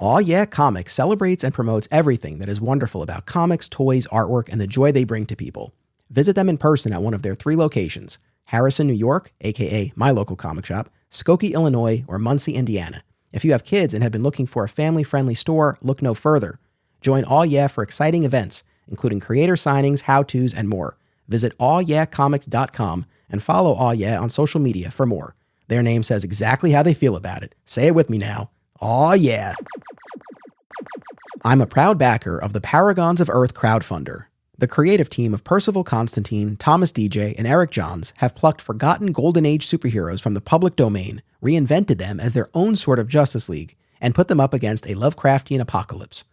Aw Yeah Comics celebrates and promotes everything that is wonderful about comics, toys, artwork, and the joy they bring to people. Visit them in person at one of their 3 locations: Harrison, New York, aka my local comic shop, Skokie, Illinois, or Muncie, Indiana. If you have kids and have been looking for a family-friendly store, look no further. Join Aw Yeah for exciting events, including creator signings, how-tos, and more. Visit awyeahcomics.com and follow Aw Yeah on social media for more. Their name says exactly how they feel about it. Say it with me now. Aw yeah. I'm a proud backer of the Paragons of Earth crowdfunder. The creative team of Percival Constantine, Thomas DJ, and Eric Johns have plucked forgotten Golden Age superheroes from the public domain, reinvented them as their own sort of Justice League, and put them up against a Lovecraftian apocalypse.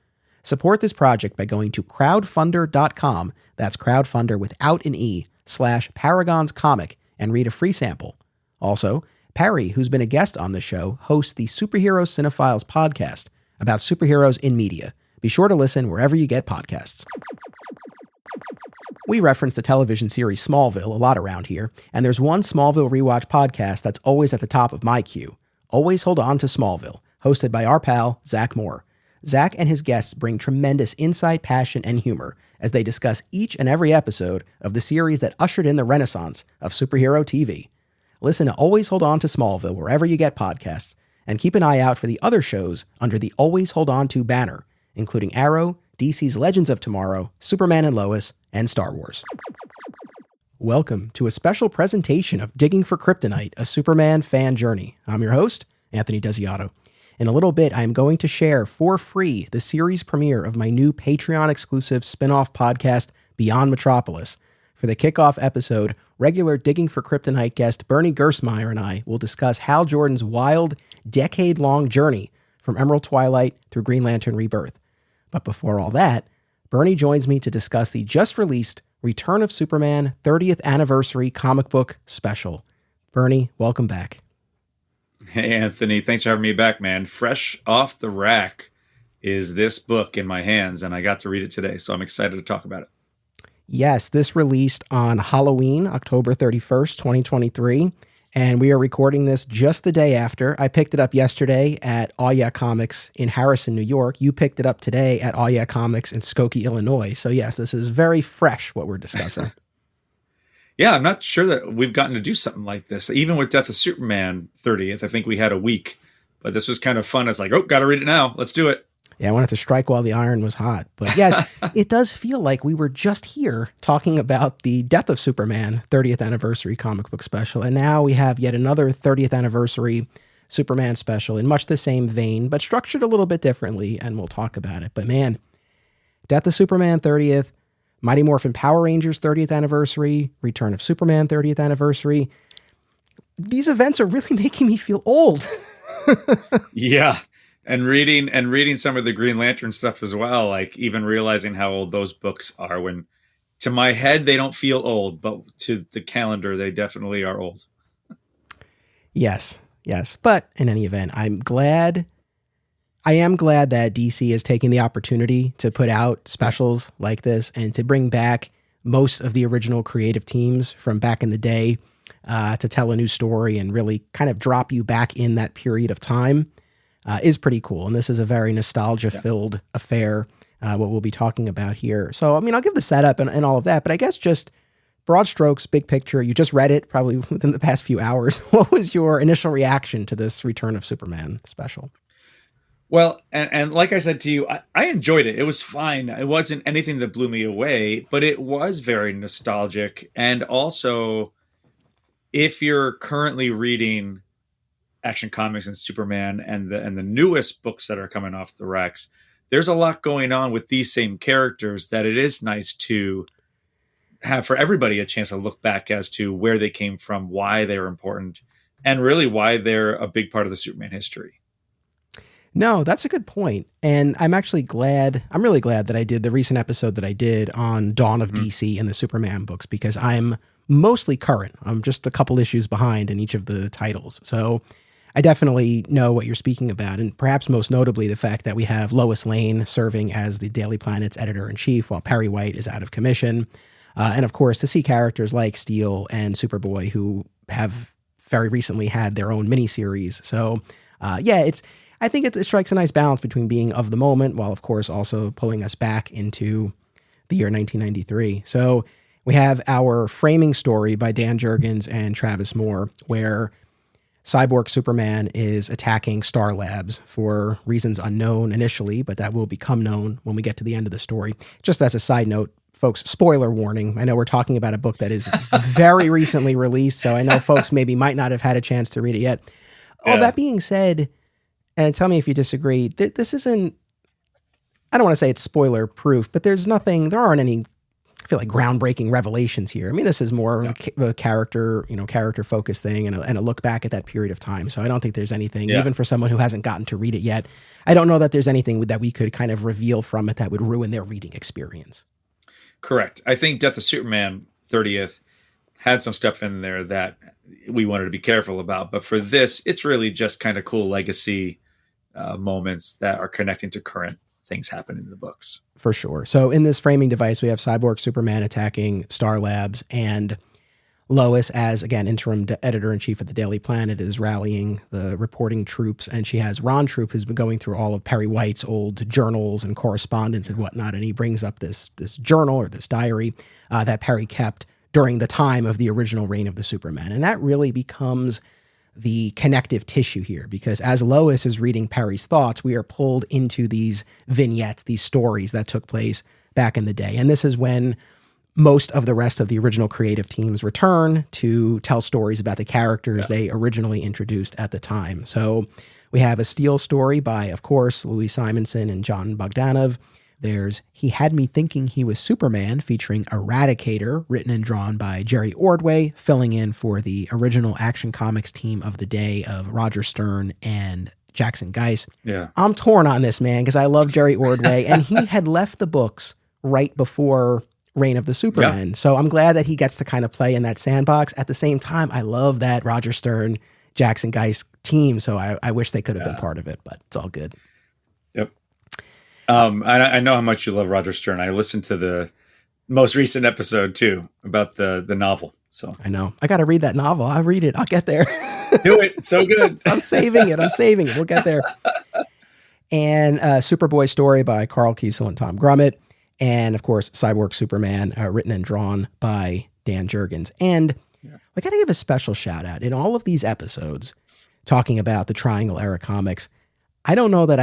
Support this project by going to crowdfunder.com, that's crowdfunder without an E, /paragonscomic, and read a free sample. Also, Perry, who's been a guest on the show, hosts the Superhero Cinephiles podcast about superheroes in media. Be sure to listen wherever you get podcasts. We reference the television series Smallville a lot around here, and there's one Smallville rewatch podcast that's always at the top of my queue. Always Hold On to Smallville, hosted by our pal, Zach Moore. Zach and his guests bring tremendous insight, passion, and humor as they discuss each and every episode of the series that ushered in the renaissance of superhero TV. Listen to Always Hold On to Smallville wherever you get podcasts, and keep an eye out for the other shows under the Always Hold On to banner, including Arrow, DC's Legends of Tomorrow, Superman and Lois, and Star Wars. Welcome to a special presentation of Digging for Kryptonite, a Superman fan journey. I'm your host, Anthony Desiato. In a little bit, I am going to share for free the series premiere of my new Patreon-exclusive spin-off podcast, Beyond Metropolis. For the kickoff episode, regular Digging for Kryptonite guest Bernie Gersmeyer and I will discuss Hal Jordan's wild, decade-long journey from Emerald Twilight through Green Lantern Rebirth. But before all that, Bernie joins me to discuss the just-released Return of Superman 30th Anniversary comic book special. Bernie, welcome back. Hey, Anthony. Thanks for having me back, man. Fresh off the rack is this book in my hands, and I got to read it today, so I'm excited to talk about it. Yes, this released on Halloween, October 31st, 2023, and we are recording this just the day after. I picked it up yesterday at Aw Yeah Comics in Harrison, New York. You picked it up today at Aw Yeah Comics in Skokie, Illinois. So yes, this is very fresh what we're discussing. Yeah, I'm not sure that we've gotten to do something like this. Even with Death of Superman 30th, I think we had a week. But this was kind of fun. It's like, oh, got to read it now. Let's do it. Yeah, I wanted to strike while the iron was hot. But yes, it does feel like we were just here talking about the Death of Superman 30th Anniversary comic book special. And now we have yet another 30th Anniversary Superman special in much the same vein, but structured a little bit differently. And we'll talk about it. But man, Death of Superman 30th, Mighty Morphin Power Rangers 30th Anniversary, Return of Superman 30th Anniversary. These events are really making me feel old. Yeah. And reading some of the Green Lantern stuff as well, like even realizing how old those books are, when to my head, they don't feel old, but to the calendar, they definitely are old. Yes. But in any event, I am glad that DC is taking the opportunity to put out specials like this and to bring back most of the original creative teams from back in the day to tell a new story and really kind of drop you back in that period of time is pretty cool. And this is a very nostalgia-filled affair, what we'll be talking about here. So, I mean, I'll give the setup and all of that, but I guess just broad strokes, big picture. You just read it probably within the past few hours. What was your initial reaction to this Return of Superman special? Well, and like I said to you, I enjoyed it. It was fine. It wasn't anything that blew me away, but it was very nostalgic. And also, if you're currently reading Action Comics and Superman and the newest books that are coming off the racks, there's a lot going on with these same characters that it is nice to have for everybody a chance to look back as to where they came from, why they were important, and really why they're a big part of the Superman history. No, that's a good point. And I'm really glad that I did the recent episode that I did on Dawn of DC and the Superman books, because I'm mostly current. I'm just a couple issues behind in each of the titles. So I definitely know what you're speaking about. And perhaps most notably the fact that we have Lois Lane serving as the Daily Planet's editor-in-chief while Perry White is out of commission. And of course, to see characters like Steel and Superboy who have very recently had their own miniseries. So yeah, I think it strikes a nice balance between being of the moment while, of course, also pulling us back into the year 1993. So we have our framing story by Dan Jurgens and Travis Moore, where Cyborg Superman is attacking Star Labs for reasons unknown initially, but that will become known when we get to the end of the story. Just as a side note, folks, spoiler warning. I know we're talking about a book that is very recently released, so I know folks maybe might not have had a chance to read it yet. Yeah. All that being said, and tell me if you disagree, this isn't, I don't want to say it's spoiler proof, but there aren't any, I feel like, groundbreaking revelations here. I mean, this is more of a character focused thing and a look back at that period of time. So I don't think there's anything, even for someone who hasn't gotten to read it yet, I don't know that there's anything that we could kind of reveal from it that would ruin their reading experience. Correct. I think Death of Superman 30th had some stuff in there that we wanted to be careful about. But for this, it's really just kind of cool legacy moments that are connecting to current things happening in the books. For sure. So in this framing device, we have Cyborg Superman attacking Star Labs, and Lois, as, again, interim editor-in-chief of the Daily Planet, is rallying the reporting troops, and she has Ron Troop, who's been going through all of Perry White's old journals and correspondence and whatnot, and he brings up this journal or this diary that Perry kept during the time of the original reign of the Supermen. And that really becomes the connective tissue here, because as Lois is reading Perry's thoughts, we are pulled into these vignettes, these stories that took place back in the day. And this is when most of the rest of the original creative teams return to tell stories about the characters they originally introduced at the time. So we have a Steel story by, of course, Louis Simonson and John Bogdanov. There's He Had Me Thinking He Was Superman, featuring Eradicator, written and drawn by Jerry Ordway, filling in for the original Action Comics team of the day of Roger Stern and Jackson Guice. Yeah. I'm torn on this, man, because I love Jerry Ordway, and he had left the books right before Reign of the Supermen. So I'm glad that he gets to kind of play in that sandbox. At the same time, I love that Roger Stern, Jackson Guice team, so I wish they could have been part of it, but it's all good. Yep. I know how much you love Roger Stern. I listened to the most recent episode too about the novel. So I know I got to read that novel. I'll read it. I'll get there. Do it. It's so good. I'm saving it. We'll get there. And Superboy story by Carl Kiesel and Tom Grummett. And of course, Cyborg Superman, written and drawn by Dan Jurgens. And we got to give a special shout out in all of these episodes talking about the Triangle Era comics. I don't know that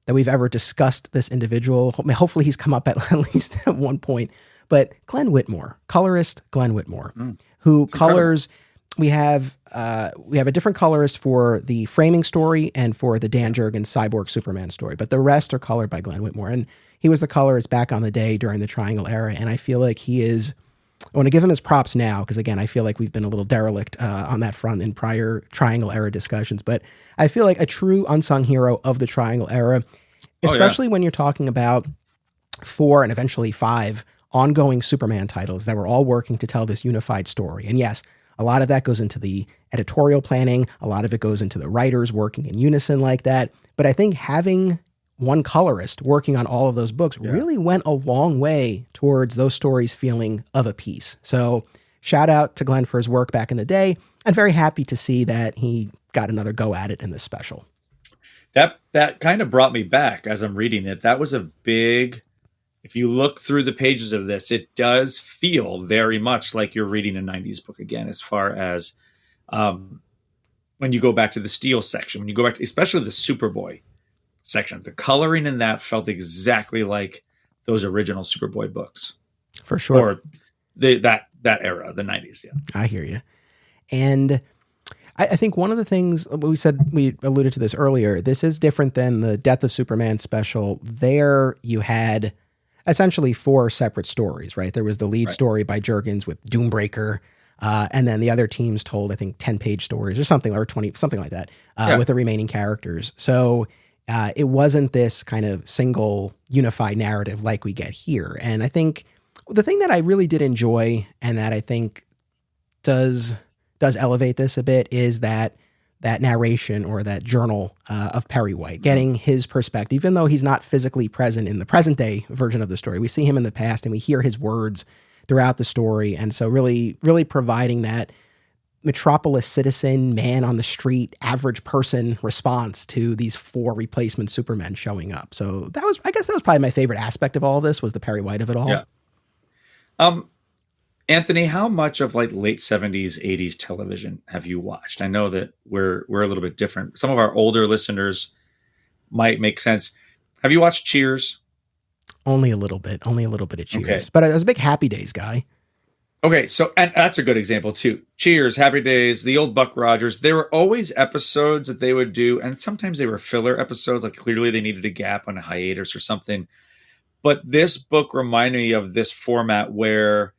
we've ever discussed this individual. Hopefully he's come up at least at one point, but Glenn Whitmore, colorist Glenn Whitmore, who colors, we have a different colorist for the framing story and for the Dan Jurgens Cyborg Superman story, but the rest are colored by Glenn Whitmore. And he was the colorist back on the day during the Triangle Era. And I feel like I want to give him his props now, because again, I feel like we've been a little derelict on that front in prior Triangle Era discussions, but I feel like a true unsung hero of the Triangle Era, especially when you're talking about 4 and eventually 5 ongoing Superman titles that were all working to tell this unified story. And yes, a lot of that goes into the editorial planning. A lot of it goes into the writers working in unison like that. But I think having one colorist working on all of those books really went a long way towards those stories feeling of a piece. So shout out to Glenn for his work back in the day. I'm very happy to see that he got another go at it in this special. That kind of brought me back as I'm reading it. That was a big, if you look through the pages of this, it does feel very much like you're reading a 90s book again, as far as when you go back to the Steel section, when you go back to especially the Superboy section, the coloring in that felt exactly like those original Superboy books. For sure. Or that era, the 90s. Yeah. I hear you. And I think one of the things we alluded to this earlier, this is different than the Death of Superman special. There you had essentially 4 separate stories, right? There was the lead story by Jurgens with Doombreaker. And then the other teams told, I think, 10-page stories or something, or 20, something like that, with the remaining characters. So it wasn't this kind of single unified narrative like we get here. And I think the thing that I really did enjoy, and that I think does elevate this a bit, is that narration or that journal of Perry White, getting his perspective, even though he's not physically present in the present day version of the story. We see him in the past and we hear his words throughout the story. And so really, really providing that Metropolis citizen, man on the street, average person response to these 4 replacement Supermen showing up. So I guess that was probably my favorite aspect of all of this, was the Perry White of it all. Yeah. Anthony, how much of like late 70s, 80s television have you watched? I know that we're a little bit different. Some of our older listeners might make sense. Have you watched Cheers? Only a little bit of Cheers. Okay. But I was a big Happy Days guy. Okay, so, and that's a good example too. Cheers, Happy Days, the old Buck Rogers. There were always episodes that they would do, and sometimes they were filler episodes, like clearly they needed a gap on a hiatus or something. But this book reminded me of this format where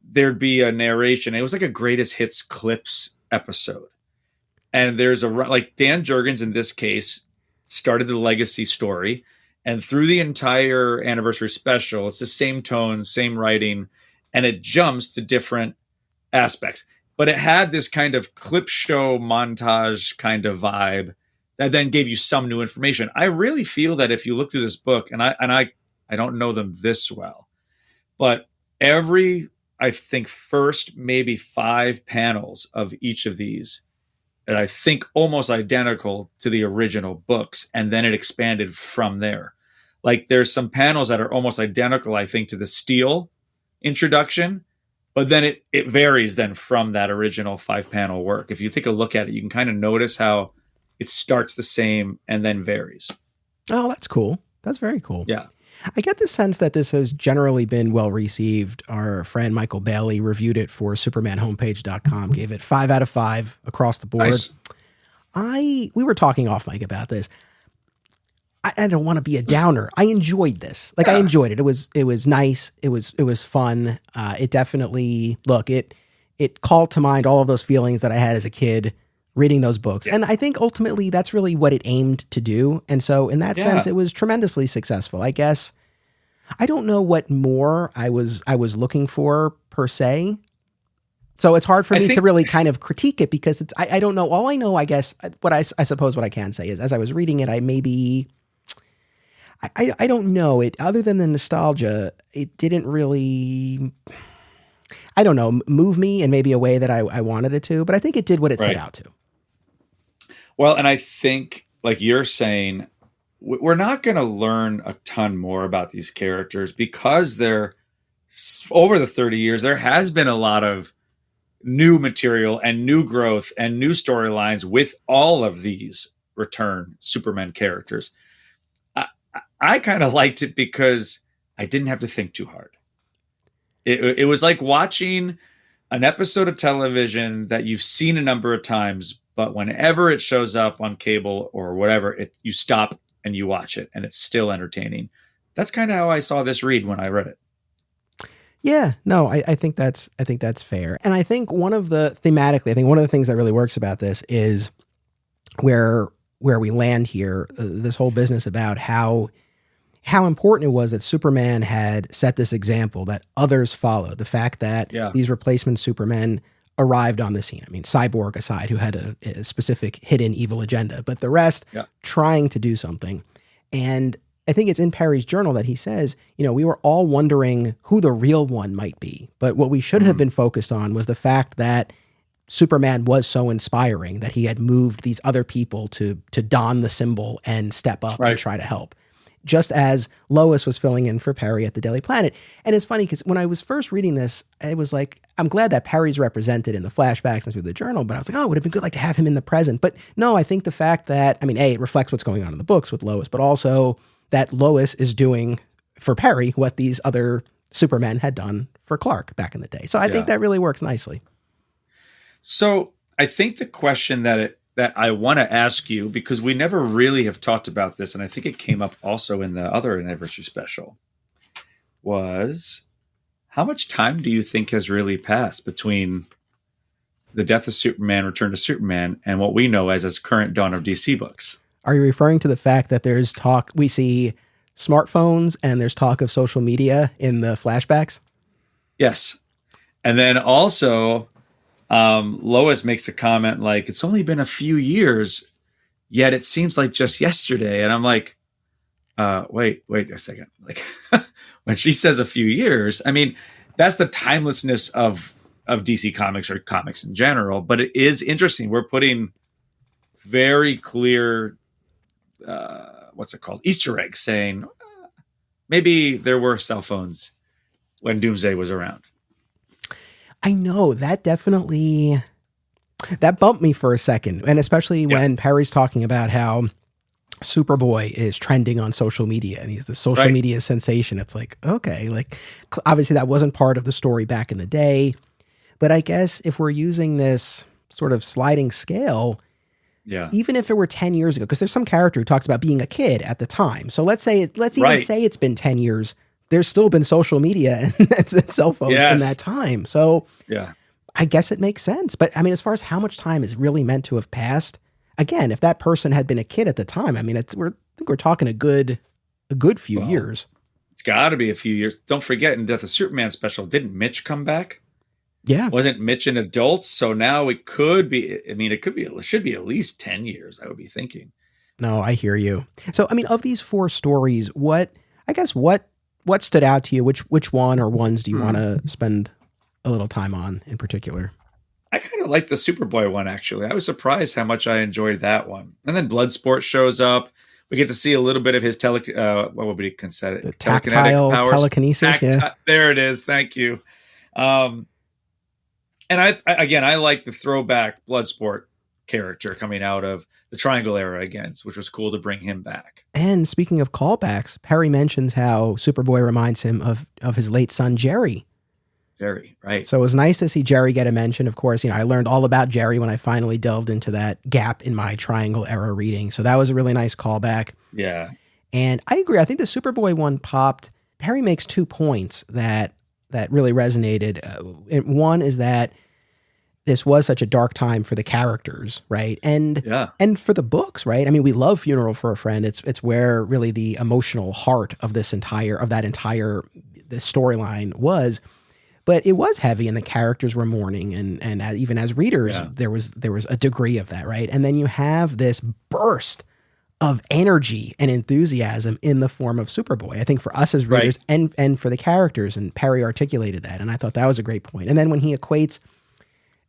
there'd be a narration. It was like a greatest hits clips episode. And there's like Dan Jurgens in this case started the legacy story. And through the entire anniversary special, it's the same tone, same writing, and it jumps to different aspects. But it had this kind of clip show montage kind of vibe that then gave you some new information. I really feel that if you look through this book, and I don't know them this well, but every, I think, first maybe 5 panels of each of these, and I think almost identical to the original books, and then it expanded from there. Like there's some panels that are almost identical, I think, to the Steel introduction, but then it varies then from that original 5-panel work. If you take a look at it, you can kind of notice how it starts the same and then varies. Oh, that's cool. That's very cool. Yeah. I get the sense that this has generally been well received. Our friend Michael Bailey reviewed it for supermanhomepage.com, gave it 5 out of 5 across the board. Nice. We were talking off mic about this. I don't want to be a downer. I enjoyed this. Like, I enjoyed it. It was nice. It was fun. It definitely, it called to mind all of those feelings that I had as a kid reading those books. Yeah. And I think ultimately that's really what it aimed to do. And so in that sense, it was tremendously successful. I guess I don't know what more I was looking for per se. So it's hard for me to really kind of critique it because I don't know. All I know, I guess, I suppose what I can say is as I was reading it, I don't know it other than the nostalgia. It didn't really, I don't know, move me in maybe a way that I wanted it to, but I think it did what it set out to. Well, and I think, like you're saying, we're not going to learn a ton more about these characters because they're over the 30 years. There has been a lot of new material and new growth and new storylines with all of these return Superman characters. I kind of liked it because I didn't have to think too hard. It was like watching an episode of television that you've seen a number of times, but whenever it shows up on cable or whatever, you stop and you watch it, and it's still entertaining. That's kind of how I saw this read when I read it. Yeah, no, I think that's fair. And I think one of the things that really works about this is where we land here, this whole business about how important it was that Superman had set this example that others followed. The fact that these replacement Supermen arrived on the scene. I mean, Cyborg aside, who had a specific hidden evil agenda, but the rest trying to do something. And I think it's in Perry's journal that he says, we were all wondering who the real one might be. But what we should have been focused on was the fact that Superman was so inspiring that he had moved these other people to don the symbol and step up and try to help. Just as Lois was filling in for Perry at the Daily Planet. And it's funny because when I was first reading this, it was like, I'm glad that Perry's represented in the flashbacks and through the journal, but I was like, it would have been good to have him in the present. But no, I think the fact that, it reflects what's going on in the books with Lois, but also that Lois is doing for Perry what these other Supermen had done for Clark back in the day. So I think that really works nicely. So I think the question that I want to ask you, because we never really have talked about this, and I think it came up also in the other anniversary special, was how much time do you think has really passed between the death of Superman, Return to Superman, and what we know as current Dawn of DC books? Are you referring to the fact that there's talk, we see smartphones and there's talk of social media in the flashbacks? Yes. And then also, Lois makes a comment like, it's only been a few years, yet it seems like just yesterday. And I'm like, wait a second. Like when she says a few years, that's the timelessness of of DC Comics or comics in general, but it is interesting. We're putting very clear, what's it called? Easter eggs saying maybe there were cell phones when Doomsday was around. I know that definitely, that bumped me for a second. And especially when Perry's talking about how Superboy is trending on social media and he's the social media sensation. It's like, okay, like obviously that wasn't part of the story back in the day, but I guess if we're using this sort of sliding scale, even if it were 10 years ago, because there's some character who talks about being a kid at the time. So let's even say it's been 10 years. There's still been social media and cell phones in that time. So I guess it makes sense. But I mean, as far as how much time is really meant to have passed, again, if that person had been a kid at the time, I mean, I think we're talking a good few years. It's got to be a few years. Don't forget, in Death of Superman special, didn't Mitch come back? Yeah. Wasn't Mitch an adult? So now it could be, I mean, it should be at least 10 years, I would be thinking. No, I hear you. So, I mean, of these 4 stories, what stood out to you? Which one or ones do you want to spend a little time on in particular? I kind of like the Superboy one, actually. I was surprised how much I enjoyed that one. And then Bloodsport shows up. We get to see a little bit of his what would we consider it? The tactile powers. Telekinesis. There it is. Thank you. And I like the throwback Bloodsport character coming out of the Triangle era again, which was cool to bring him back. And speaking of callbacks, Perry mentions how Superboy reminds him of his late son, Jerry. Jerry, right. So it was nice to see Jerry get a mention. Of course, I learned all about Jerry when I finally delved into that gap in my Triangle era reading. So that was a really nice callback. Yeah. And I agree. I think the Superboy one popped. Perry makes 2 points that really resonated. One is that this was such a dark time for the characters, right? And for the books, right? I mean, we love Funeral for a Friend. It's where really the emotional heart of this entire storyline was. But it was heavy and the characters were mourning and even as readers, there was a degree of that, right? And then you have this burst of energy and enthusiasm in the form of Superboy. I think for us as readers and for the characters, and Perry articulated that. And I thought that was a great point. And then when he equates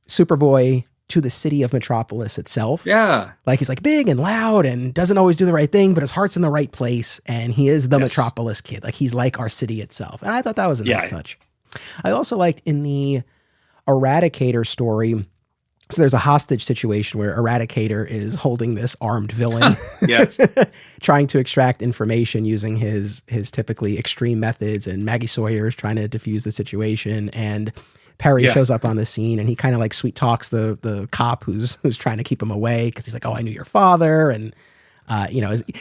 Superboy to the city of Metropolis itself. Yeah. Like he's like big and loud and doesn't always do the right thing, but his heart's in the right place. And he is the Metropolis kid. Like he's like our city itself. And I thought that was a nice touch. I also liked in the Eradicator story, so there's a hostage situation where Eradicator is holding this armed villain trying to extract information using his typically extreme methods, and Maggie Sawyer is trying to defuse the situation, and Perry shows up on the scene and he kind of like sweet talks the cop who's trying to keep him away because he's like, oh, I knew your father, and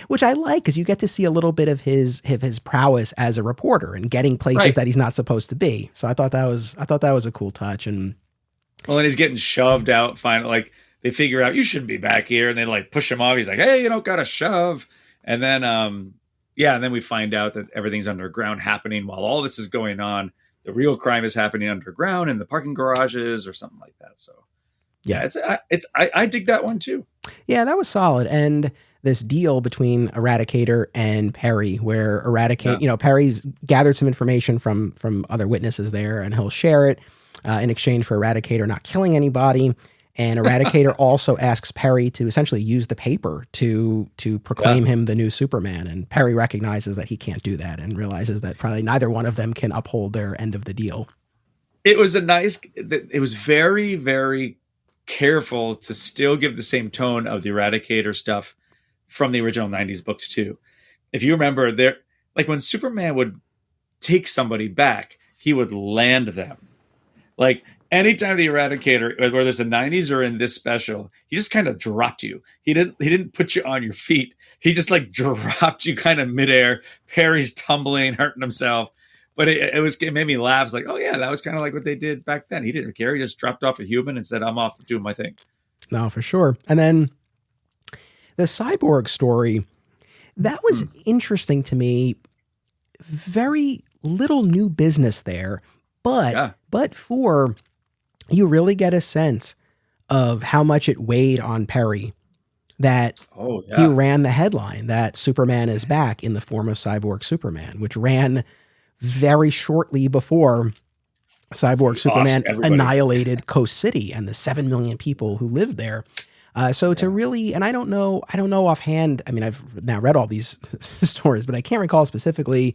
which I like because you get to see a little bit of his prowess as a reporter and getting places that he's not supposed to be. So I thought that was a cool touch. And he's getting shoved out. Finally, like they figure out you shouldn't be back here, and they like push him off. He's like, hey, you don't got to shove. And then, and then we find out that everything's underground happening while all this is going on. The real crime is happening underground in the parking garages or something like that. So I dig that one too. Yeah, that was solid. And this deal between Eradicator and Perry, where Perry's gathered some information from other witnesses there, and he'll share it in exchange for Eradicator not killing anybody. And Eradicator also asks Perry to essentially use the paper to proclaim him the new Superman. And Perry recognizes that he can't do that and realizes that probably neither one of them can uphold their end of the deal. It was it was very, very careful to still give the same tone of the Eradicator stuff from the original 90s books too. If you remember, like when Superman would take somebody back, he would land them. Like anytime the Eradicator, whether it's the 90s or in this special, he just kind of dropped you. He didn't put you on your feet. He just like dropped you kind of midair. Perry's tumbling, hurting himself. But it made me laugh. It's like, oh yeah, that was kind of like what they did back then. He didn't care. He just dropped off a human and said, I'm off doing my thing. No, for sure. And then the Cyborg story, that was interesting to me. Very little new business there, but for you really get a sense of how much it weighed on Perry that he ran the headline that Superman is back in the form of Cyborg Superman, which ran very shortly before Cyborg Superman Everybody. annihilated Coast City and the 7 million people who lived there. So to really, and I don't know offhand, I mean, I've now read all these stories, but I can't recall specifically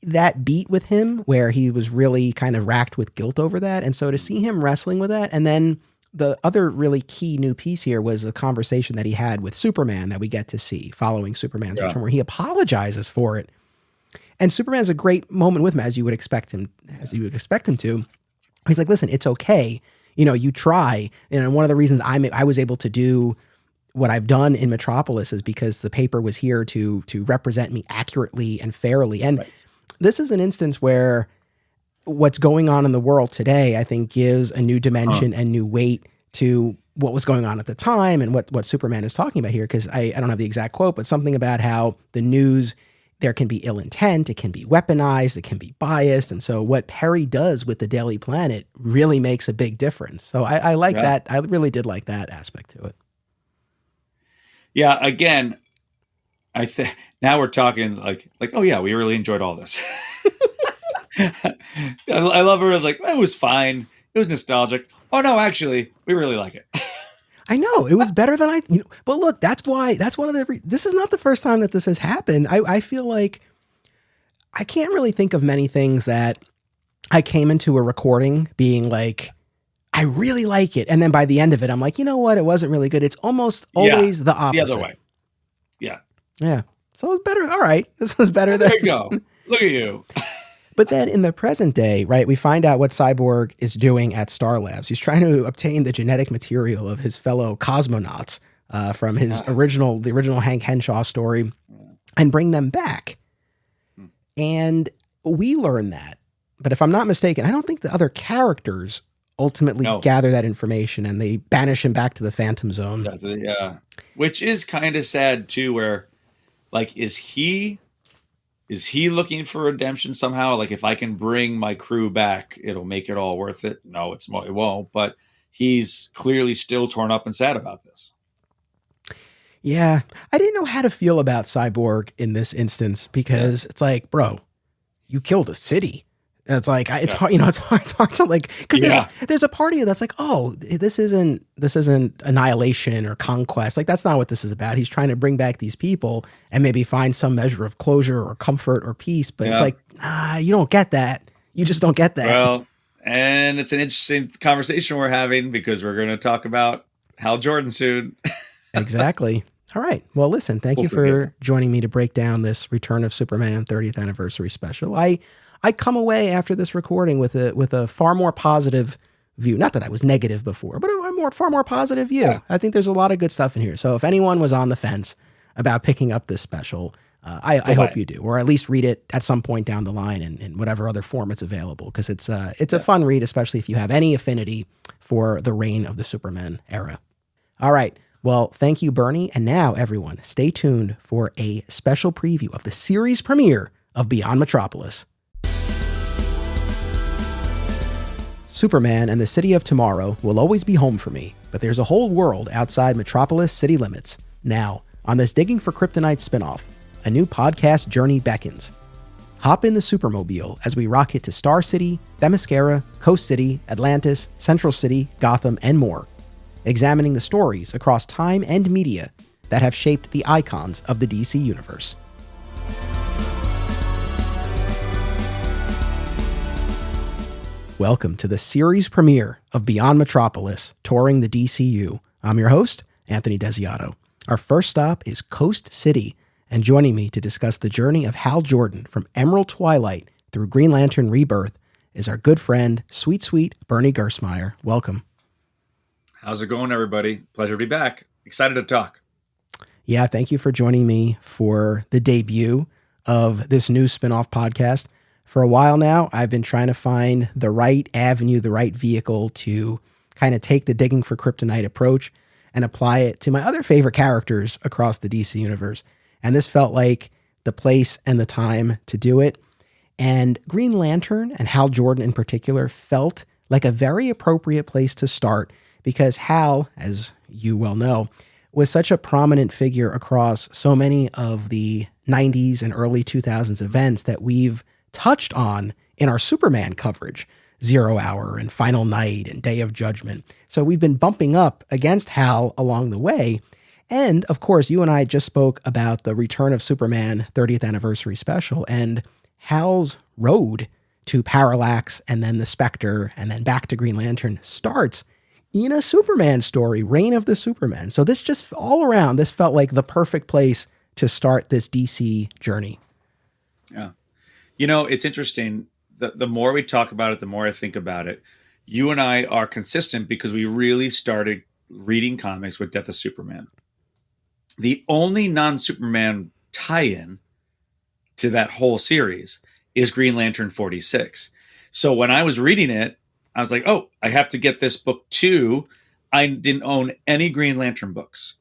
that beat with him where he was really kind of racked with guilt over that. And so to see him wrestling with that, and then the other really key new piece here was a conversation that he had with Superman that we get to see following Superman's return, where he apologizes for it. And Superman's a great moment with him, as you would expect him to. He's like, listen, it's okay. You know, you try. And one of the reasons I was able to do what I've done in Metropolis is because the paper was here to represent me accurately and fairly. And this is an instance where what's going on in the world today, I think, gives a new dimension and new weight to what was going on at the time and what Superman is talking about here. Because I don't have the exact quote, but something about how the news, there can be ill intent, it can be weaponized, it can be biased. And so what Perry does with the Daily Planet really makes a big difference. So I like that. I really did like that aspect to it. Yeah, again, now we're talking like, oh yeah, we really enjoyed all this. I love her. I was like, it was fine. It was nostalgic. Oh no, actually, we really like it. I know it was better than but look, that's one of this is not the first time that this has happened. I feel like I can't really think of many things that I came into a recording being like, I really like it. And then by the end of it, I'm like, you know what? It wasn't really good. It's almost always the opposite. The other way. Yeah. Yeah. So it's better. All right. This was better than. There you go. Look at you. But then in the present day, right, we find out what Cyborg is doing at Star Labs. He's trying to obtain the genetic material of his fellow cosmonauts from his the original Hank Henshaw story and bring them back. And we learn that. But if I'm not mistaken, I don't think the other characters ultimately gather that information and they banish him back to the Phantom Zone. Yeah. Which is kind of sad too, where like, is he looking for redemption somehow? Like, if I can bring my crew back, it'll make it all worth it. No, it won't. But he's clearly still torn up and sad about this. Yeah. I didn't know how to feel about Cyborg in this instance because it's like, bro, you killed a city. It's like, it's hard, it's hard to like, cause there's a part of you that's like, oh, this isn't annihilation or conquest. Like, that's not what this is about. He's trying to bring back these people and maybe find some measure of closure or comfort or peace. But it's like, you don't get that. You just don't get that. Well, and it's an interesting conversation we're having because we're going to talk about Hal Jordan soon. Exactly. All right. Well, listen, thank you for joining me to break down this Return of Superman 30th anniversary special. I come away after this recording with a far more positive view. Not that I was negative before, but a far more positive view. Yeah. I think there's a lot of good stuff in here. So if anyone was on the fence about picking up this special, I hope you do, or at least read it at some point down the line in whatever other form it's available, because it's a fun read, especially if you have any affinity for the reign of the Supermen era. All right. Well, thank you, Bernie. And now, everyone, stay tuned for a special preview of the series premiere of Beyond Metropolis. Superman and the City of Tomorrow will always be home for me, but there's a whole world outside Metropolis city limits. Now, on this Digging for Kryptonite spinoff, a new podcast journey beckons. Hop in the Supermobile as we rocket to Star City, Themyscira, Coast City, Atlantis, Central City, Gotham, and more, examining the stories across time and media that have shaped the icons of the DC Universe. Welcome to the series premiere of Beyond Metropolis, touring the DCU. I'm your host, Anthony Desiato. Our first stop is Coast City, and joining me to discuss the journey of Hal Jordan from Emerald Twilight through Green Lantern Rebirth is our good friend, sweet Bernie Gersmeyer. Welcome. How's it going, everybody? Pleasure to be back. Excited to talk. Yeah, thank you for joining me for the debut of this new spinoff podcast. For a while now, I've been trying to find the right avenue, the right vehicle to kind of take the Digging for Kryptonite approach and apply it to my other favorite characters across the DC universe. And this felt like the place and the time to do it. And Green Lantern and Hal Jordan in particular felt like a very appropriate place to start because Hal, as you well know, was such a prominent figure across so many of the 90s and early 2000s events that we've touched on in our Superman coverage. Zero Hour and Final Night and Day of Judgment. So we've been bumping up against Hal along the way. And of course, you and I just spoke about the Return of Superman 30th anniversary special, and Hal's road to Parallax and then the Spectre and then back to Green Lantern starts in a Superman story, Reign of the Supermen. So this just all around, this felt like the perfect place to start this DC journey. Yeah. It's interesting. The more we talk about it, the more I think about it. You and I are consistent because we really started reading comics with Death of Superman. The only non-Superman tie-in to that whole series is Green Lantern 46. So when I was reading it, I was like, oh, I have to get this book too. I didn't own any Green Lantern books.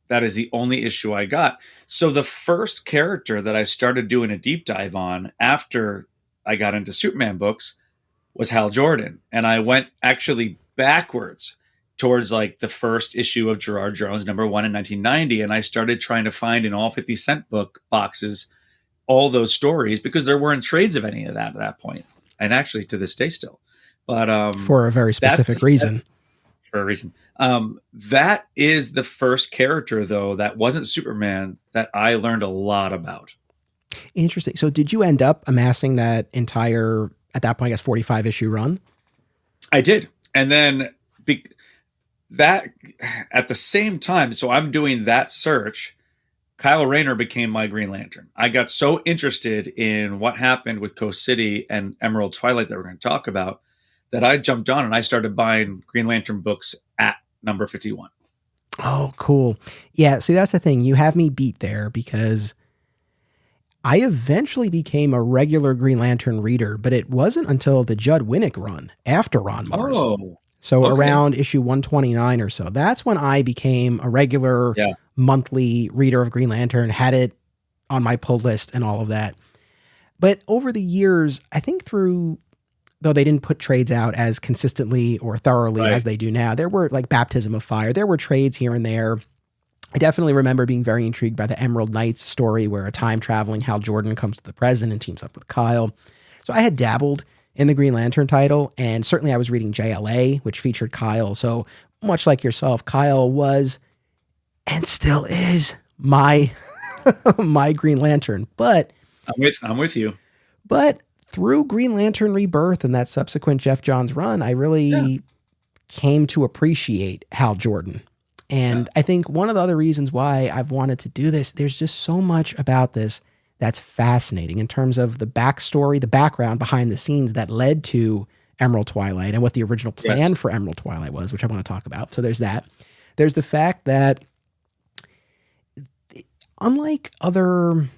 That is the only issue I got. So the first character that I started doing a deep dive on after I got into Superman books was Hal Jordan. And I went actually backwards towards like the first issue of Gerard Jones, #1 in 1990. And I started trying to find in all 50 cent book boxes all those stories because there weren't trades of any of that at that point. And actually to this day still. But for a very specific reason. For a reason. That is the first character, though, that wasn't Superman that I learned a lot about. Interesting. So did you end up amassing that entire, at that point, I guess, 45 issue run? I did. And then that at the same time, so I'm doing that search, Kyle Rayner became my Green Lantern. I got so interested in what happened with Coast City and Emerald Twilight that we're going to talk about that I jumped on and I started buying Green Lantern books at number 51. Oh, cool. Yeah, see, that's the thing. You have me beat there because I eventually became a regular Green Lantern reader, but it wasn't until the Judd Winnick run after Ron Mars. Oh, so okay. Around issue 129 or so. That's when I became a regular monthly reader of Green Lantern, had it on my pull list and all of that. But over the years, I think though they didn't put trades out as consistently or thoroughly as they do now, there were like Baptism of Fire. There were trades here and there. I definitely remember being very intrigued by the Emerald Knights story where a time-traveling Hal Jordan comes to the present and teams up with Kyle. So I had dabbled in the Green Lantern title, and certainly I was reading JLA, which featured Kyle. So much like yourself, Kyle was and still is my my Green Lantern. But I'm with you. But through Green Lantern Rebirth and that subsequent Jeff Johns run, I really came to appreciate Hal Jordan. And I think one of the other reasons why I've wanted to do this, there's just so much about this that's fascinating in terms of the backstory, the background behind the scenes that led to Emerald Twilight and what the original plan for Emerald Twilight was, which I want to talk about. So there's that. There's the fact that unlike other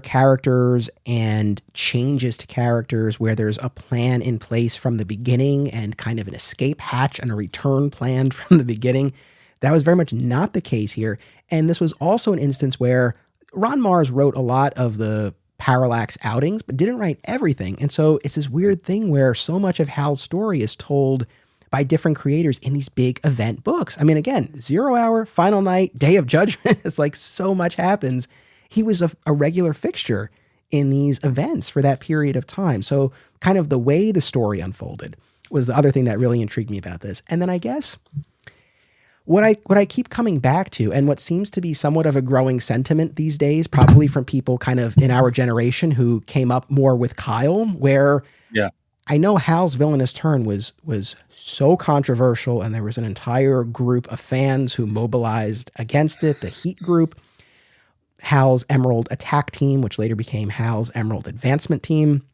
characters and changes to characters where there's a plan in place from the beginning and kind of an escape hatch and a return plan from the beginning, that was very much not the case here. And this was also an instance where Ron Mars wrote a lot of the Parallax outings, but didn't write everything. And so it's this weird thing where so much of Hal's story is told by different creators in these big event books. I mean, again, 0 Hour, Final Night, Day of Judgment, it's like so much happens. He was a regular fixture in these events for that period of time. So kind of the way the story unfolded was the other thing that really intrigued me about this. And then I guess what I keep coming back to, and what seems to be somewhat of a growing sentiment these days, probably from people kind of in our generation who came up more with Kyle, where I know Hal's villainous turn was so controversial, and there was an entire group of fans who mobilized against it, the Heat group, Hal's Emerald Attack Team, which later became Hal's Emerald Advancement Team.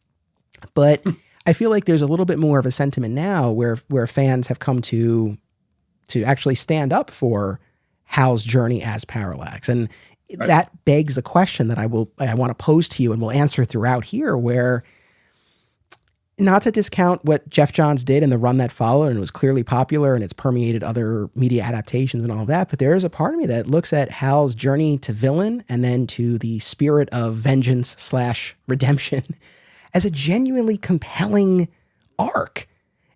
But I feel like there's a little bit more of a sentiment now where fans have come to actually stand up for Hal's journey as Parallax. And that begs a question that I want to pose to you and we'll answer throughout here, where not to discount what Jeff Johns did and the run that followed, and it was clearly popular and it's permeated other media adaptations and all of that. But there is a part of me that looks at Hal's journey to villain and then to the spirit of vengeance / redemption as a genuinely compelling arc.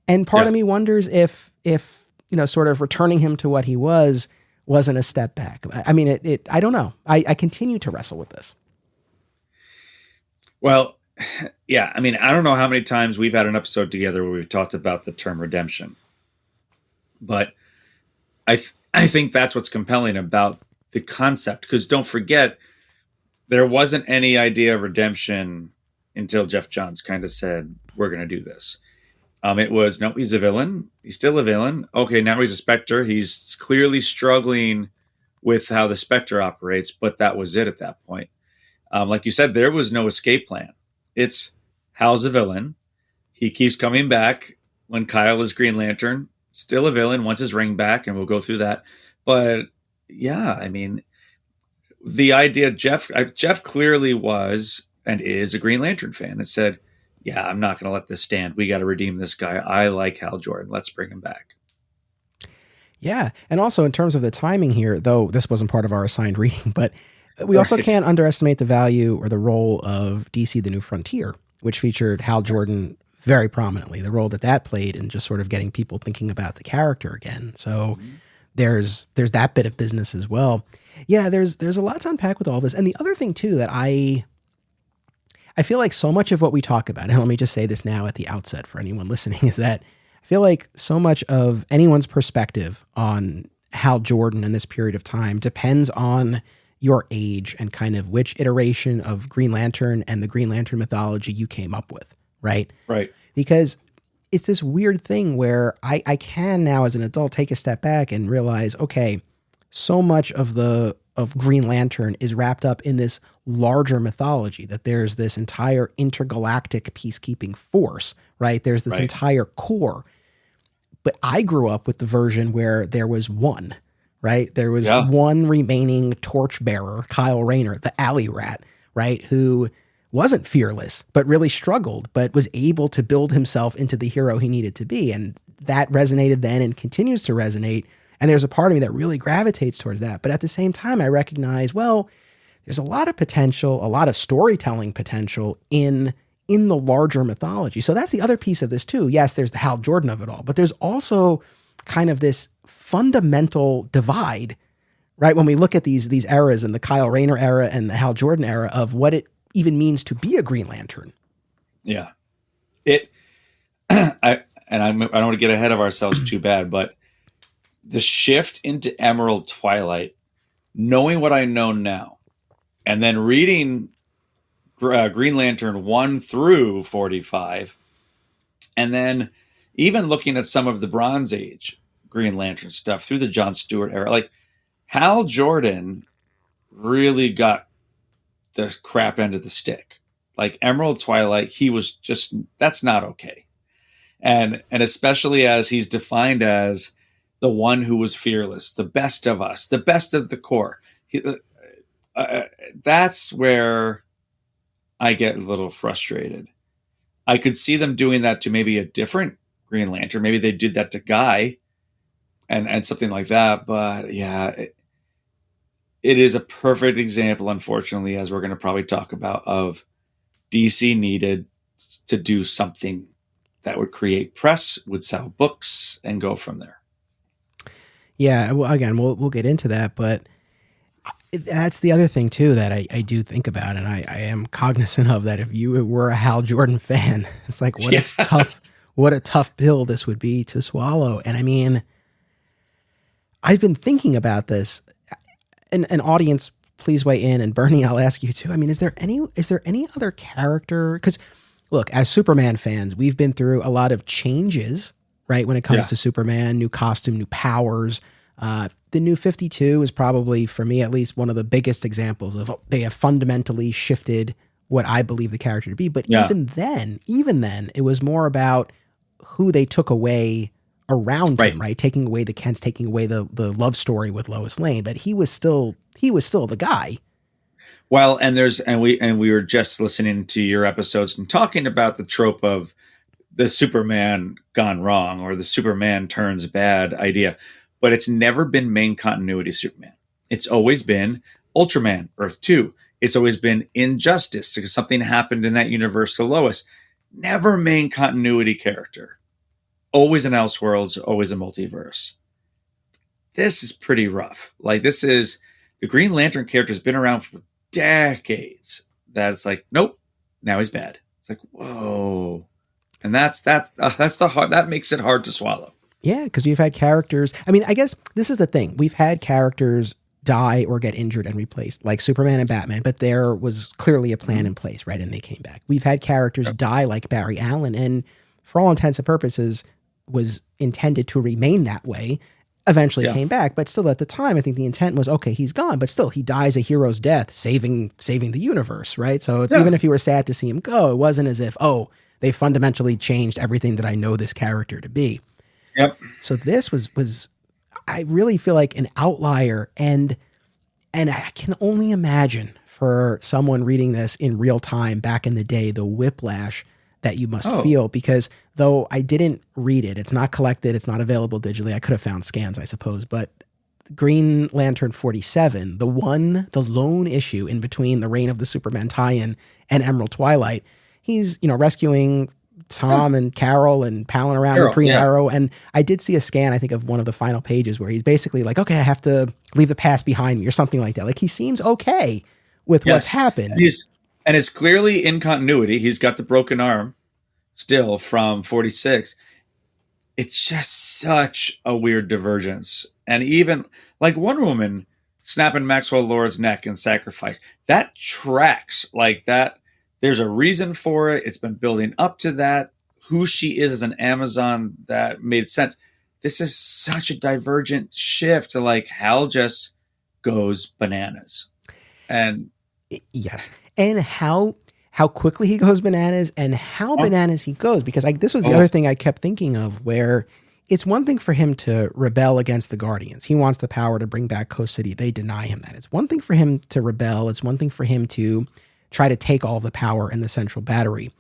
And part of me wonders if, sort of returning him to what he wasn't a step back. I mean, I don't know. I continue to wrestle with this. Well, yeah, I mean, I don't know how many times we've had an episode together where we've talked about the term redemption, but I think that's what's compelling about the concept. Because don't forget, there wasn't any idea of redemption until Jeff Johns kind of said, "We're going to do this." It was no, he's a villain. He's still a villain. Okay, now he's a Spectre. He's clearly struggling with how the Spectre operates, but that was it at that point. Like you said, there was no escape plan. It's Hal's a villain. He keeps coming back when Kyle is Green Lantern. Still a villain, wants his ring back, and we'll go through that. But yeah, I mean, the idea Jeff clearly was and is a Green Lantern fan and said, yeah, I'm not going to let this stand. We got to redeem this guy. I like Hal Jordan. Let's bring him back. Yeah. And also in terms of the timing here, though this wasn't part of our assigned reading, but we also can't underestimate the value or the role of DC The New Frontier, which featured Hal Jordan very prominently, the role that played in just sort of getting people thinking about the character again. So there's that bit of business as well. Yeah, there's a lot to unpack with all this. And the other thing too that I feel like so much of what we talk about, and let me just say this now at the outset for anyone listening, is that I feel like so much of anyone's perspective on Hal Jordan in this period of time depends on your age and kind of which iteration of Green Lantern and the Green Lantern mythology you came up with, right? Right. Because it's this weird thing where I can now as an adult take a step back and realize, okay, so much of Green Lantern is wrapped up in this larger mythology, that there's this entire intergalactic peacekeeping force, right? There's this entire core. But I grew up with the version where there was one, right? There was one remaining torchbearer, Kyle Rayner, the alley rat, right? Who wasn't fearless, but really struggled, but was able to build himself into the hero he needed to be. And that resonated then and continues to resonate. And there's a part of me that really gravitates towards that. But at the same time, I recognize, well, there's a lot of potential, a lot of storytelling potential in the larger mythology. So that's the other piece of this too. Yes, there's the Hal Jordan of it all, but there's also kind of this fundamental divide, right? When we look at these eras and the Kyle Rayner era and the Hal Jordan era of what it even means to be a Green Lantern. Yeah. I don't want to get ahead of ourselves too bad, but the shift into Emerald Twilight, knowing what I know now, and then reading Green Lantern 1 through 45, and then even looking at some of the Bronze Age Green Lantern stuff through the John Stewart era, like Hal Jordan really got the crap end of the stick. Like Emerald Twilight, he was just, that's not okay. And especially as he's defined as the one who was fearless, the best of us, the best of the core. That's where I get a little frustrated. I could see them doing that to maybe a different Green Lantern. Maybe they did that to Guy and something like that. But yeah, it is a perfect example, unfortunately, as we're going to probably talk about, of DC needed to do something that would create press, would sell books, and go from there. Yeah, well, again, we'll get into that, but that's the other thing too that I do think about, and I am cognizant of that. If you were a Hal Jordan fan, it's like what a tough pill this would be to swallow. And I mean, I've been thinking about this, and an audience, please weigh in, and Bernie, I'll ask you too. I mean, is there any other character? Because look, as Superman fans, we've been through a lot of changes, right? When it comes to Superman, new costume, new powers. The New 52 is probably, for me at least, one of the biggest examples of they have fundamentally shifted what I believe the character to be. But even then, it was more about who they took away around him, right? Taking away the Kents, taking away the love story with Lois Lane, but he was still the guy. Well, and we were just listening to your episodes and talking about the trope of the Superman gone wrong or the Superman turns bad idea. But it's never been main continuity Superman. It's always been Ultraman, Earth 2. It's always been Injustice because something happened in that universe to Lois. Never main continuity character. Always an Elseworlds, always a multiverse. This is pretty rough. Like, this is, the Green Lantern character has been around for decades. That it's like, nope, now he's bad. It's like, whoa. And that's the hard, that makes it hard to swallow. Yeah, because we've had characters. I mean, I guess this is the thing. We've had characters die or get injured and replaced, like Superman and Batman, but there was clearly a plan in place, right? And they came back. We've had characters die like Barry Allen, and for all intents and purposes, was intended to remain that way. Eventually came back, but still at the time, I think the intent was, okay, he's gone, but still he dies a hero's death, saving the universe, right? So even if you were sad to see him go, it wasn't as if, oh, they fundamentally changed everything that I know this character to be. Yep. So this was I really feel like an outlier, and I can only imagine for someone reading this in real time back in the day, the whiplash that you must feel, because though I didn't read it, it's not collected, it's not available digitally. I could have found scans, I suppose, but Green Lantern 47, the lone issue in between the Reign of the Superman tie-in and Emerald Twilight, he's, rescuing Tom and Carol and palling around with Green Arrow. And I did see a scan, I think, of one of the final pages where he's basically like, okay, I have to leave the past behind me or something like that. Like, he seems okay with what's happened. And it's clearly in continuity. He's got the broken arm still from 46. It's just such a weird divergence. And even like Wonder Woman snapping Maxwell Lord's neck in Sacrifice, that tracks like that. There's a reason for it. It's been building up to that. Who she is as an Amazon, that made sense. This is such a divergent shift to like Hal just goes bananas. And yes. And how quickly he goes bananas and how bananas he goes, because this was the other thing I kept thinking of, where it's one thing for him to rebel against the Guardians. He wants the power to bring back Coast City. They deny him that. It's one thing for him to rebel. It's one thing for him to try to take all the power in the Central Battery.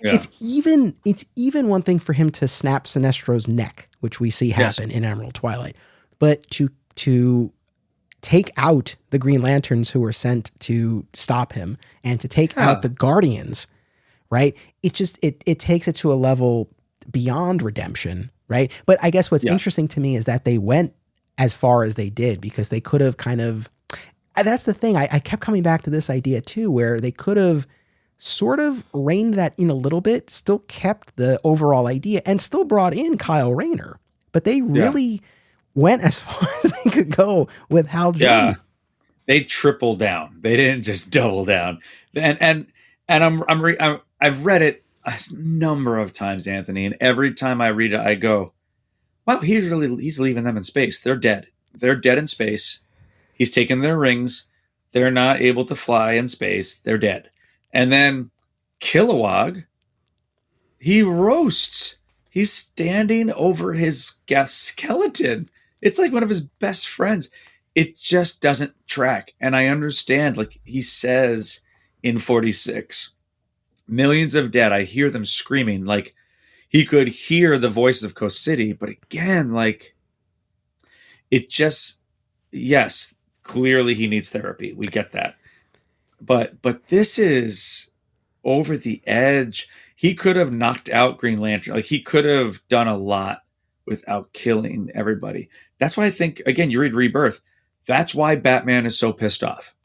Yeah. It's even one thing for him to snap Sinestro's neck, which we see happen in Emerald Twilight. But to take out the Green Lanterns who were sent to stop him and to take out the Guardians, right? It just, it takes it to a level beyond redemption, right? But I guess what's interesting to me is that they went as far as they did, because they could have kind of, that's the thing. I kept coming back to this idea too, where they could have sort of reined that in a little bit, still kept the overall idea and still brought in Kyle Rayner, but they really went as far as they could go with Hal Jordan. Yeah, they tripled down. They didn't just double down. And I've read it a number of times, Anthony, and every time I read it, I go, "Wow, he's leaving them in space. They're dead. They're dead in space. He's taken their rings. They're not able to fly in space. They're dead." And then Kilowog, he roasts. He's standing over his gas skeleton. It's like one of his best friends. It just doesn't track. And I understand, like he says in 46, millions of dead. I hear them screaming. Like he could hear the voices of Coast City. But again, like it just, yes, clearly he needs therapy. We get that. But this is over the edge. He could have knocked out Green Lantern. Like he could have done a lot without killing everybody. That's why I think, again, you read Rebirth. That's why Batman is so pissed off.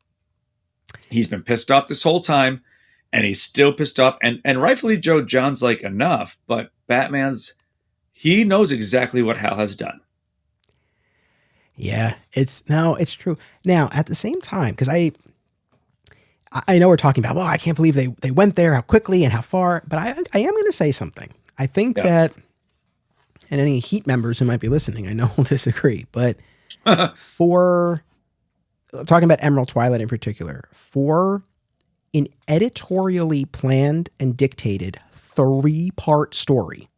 He's been pissed off this whole time, and he's still pissed off. And rightfully, Joe John's like, enough. But he knows exactly what Hal has done. Yeah, it's true. Now, at the same time, because I know we're talking about, well, I can't believe they went there, how quickly and how far, but I am going to say something. I think that, and any Heat members who might be listening, I know will disagree, but for talking about Emerald Twilight in particular, for an editorially planned and dictated 3-part story,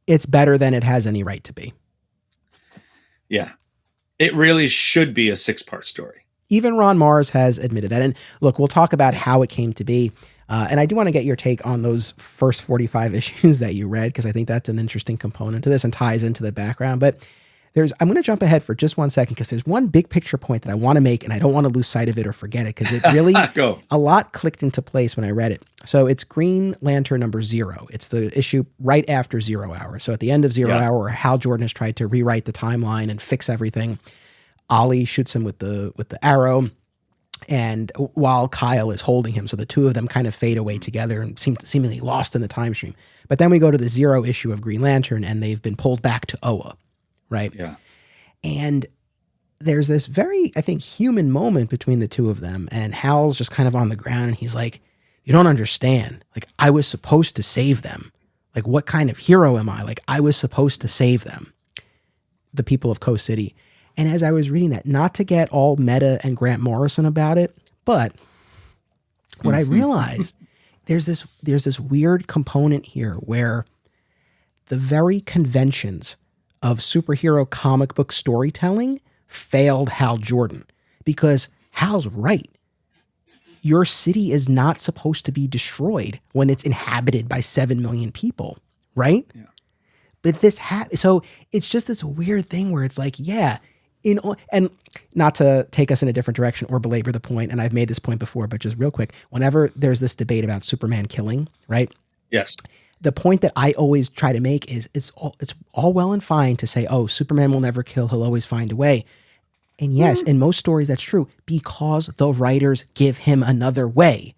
it's better than it has any right to be. Yeah, it really should be a 6-part story. Even Ron Mars has admitted that. And look, we'll talk about how it came to be. And I do want to get your take on those first 45 issues that you read, because I think that's an interesting component to this and ties into the background. But I'm going to jump ahead for just 1 second, because there's one big picture point that I want to make, and I don't want to lose sight of it or forget it, because it really, a lot clicked into place when I read it. So it's Green Lantern number 0. It's the issue right after 0 Hour. So at the end of 0 Hour, where Hal Jordan has tried to rewrite the timeline and fix everything, Ollie shoots him with the arrow. and while Kyle is holding him. So the two of them kind of fade away together and seem seemingly lost in the time stream. But then we go to the 0 issue of Green Lantern, and they've been pulled back to Oa, right? Yeah. And there's this very, I think, human moment between the two of them, and Hal's just kind of on the ground, and he's like, you don't understand. Like, I was supposed to save them. Like, what kind of hero am I? Like, I was supposed to save them, the people of Coast City. And as I was reading that, not to get all meta and Grant Morrison about it, but what I realized, there's this weird component here where the very conventions of superhero comic book storytelling failed Hal Jordan, because Hal's right. Your city is not supposed to be destroyed when it's inhabited by 7 million people, right? Yeah. But this so it's just this weird thing where it's like, yeah, and not to take us in a different direction or belabor the point, and I've made this point before, but just real quick, whenever there's this debate about Superman killing, right? Yes. The point that I always try to make is it's all well and fine to say, oh, Superman will never kill, he'll always find a way. And yes, in most stories that's true, because the writers give him another way,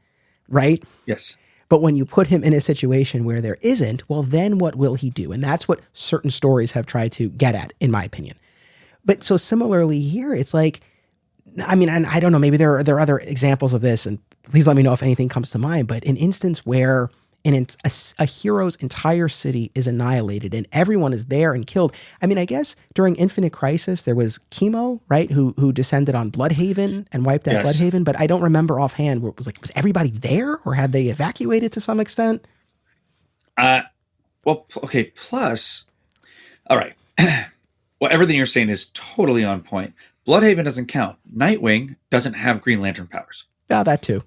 right? Yes. But when you put him in a situation where there isn't, well, then what will he do? And that's what certain stories have tried to get at, in my opinion. But so similarly here, it's like, I mean, and I don't know, maybe there are other examples of this, and please let me know if anything comes to mind, but an instance where a hero's entire city is annihilated and everyone is there and killed. I mean, I guess during Infinite Crisis, there was Chemo, right, who descended on Bloodhaven and wiped out Bloodhaven, but I don't remember offhand where it was like, was everybody there, or had they evacuated to some extent? Well, okay, plus, all right. Well, everything you're saying is totally on point. Bloodhaven doesn't count. Nightwing doesn't have Green Lantern powers. Yeah, that too.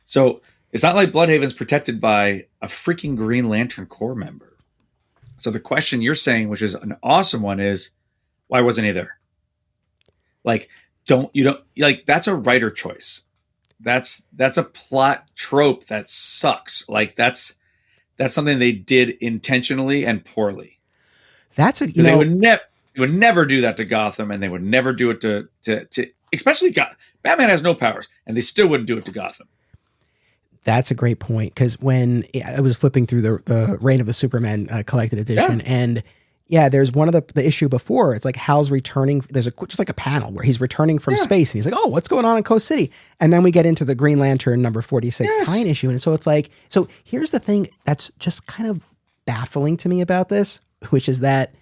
So it's not like Bloodhaven's protected by a freaking Green Lantern Corps member. So the question you're saying, which is an awesome one, is why wasn't he there? Like, that's a writer choice. That's a plot trope that sucks. Like that's something they did intentionally and poorly. They would never do that to Gotham, and they would never do it to especially Batman has no powers, and they still wouldn't do it to Gotham. That's a great point, because when I was flipping through the Reign of the Supermen collected edition, and there's one of the issue before, it's like Hal's returning. There's just like a panel where he's returning from space, and he's like, "Oh, what's going on in Coast City?" And then we get into the Green Lantern number 46 tie-in issue, and so it's like, so here's the thing that's just kind of baffling to me about this, which is that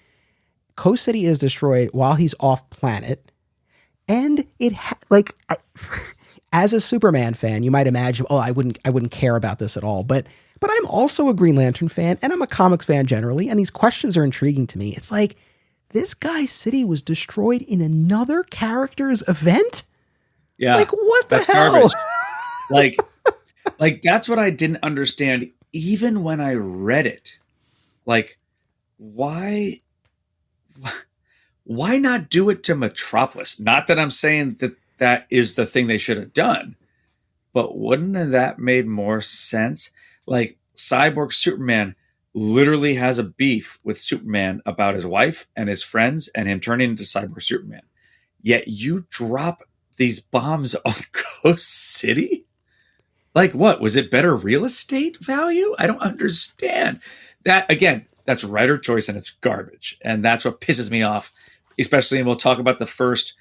Coast City is destroyed while he's off planet, and as a Superman fan, you might imagine, oh, I wouldn't care about this at all. But I'm also a Green Lantern fan, and I'm a comics fan generally, and these questions are intriguing to me. It's like, this guy's city was destroyed in another character's event? Yeah. Like, what the hell? like that's what I didn't understand even when I read it. Like, why not do it to Metropolis? Not that I'm saying that is the thing they should have done, but wouldn't that made more sense? Like, Cyborg Superman literally has a beef with Superman about his wife and his friends and him turning into Cyborg Superman. Yet you drop these bombs on Coast City? Like, what? Was it better real estate value? I don't understand. That, again, that's writer choice, and it's garbage. And that's what pisses me off, especially, and we'll talk about the first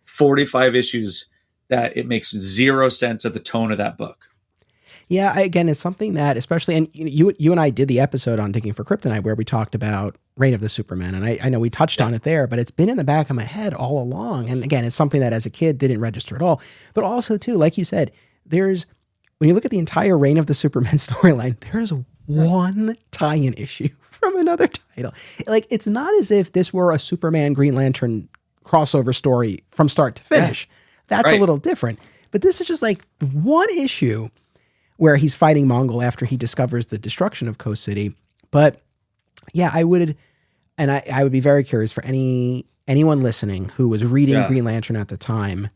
45 issues, that it makes zero sense of the tone of that book. Yeah, again, it's something that, especially, and you and I did the episode on Digging for Kryptonite where we talked about Reign of the Supermen, and I know we touched on it there, but it's been in the back of my head all along. And again, it's something that as a kid didn't register at all. But also, too, like you said, when you look at the entire Reign of the Supermen storyline, there's one tie-in issue from another title. Like, it's not as if this were a Superman Green Lantern crossover story from start to finish. That's a little different. But this is just like one issue where he's fighting Mongol after he discovers the destruction of Coast City. But yeah, I would be very curious for anyone listening who was reading Green Lantern at the time,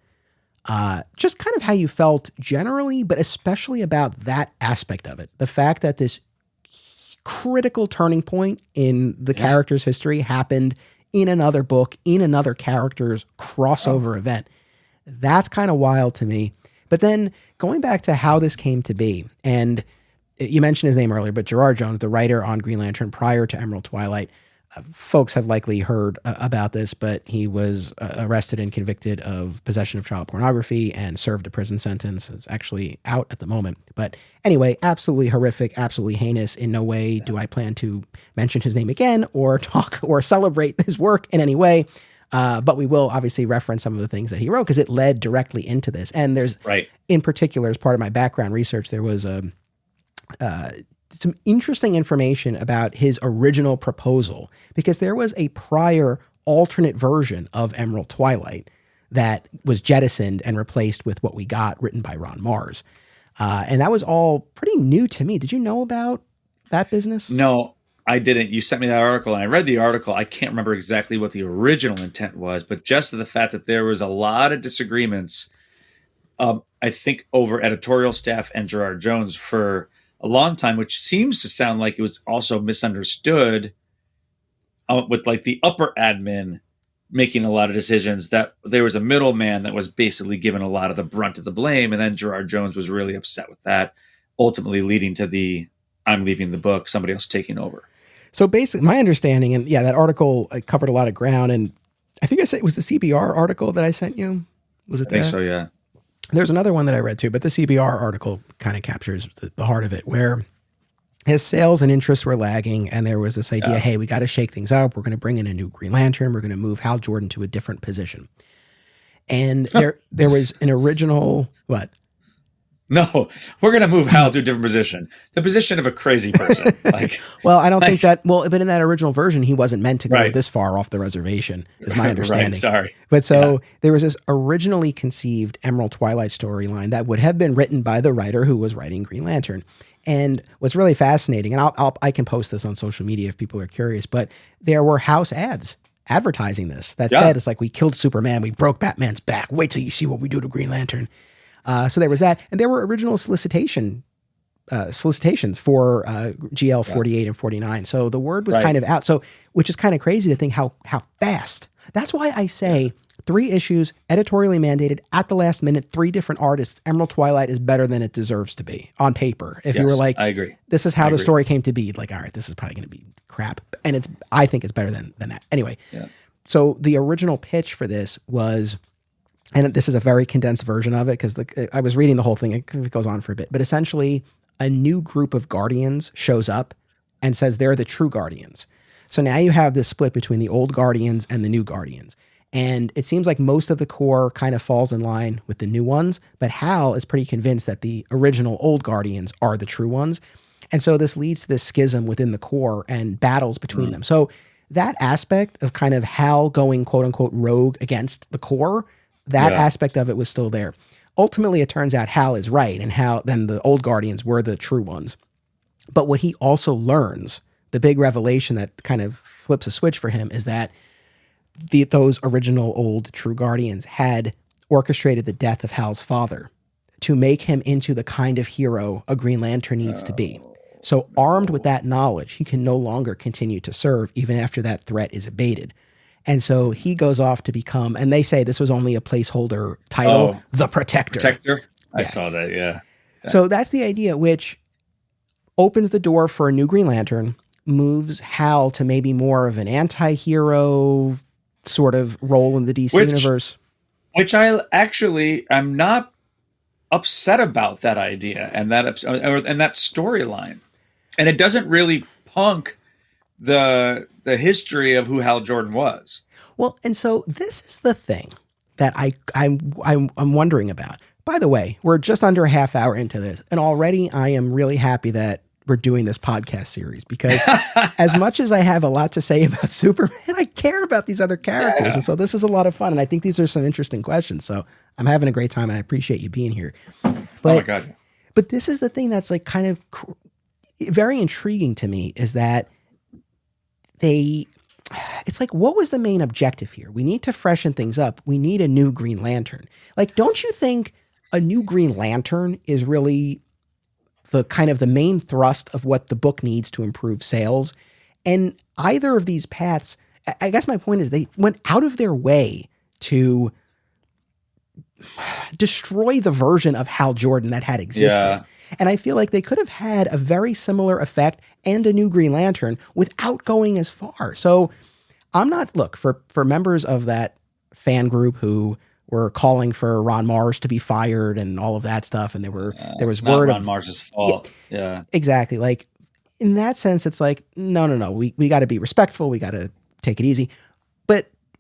just kind of how you felt generally, but especially about that aspect of it. The fact that this critical turning point in the character's history happened in another book, in another character's crossover event. That's kind of wild to me. But then going back to how this came to be, and you mentioned his name earlier, but Gerard Jones, the writer on Green Lantern prior to Emerald Twilight, folks have likely heard about this, but he was arrested and convicted of possession of child pornography and served a prison sentence. It's actually out at the moment. But anyway, absolutely horrific, absolutely heinous. In no way do I plan to mention his name again or talk or celebrate his work in any way. But we will obviously reference some of the things that he wrote because it led directly into this. And there's, in particular, as part of my background research, there was some interesting information about his original proposal, because there was a prior alternate version of Emerald Twilight that was jettisoned and replaced with what we got, written by Ron Mars. And that was all pretty new to me. Did you know about that business? No, I didn't. You sent me that article and I read the article. I can't remember exactly what the original intent was, but just the fact that there was a lot of disagreements, I think, over editorial staff and Gerard Jones for a long time, which seems to sound like it was also misunderstood with like the upper admin making a lot of decisions, that there was a middleman that was basically given a lot of the brunt of the blame. And then Gerard Jones was really upset with that, ultimately leading to the I'm leaving the book, somebody else taking over. So basically my understanding, and that article covered a lot of ground. And I think I said it was the CBR article that I sent you. Was it that? I think so, yeah. There's another one that I read too, but the CBR article kind of captures the heart of it, where his sales and interests were lagging. And there was this idea, hey, we got to shake things up. We're going to bring in a new Green Lantern. We're going to move Hal Jordan to a different position. And there was an original, what? No, we're going to move Hal to a different position. The position of a crazy person. Well, I don't think that, but in that original version, he wasn't meant to go this far off the reservation, is my understanding. Sorry. But so there was this originally conceived Emerald Twilight storyline that would have been written by the writer who was writing Green Lantern. And what's really fascinating, and I can post this on social media if people are curious, but there were house ads advertising this that said, it's like, we killed Superman, we broke Batman's back, wait till you see what we do to Green Lantern. So there was that. And there were original solicitations for GL 48 and 49. So the word was kind of out. So, which is kind of crazy to think how fast. That's why I say 3 issues, editorially mandated at the last minute, 3 different artists. Emerald Twilight is better than it deserves to be on paper. If you were like, I agree. This is how the story came to be. Like, all right, this is probably going to be crap. And I think it's better than that. Anyway. Yeah. So the original pitch for this was, and this is a very condensed version of it because I was reading the whole thing. It goes on for a bit. But essentially, a new group of Guardians shows up and says they're the true Guardians. So now you have this split between the old Guardians and the new Guardians. And it seems like most of the core kind of falls in line with the new ones. But Hal is pretty convinced that the original old Guardians are the true ones. And so this leads to this schism within the core and battles between them. So that aspect of kind of Hal going, quote unquote, rogue against the core, that aspect of it was still there. Ultimately, it turns out Hal is right, and then the old Guardians were the true ones. But what he also learns, the big revelation that kind of flips a switch for him, is that those original old true Guardians had orchestrated the death of Hal's father to make him into the kind of hero a Green Lantern needs to be. So armed with that knowledge, he can no longer continue to serve even after that threat is abated. And so he goes off to become, and they say this was only a placeholder title, the Protector. Protector? I saw that, yeah. So that's the idea, which opens the door for a new Green Lantern, moves Hal to maybe more of an anti-hero sort of role in the DC universe. Which I'm not upset about that idea and that storyline. And it doesn't really punk the history of who Hal Jordan was. Well, and so this is the thing that I'm wondering about. By the way, we're just under a half hour into this, and already I am really happy that we're doing this podcast series, because as much as I have a lot to say about Superman, I care about these other characters. Yeah. And so this is a lot of fun. And I think these are some interesting questions. So I'm having a great time, and I appreciate you being here. But, oh my God. But this is the thing that's like kind of very intriguing to me, is that it's like, what was the main objective here? We need to freshen things up. We need a new Green Lantern. Like, don't you think a new Green Lantern is really the kind of the main thrust of what the book needs to improve sales? And either of these paths, I guess my point is, they went out of their way to destroy the version of Hal Jordan that had existed. Yeah. And I feel like they could have had a very similar effect and a new Green Lantern without going as far. So I'm not, look, for members of that fan group who were calling for Ron Mars to be fired and all of that stuff, and there was word Ron of Mars's fault. Yeah. Exactly. Like, in that sense, it's like, no. We got to be respectful. We got to take it easy.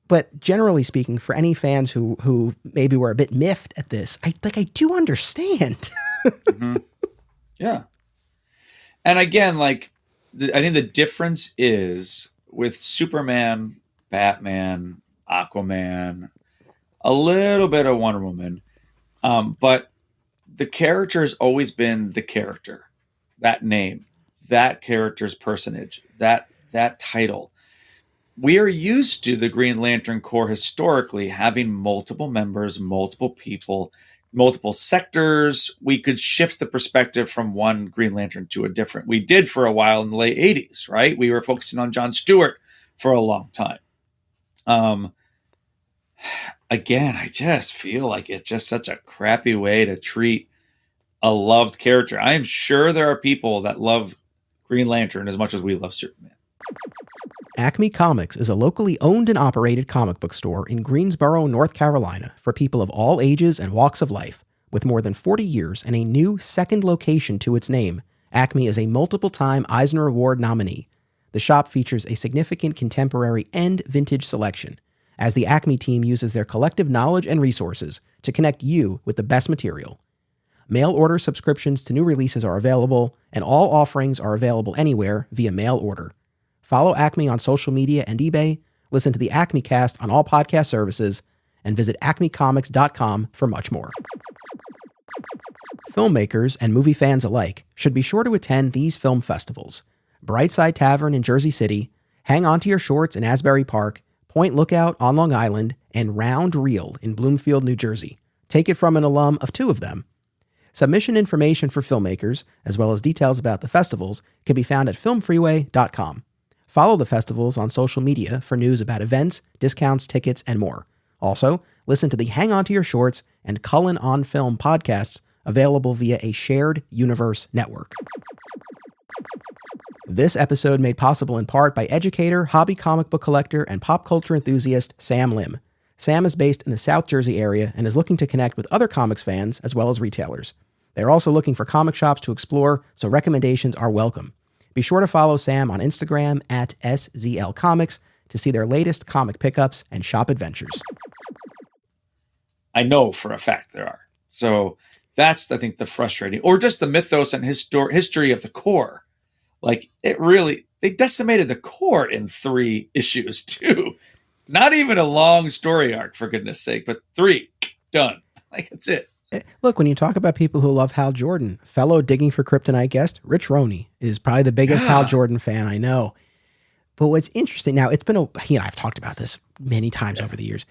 But generally speaking, for any fans who maybe were a bit miffed at this, I do understand. Mm-hmm. Yeah. And again, like, I think the difference is with Superman, Batman, Aquaman, a little bit of Wonder Woman, but the character has always been the character, that name, that character's personage, that title. We are used to the Green Lantern Corps historically having multiple members, multiple people, multiple sectors. We could shift the perspective from one Green Lantern to a different. We did for a while in the late 80s, right? We were focusing on John Stewart for a long time. Again, I just feel like it's just such a crappy way to treat a loved character. I am sure there are people that love Green Lantern as much as we love Superman. Acme Comics is a locally owned and operated comic book store in Greensboro, North Carolina, for people of all ages and walks of life. With more than 40 years and a new second location to its name, Acme is a multiple-time Eisner Award nominee. The shop features a significant contemporary and vintage selection, as the Acme team uses their collective knowledge and resources to connect you with the best material. Mail order subscriptions to new releases are available, and all offerings are available anywhere via mail order. Follow Acme on social media and eBay, listen to the Acme Cast on all podcast services, and visit acmecomics.com for much more. Filmmakers and movie fans alike should be sure to attend these film festivals: Brightside Tavern in Jersey City, Hang On to Your Shorts in Asbury Park, Point Lookout on Long Island, and Round Reel in Bloomfield, New Jersey. Take it from an alum of two of them. Submission information for filmmakers, as well as details about the festivals, can be found at filmfreeway.com. Follow the festivals on social media for news about events, discounts, tickets, and more. Also, listen to the Hang On to Your Shorts and Cullen on Film podcasts, available via a shared universe network. This episode made possible in part by educator, hobby comic book collector, and pop culture enthusiast Sam Lim. Sam is based in the South Jersey area and is looking to connect with other comics fans as well as retailers. They're also looking for comic shops to explore, so recommendations are welcome. Be sure to follow Sam on Instagram at SZL Comics to see their latest comic pickups and shop adventures. I know for a fact there are. So that's, I think, the frustrating, or just the mythos and history of the Corps. Like, it really, they decimated the Corps in 3 issues too. Not even a long story arc, for goodness sake, but 3, done. Like, that's it. Look, when you talk about people who love Hal Jordan, fellow Digging for Kryptonite guest, Rich Roney, is probably the biggest Hal Jordan fan I know. But what's interesting, now it's been I've talked about this many times over the years.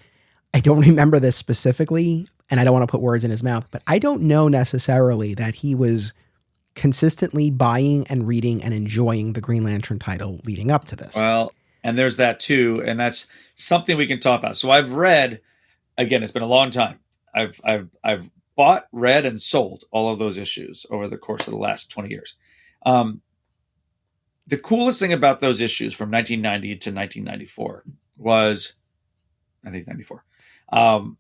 I don't remember this specifically, and I don't want to put words in his mouth, but I don't know necessarily that he was consistently buying and reading and enjoying the Green Lantern title leading up to this. Well, and there's that too, and that's something we can talk about. So I've read, again, it's been a long time. I've bought, read, and sold all of those issues over the course of the last 20 years. The coolest thing about those issues from 1990 to 1994 was 1994.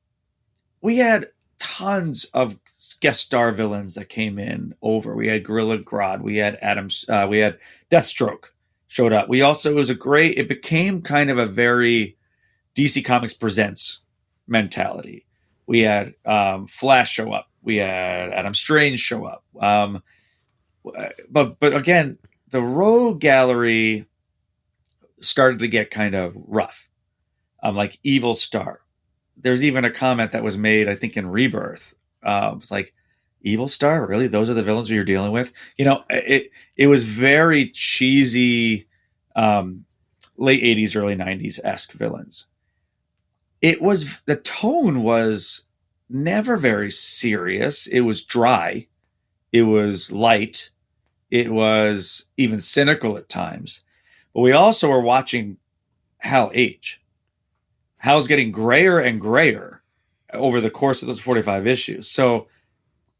We had tons of guest star villains that came in over. We had Gorilla Grodd. We had we had Deathstroke showed up. It became kind of a very DC Comics Presents mentality. We had Flash show up. We had Adam Strange show up. But again, the Rogue Gallery started to get kind of rough. Like Evil Star. There's even a comment that was made, I think, in Rebirth. It's like, Evil Star? Really? Those are the villains you're dealing with? You know, it was very cheesy, late 80s, early 90s-esque villains. The tone was never very serious. It was dry. It was light. It was even cynical at times. But we also were watching Hal age. Hal's getting grayer and grayer over the course of those 45 issues. So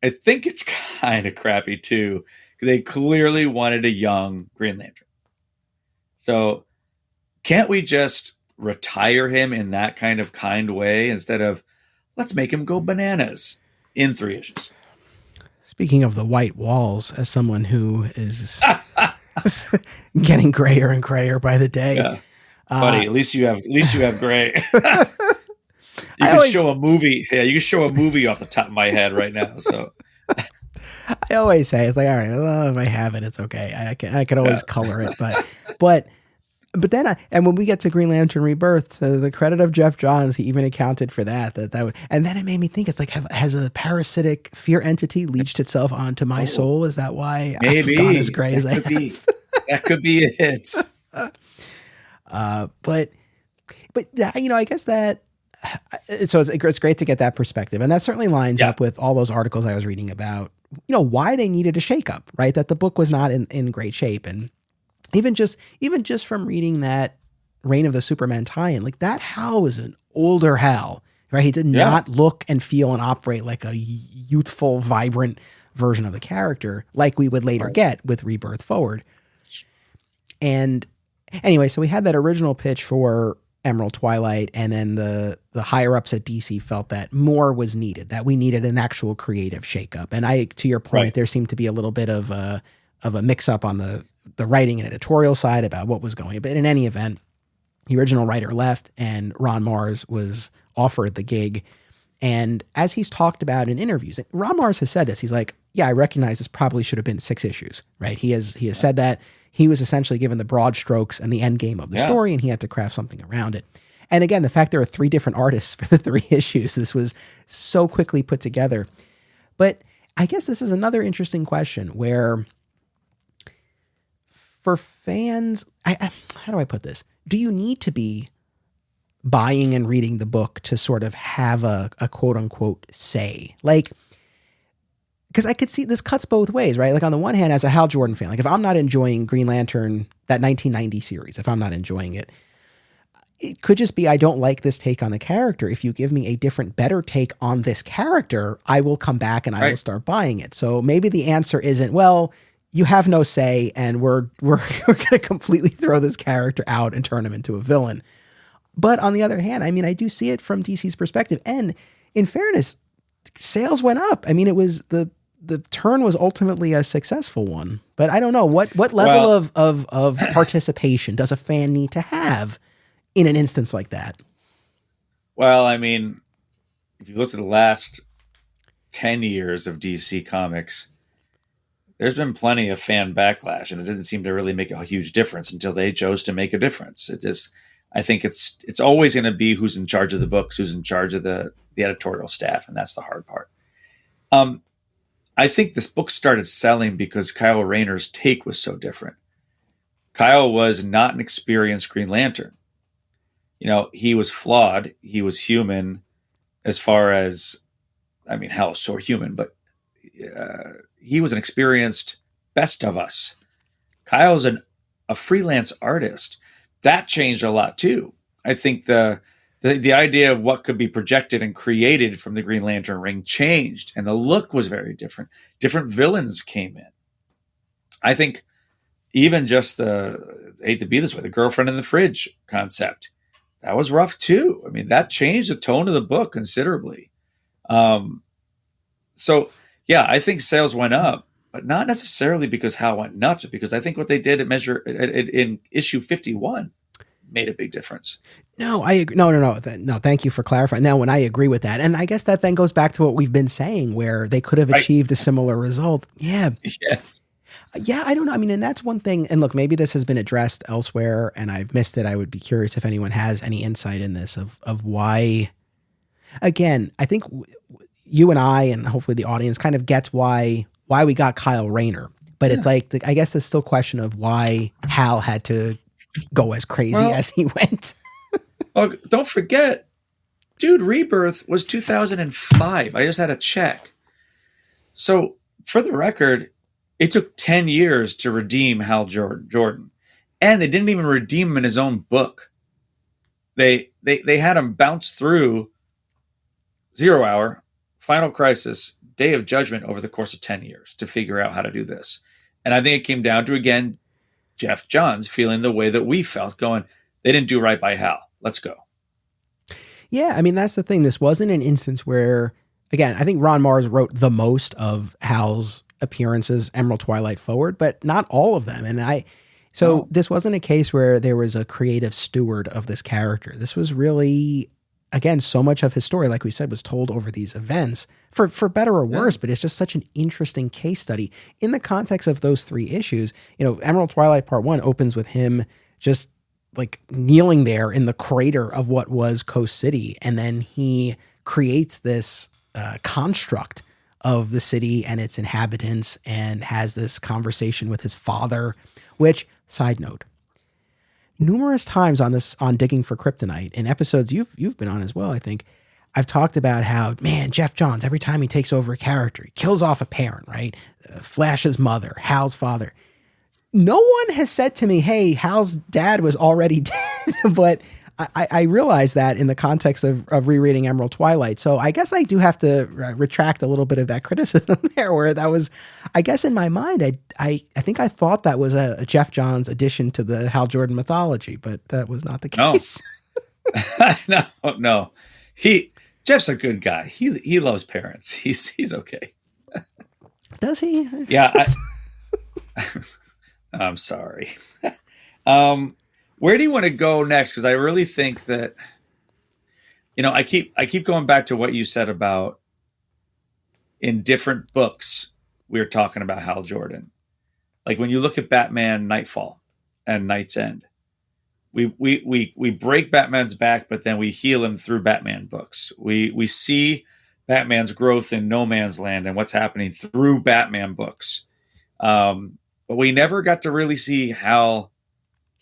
I think it's kind of crappy too. They clearly wanted a young Green Lantern. So can't we just retire him in that kind way instead of let's make him go bananas in 3 issues? Speaking of the white walls, as someone who is getting grayer and grayer by the day, yeah. Buddy, at least you have gray. You can show a movie. Yeah, you can show a movie off the top of my head right now. So I always say it's like, all right, well, if I have it, it's okay. I can always color it, but then and when we get to Green Lantern Rebirth, to the credit of Jeff Johns, he even accounted for that and then it made me think, it's like, has a parasitic fear entity leached itself onto my soul? Is that why maybe I've gone as gray as I have? That could be it. But I guess that. So it's great to get that perspective. And that certainly lines up with all those articles I was reading about, why they needed a shakeup, right? That the book was not in great shape. And even just from reading that Reign of the Supermen tie-in, like, that Hal was an older Hal, right? He did not look and feel and operate like a youthful, vibrant version of the character like we would later get with Rebirth Forward. And anyway, so we had that original pitch for Emerald Twilight, and then the higher ups at DC felt that more was needed, that we needed an actual creative shakeup. And to your point, there seemed to be a little bit of a mix up on the writing and editorial side about what was going on. But in any event, the original writer left and Ron Mars was offered the gig. And as he's talked about in interviews, Ron Mars has said this, he's like, yeah, I recognize this probably should have been 6 issues, right? He has said that. He was essentially given the broad strokes and the end game of the story, and he had to craft something around it. And again, the fact there are 3 different artists for the 3 issues, this was so quickly put together. But I guess this is another interesting question where, for fans, how do I put this? Do you need to be buying and reading the book to sort of have a quote unquote say? Like, because I could see this cuts both ways, right? Like, on the one hand, as a Hal Jordan fan, like, if I'm not enjoying Green Lantern, that 1990 series, if I'm not enjoying it, it could just be I don't like this take on the character. If you give me a different, better take on this character, I will come back and I will start buying it. So maybe the answer isn't, well, you have no say and we're going to completely throw this character out and turn him into a villain. But on the other hand, I mean, I do see it from DC's perspective. And in fairness, sales went up. I mean, it was the turn was ultimately a successful one, but I don't know what level of participation does a fan need to have in an instance like that? Well, I mean, if you look at the last 10 years of DC Comics, there's been plenty of fan backlash, and it didn't seem to really make a huge difference until they chose to make a difference. I think it's always going to be who's in charge of the books, who's in charge of the editorial staff, and that's the hard part. I think this book started selling because Kyle Rayner's take was so different. Kyle was not an experienced Green Lantern. He was flawed. He was human as far as, I mean, hell, so human, but he was an experienced best of us. Kyle's a freelance artist. That changed a lot too. I think the idea of what could be projected and created from the Green Lantern ring changed, and the look was very different. Different villains came in. I think even just I hate to be this way, the girlfriend in the fridge concept, that was rough too. I mean, that changed the tone of the book considerably. So yeah, I think sales went up, but not necessarily because Hal went nuts, but because I think what they did in issue 51 made a big difference. No, I agree. No. Thank you for clarifying. Now, when I agree with that, and I guess that then goes back to what we've been saying, where they could have achieved a similar result. Yeah. Yeah, I don't know. I mean, and that's one thing. And look, maybe this has been addressed elsewhere and I've missed it. I would be curious if anyone has any insight in this of why. Again, I think you and I, and hopefully the audience, kind of gets why we got Kyle Rayner. But it's like, I guess there's still a question of why Hal had to go as crazy as he went. Oh, don't forget, dude, Rebirth was 2005. I just had a check. So for the record, it took 10 years to redeem Hal Jordan. And they didn't even redeem him in his own book. They had him bounce through 0 hour, final crisis, day of judgment over the course of 10 years to figure out how to do this. And I think it came down to, again, Jeff Johns feeling the way that we felt, going, they didn't do right by Hal. Let's go. Yeah, I mean, that's the thing. This wasn't an instance where, again, I think Ron Mars wrote the most of Hal's appearances Emerald Twilight forward, but not all of them. And this wasn't a case where there was a creative steward of this character. This was really, again, so much of his story, like we said, was told over these events for better or worse, but it's just such an interesting case study in the context of those 3 issues. You know, Emerald Twilight Part 1 opens with him just like kneeling there in the crater of what was Coast City. And then he creates this construct of the city and its inhabitants and has this conversation with his father, which, side note, numerous times on Digging for Kryptonite, in episodes you've been on as well, I think, I've talked about how, man, Jeff Johns, every time he takes over a character, he kills off a parent, right? Flash's mother, Hal's father. No one has said to me, hey, Hal's dad was already dead, but I realize that in the context of rereading Emerald Twilight. So I guess I do have to retract a little bit of that criticism there, where that was, I guess in my mind, I think I thought that was a Jeff Johns addition to the Hal Jordan mythology, but that was not the case. No. Jeff's a good guy. He loves parents. He's okay. Does he? Yeah. I'm sorry. Where do you want to go next? Because I really think that, I keep going back to what you said about in different books, we were talking about Hal Jordan. Like when you look at Batman Nightfall and Night's End, we break Batman's back, but then we heal him through Batman books. We see Batman's growth in No Man's Land and what's happening through Batman books. But we never got to really see Hal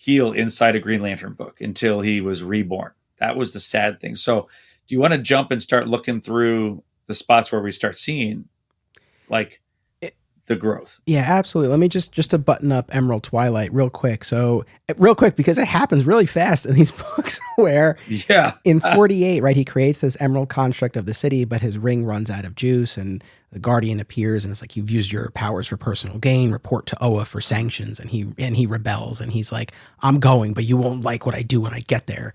heal inside a Green Lantern book until he was reborn. That was the sad thing. So do you want to jump and start looking through the spots where we start seeing like the growth? Yeah, absolutely. Let me just to button up Emerald Twilight real quick. So real quick, because it happens really fast in these books where in 48, right, he creates this emerald construct of the city, but his ring runs out of juice and the Guardian appears and it's like, you've used your powers for personal gain, report to Oa for sanctions. And he rebels and he's like, I'm going, but you won't like what I do when I get there.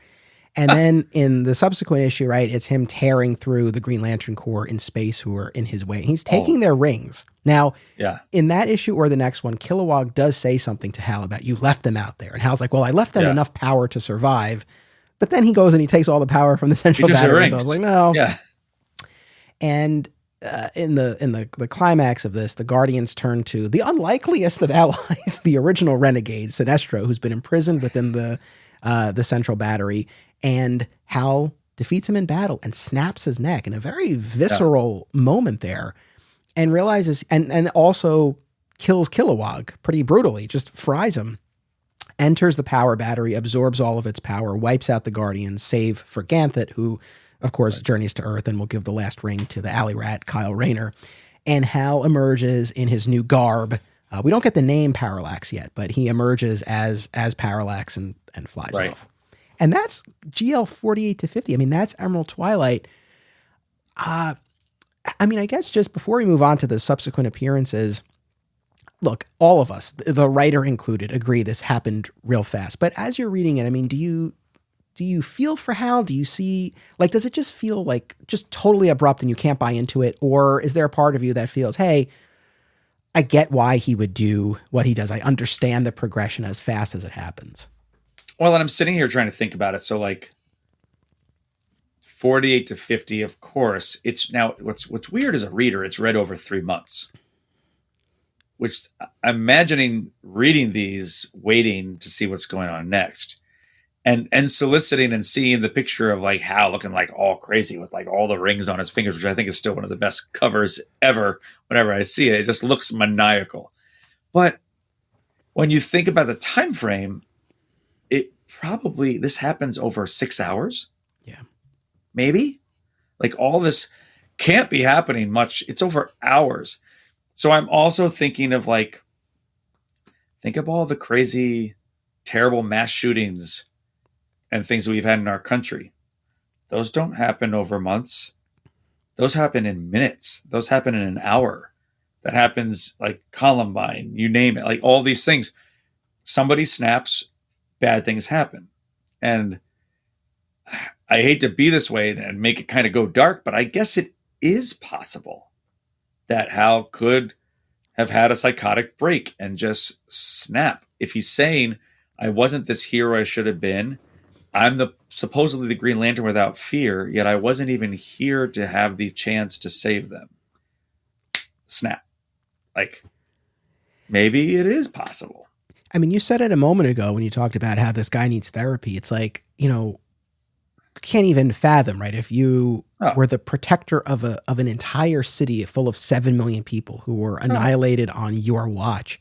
And then in the subsequent issue, right, it's him tearing through the Green Lantern Corps in space who are in his way. He's taking their rings. Now, in that issue or the next one, Kilowog does say something to Hal about, you left them out there. And Hal's like, well, I left them enough power to survive. But then he goes and he takes all the power from the central battery. So I was like, no. Yeah. And in the climax of this, the Guardians turn to the unlikeliest of allies, the original renegade, Sinestro, who's been imprisoned within the central battery. And Hal defeats him in battle and snaps his neck in a very visceral moment there, and realizes and also kills Kilowog pretty brutally, just fries him, enters the power battery, absorbs all of its power, wipes out the Guardians, save for Ganthet, who, of course, journeys to Earth and will give the last ring to the alley rat, Kyle Rayner. And Hal emerges in his new garb. We don't get the name Parallax yet, but he emerges as Parallax and flies off. And that's GL 48 to 50. I mean, that's Emerald Twilight. I mean, I guess just before we move on to the subsequent appearances, look, all of us, the writer included, agree this happened real fast. But as you're reading it, I mean, do you feel for Hal? Do you see, like, does it just feel like just totally abrupt and you can't buy into it? Or is there a part of you that feels, hey, I get why he would do what he does. I understand the progression as fast as it happens. Well, and I'm sitting here trying to think about it. So like 48 to 50, of course, it's now what's weird as a reader, it's read over 3 months, which I'm imagining reading these, waiting to see what's going on next and soliciting and seeing the picture of like Hal looking like all crazy with like all the rings on his fingers, which I think is still one of the best covers ever. Whenever I see it, it just looks maniacal. But when you think about the time frame, this happens over 6 hours. Yeah. Maybe like all this can't be happening much. It's over hours. So I'm also thinking of like, think of all the crazy, terrible mass shootings and things we've had in our country. Those don't happen over months. those happen in minutes. Those happen in an hour. That happens like Columbine, you name it, like all these things. Somebody snaps, bad things happen. And I hate to be this way and make it kind of go dark, but I guess it is possible that Hal could have had a psychotic break and just snap. If he's saying, I wasn't this hero I should have been, I'm supposedly the Green Lantern without fear, yet I wasn't even here to have the chance to save them. Snap. Like, maybe it is possible. I mean, you said it a moment ago when you talked about how this guy needs therapy. It's like, can't even fathom, right? If you were the protector of an entire city full of 7 million people who were annihilated on your watch,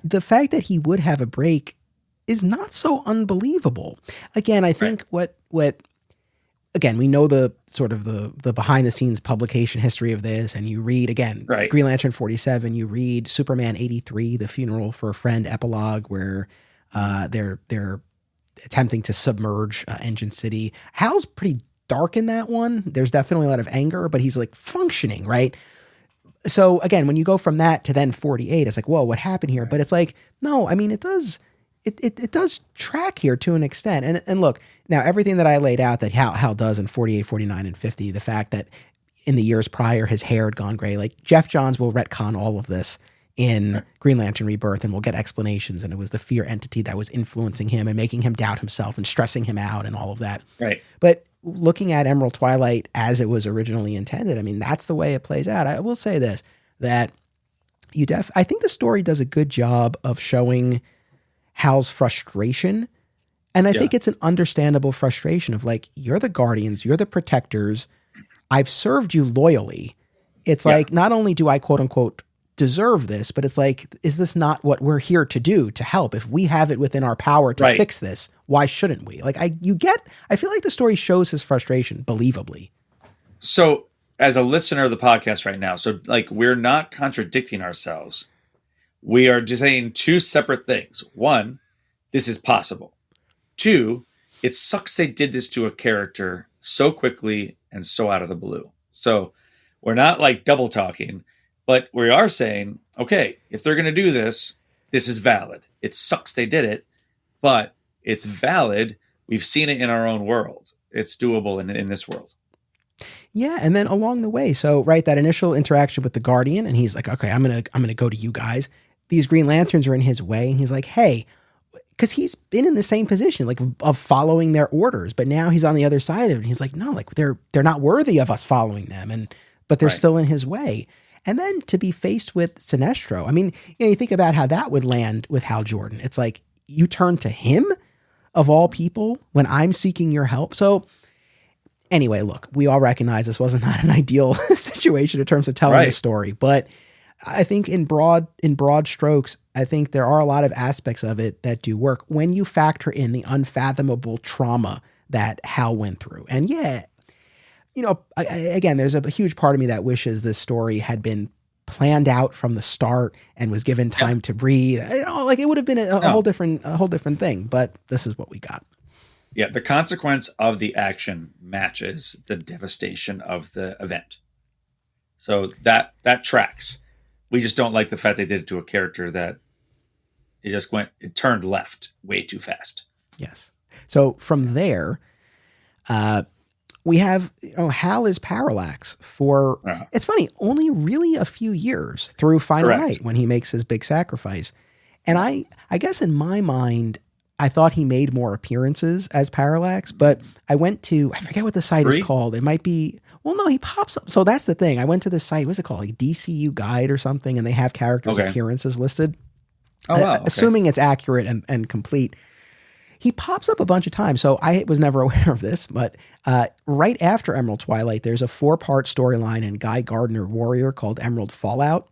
the fact that he would have a break is not so unbelievable. Again, I think what again, we know the sort of the behind the scenes publication history of this, and you read again, Green Lantern 47, you read Superman 83, the funeral for a friend epilogue, where they're attempting to submerge Engine City. Hal's pretty dark in that one. There's definitely a lot of anger, but he's like functioning, right? So again, when you go from that to then 48, it's like, whoa, what happened here? But it's like, no, I mean, it does track here to an extent. And look, now everything that I laid out that Hal does in 48, 49, and 50, the fact that in the years prior, his hair had gone gray, like Jeff Johns will retcon all of this in Green Lantern Rebirth, and we'll get explanations. And it was the fear entity that was influencing him and making him doubt himself and stressing him out and all of that. Right. But looking at Emerald Twilight as it was originally intended, I mean, that's the way it plays out. I will say this, that I think the story does a good job of showing Hal's frustration. And I think it's an understandable frustration of like, you're the Guardians, you're the protectors. I've served you loyally. It's like, not only do I quote unquote deserve this, but it's like, is this not what we're here to do, to help? If we have it within our power to fix this, why shouldn't we? Like I feel like the story shows his frustration believably. So as a listener of the podcast right now, so like, we're not contradicting ourselves. We are just saying two separate things. One, this is possible. Two, it sucks they did this to a character so quickly and so out of the blue. So we're not like double talking, but we are saying, okay, if they're going to do this, this is valid. It sucks they did it, but it's valid. We've seen it in our own world. It's doable in this world. Yeah, and then along the way, so that initial interaction with the Guardian, and he's like, okay, I'm gonna go to you guys. These Green Lanterns are in his way, and he's like, hey, because he's been in the same position, like of following their orders, but now he's on the other side of it. And he's like, no, like they're not worthy of us following them, but they're still in his way. And then to be faced with Sinestro, I mean, you think about how that would land with Hal Jordan. It's like, you turn to him of all people when I'm seeking your help. So anyway, look, we all recognize this wasn't not an ideal situation in terms of telling the story, but I think in broad strokes, I think there are a lot of aspects of it that do work when you factor in the unfathomable trauma that Hal went through. And again, there's a huge part of me that wishes this story had been planned out from the start and was given time to breathe. Like it would have been a whole different thing, but this is what we got. Yeah. The consequence of the action matches the devastation of the event. So that tracks. We just don't like the fact they did it to a character that it turned left way too fast. Yes. So from there, we have, Hal is Parallax for, it's funny, only really a few years through Final Night when he makes his big sacrifice. And I guess in my mind, I thought he made more appearances as Parallax, but I forget what the site is called. It might be, well, no, he pops up. So that's the thing. I went to this site, what's it called? Like DCU Guide or something, and they have characters' appearances listed. Oh, wow. Assuming it's accurate and complete. He pops up a bunch of times. So I was never aware of this, but right after Emerald Twilight, there's a 4-part storyline in Guy Gardner Warrior called Emerald Fallout.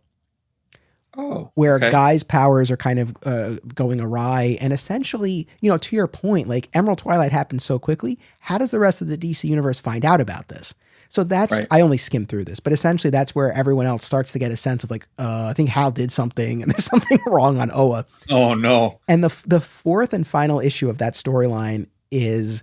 Where Guy's powers are kind of going awry. And essentially, to your point, like Emerald Twilight happened so quickly. How does the rest of the DC universe find out about this? So that's, I only skimmed through this, but essentially that's where everyone else starts to get a sense of like, I think Hal did something and there's something wrong on Oa. Oh no. And the fourth and final issue of that storyline is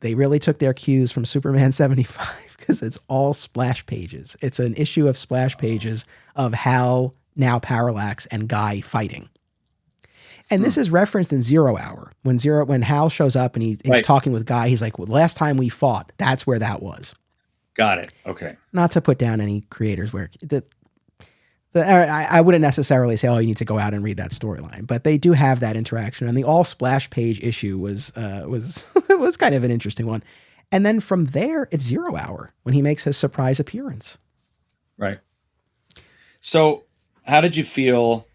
they really took their cues from Superman 75. because it's all splash pages. It's an issue of splash pages of Hal, now Parallax, and Guy fighting. And this is referenced in Zero Hour. When Hal shows up and he's talking with Guy, he's like, well, last time we fought, that's where that was. Got it. Okay. Not to put down any creators' work. I wouldn't necessarily say, oh, you need to go out and read that storyline, but they do have that interaction. And the all splash page issue was was kind of an interesting one. And then from there, it's Zero Hour when he makes his surprise appearance. Right. So how did you feel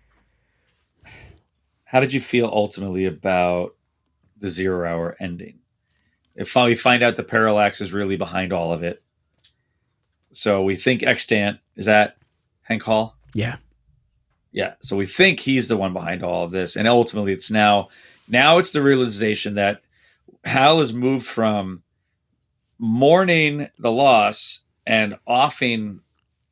ultimately about the Zero Hour ending? If we find out the Parallax is really behind all of it. So we think Extant, is that Hank Hall? Yeah. Yeah. So we think he's the one behind all of this. And ultimately it's now it's the realization that Hal has moved from mourning the loss and offing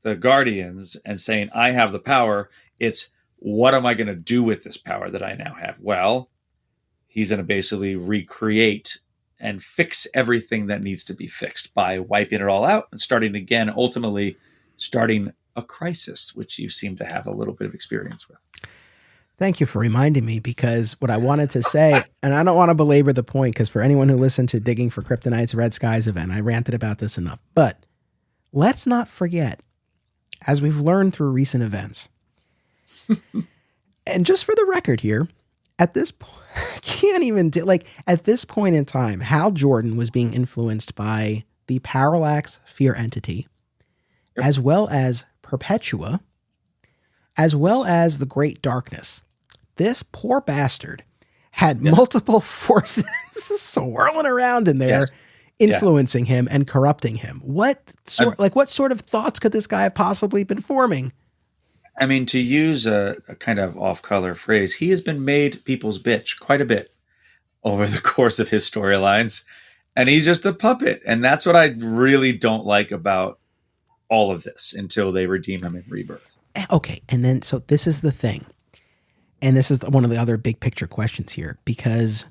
the Guardians and saying, I have the power. It's, what am I going to do with this power that I now have? Well, he's going to basically recreate and fix everything that needs to be fixed by wiping it all out and starting again, ultimately starting a crisis, which you seem to have a little bit of experience with. Thank you for reminding me, because what I wanted to say, and I don't want to belabor the point, because for anyone who listened to Digging for Kryptonite's Red Skies event, I ranted about this enough. But let's not forget, as we've learned through recent events, and just for the record here, at this point, at this point in time, Hal Jordan was being influenced by the Parallax Fear Entity, as well as Perpetua, as well as the Great Darkness. This poor bastard had multiple forces swirling around in there, influencing him and corrupting him. What sort of thoughts could this guy have possibly been forming? I mean, to use a kind of off-color phrase, he has been made people's bitch quite a bit over the course of his storylines, and he's just a puppet. And that's what I really don't like about all of this until they redeem him in Rebirth. Okay, and then, so this is the thing, and this is one of the other big picture questions here, because,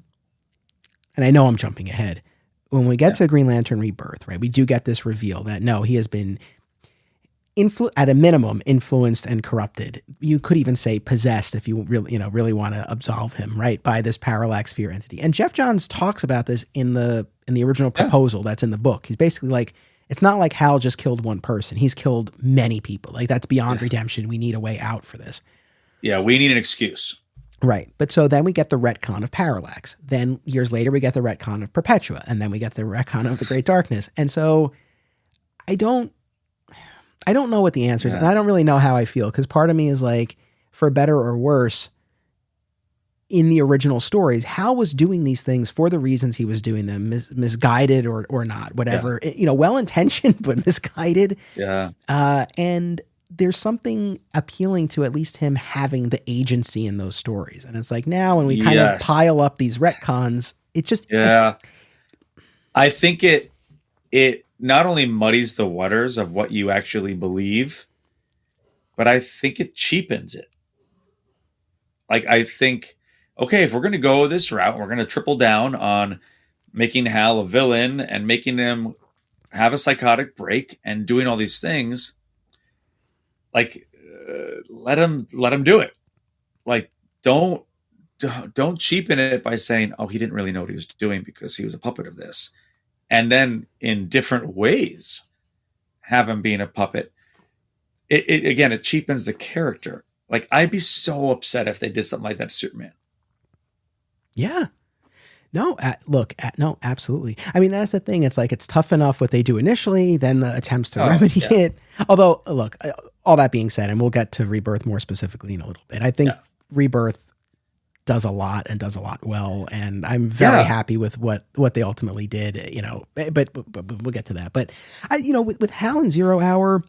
and I know I'm jumping ahead, when we get to Green Lantern Rebirth, right, we do get this reveal that, no, he has been at a minimum, influenced and corrupted. You could even say possessed if you really want to absolve him, right, by this Parallax Fear Entity. And Jeff Johns talks about this in the original proposal that's in the book. He's basically like, it's not like Hal just killed one person. He's killed many people. Like, that's beyond redemption. We need a way out for this. Yeah, we need an excuse. Right. But so then we get the retcon of Parallax. Then years later, we get the retcon of Perpetua. And then we get the retcon of the Great Darkness. And so I don't know what the answer is. And I don't really know how I feel, because part of me is like, for better or worse, in the original stories, Hal was doing these things for the reasons he was doing them, misguided or not, whatever, well-intentioned, but misguided. Yeah. And there's something appealing to at least him having the agency in those stories. And it's like, now when we kind of pile up these retcons, it just, I think it not only muddies the waters of what you actually believe, but I think it cheapens it. Like, I think, okay, if we're going to go this route, we're going to triple down on making Hal a villain and making him have a psychotic break and doing all these things. Like, let him do it. Like, don't cheapen it by saying, oh, he didn't really know what he was doing because he was a puppet of this. And then in different ways, have him being a puppet. It cheapens the character. Like, I'd be so upset if they did something like that to Superman. Yeah. No, no, absolutely. I mean, that's the thing. It's like, it's tough enough what they do initially, then the attempts to remedy it. Although, look, all that being said, and we'll get to Rebirth more specifically in a little bit, I think Rebirth does a lot and does a lot well. And I'm very happy with what they ultimately did, but we'll get to that. But with Hal and Zero Hour,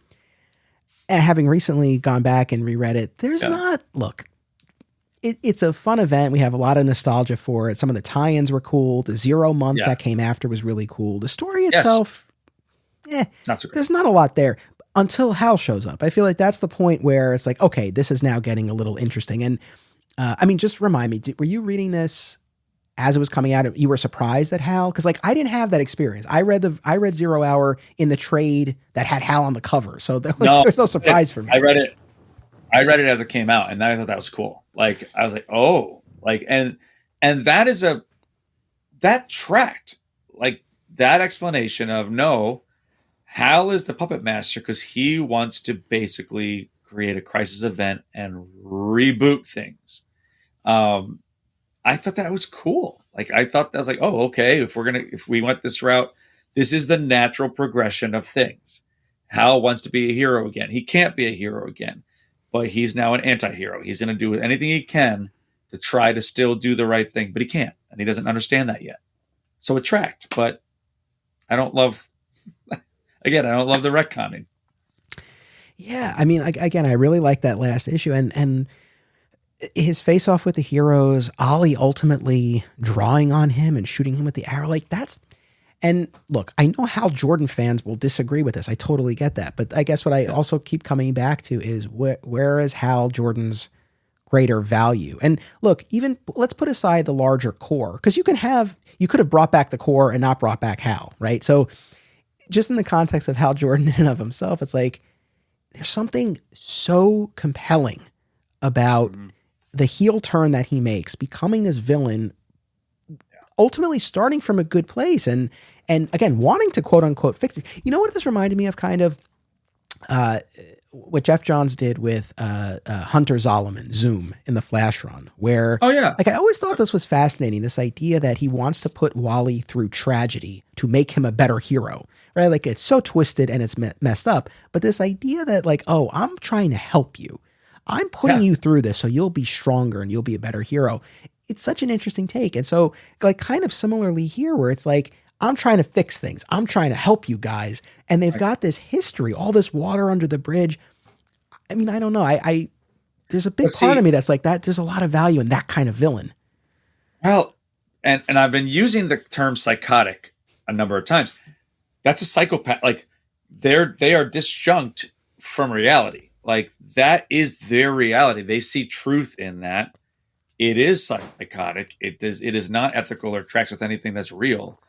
having recently gone back and reread it, there's not, look, it's a fun event. We have a lot of nostalgia for it. Some of the tie-ins were cool. The Zero month that came after was really cool. The story itself, not so great. There's not a lot there until Hal shows up. I feel like that's the point where it's like, okay, this is now getting a little interesting. And I mean, just remind me, were you reading this as it was coming out, you were surprised at Hal? Because like I didn't have that experience. I read Zero Hour in the trade that had Hal on the cover, so there was no surprise for me. I read it as it came out, and I thought that was cool. Like I was like, oh, like and that tracked, like that explanation of no, Hal is the puppet master because he wants to basically create a crisis event and reboot things. I thought that was cool. Like I thought that was like, oh, okay, if we went this route, this is the natural progression of things. Hal wants to be a hero again. He can't be a hero again, but he's now an anti-hero. He's going to do anything he can to try to still do the right thing, but he can't, and he doesn't understand that yet. So it tracked, but I don't love the retconning. Yeah, I mean, again, I really like that last issue, and his face off with the heroes, Ollie ultimately drawing on him and shooting him with the arrow, like that's. And look, I know Hal Jordan fans will disagree with this. I totally get that, but I guess what I also keep coming back to is where is Hal Jordan's greater value? And look, even let's put aside the larger core, because you could have brought back the core and not brought back Hal, right? So just in the context of Hal Jordan in and of himself, it's like there's something so compelling about the heel turn that he makes, becoming this villain, ultimately starting from a good place, and again wanting to quote unquote fix it. You know what this reminded me of, kind of what Jeff Johns did with Hunter Zolomon, Zoom, in the Flash run, where like I always thought this was fascinating, this idea that he wants to put Wally through tragedy to make him a better hero, right? Like it's so twisted and it's messed up, but this idea that like, oh, I'm trying to help you, I'm putting you through this so you'll be stronger and you'll be a better hero. It's such an interesting take. And so like kind of similarly here, where it's like, I'm trying to fix things, I'm trying to help you guys. And they've got this history, all this water under the bridge. I mean, I don't know. I there's a big part of me that's like that. There's a lot of value in that kind of villain. Well, and I've been using the term psychotic a number of times. That's a psychopath. Like they are disjunct from reality. Like that is their reality. They see truth in that. It is psychotic. It is not ethical or tracks with anything that's real.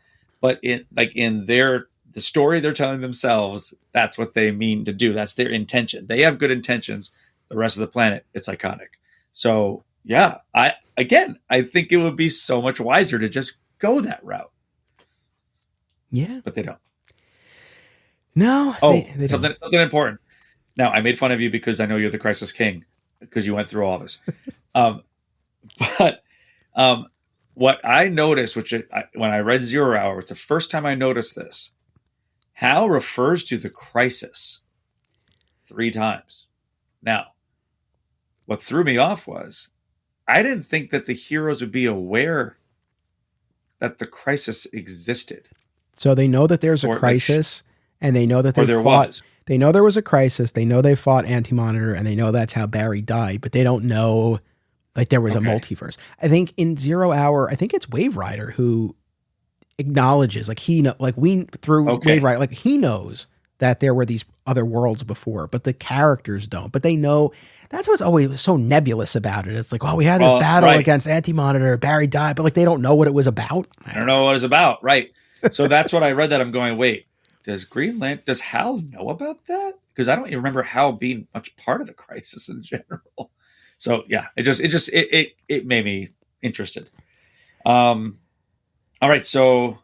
But in the story they're telling themselves, that's what they mean to do. That's their intention. They have good intentions. The rest of the planet, it's psychotic. So yeah, I think it would be so much wiser to just go that route. Yeah, but they don't. No. They something important. Now, I made fun of you because I know you're the Crisis King because you went through all this. But what I noticed, when I read Zero Hour, it's the first time I noticed this. Hal refers to the crisis 3 times. Now, what threw me off was I didn't think that the heroes would be aware that the crisis existed. So they know that there's a crisis, and they know that they fought. Was. They know there was a crisis. They know they fought Anti-Monitor, and they know that's how Barry died, but they don't know like there was a multiverse. I think in Zero Hour, I think it's Wave Rider who acknowledges, like Wave Rider, like he knows that there were these other worlds before, but the characters don't. But they know. That's what's always so nebulous about it. It's like, we had this battle against Anti-Monitor, Barry died, but like they don't know what it was about. I don't know what it's about, right? So that's what I read. That I'm going, wait, does Hal know about that? Because I don't even remember Hal being much part of the crisis in general. So yeah, it made me interested. All right, so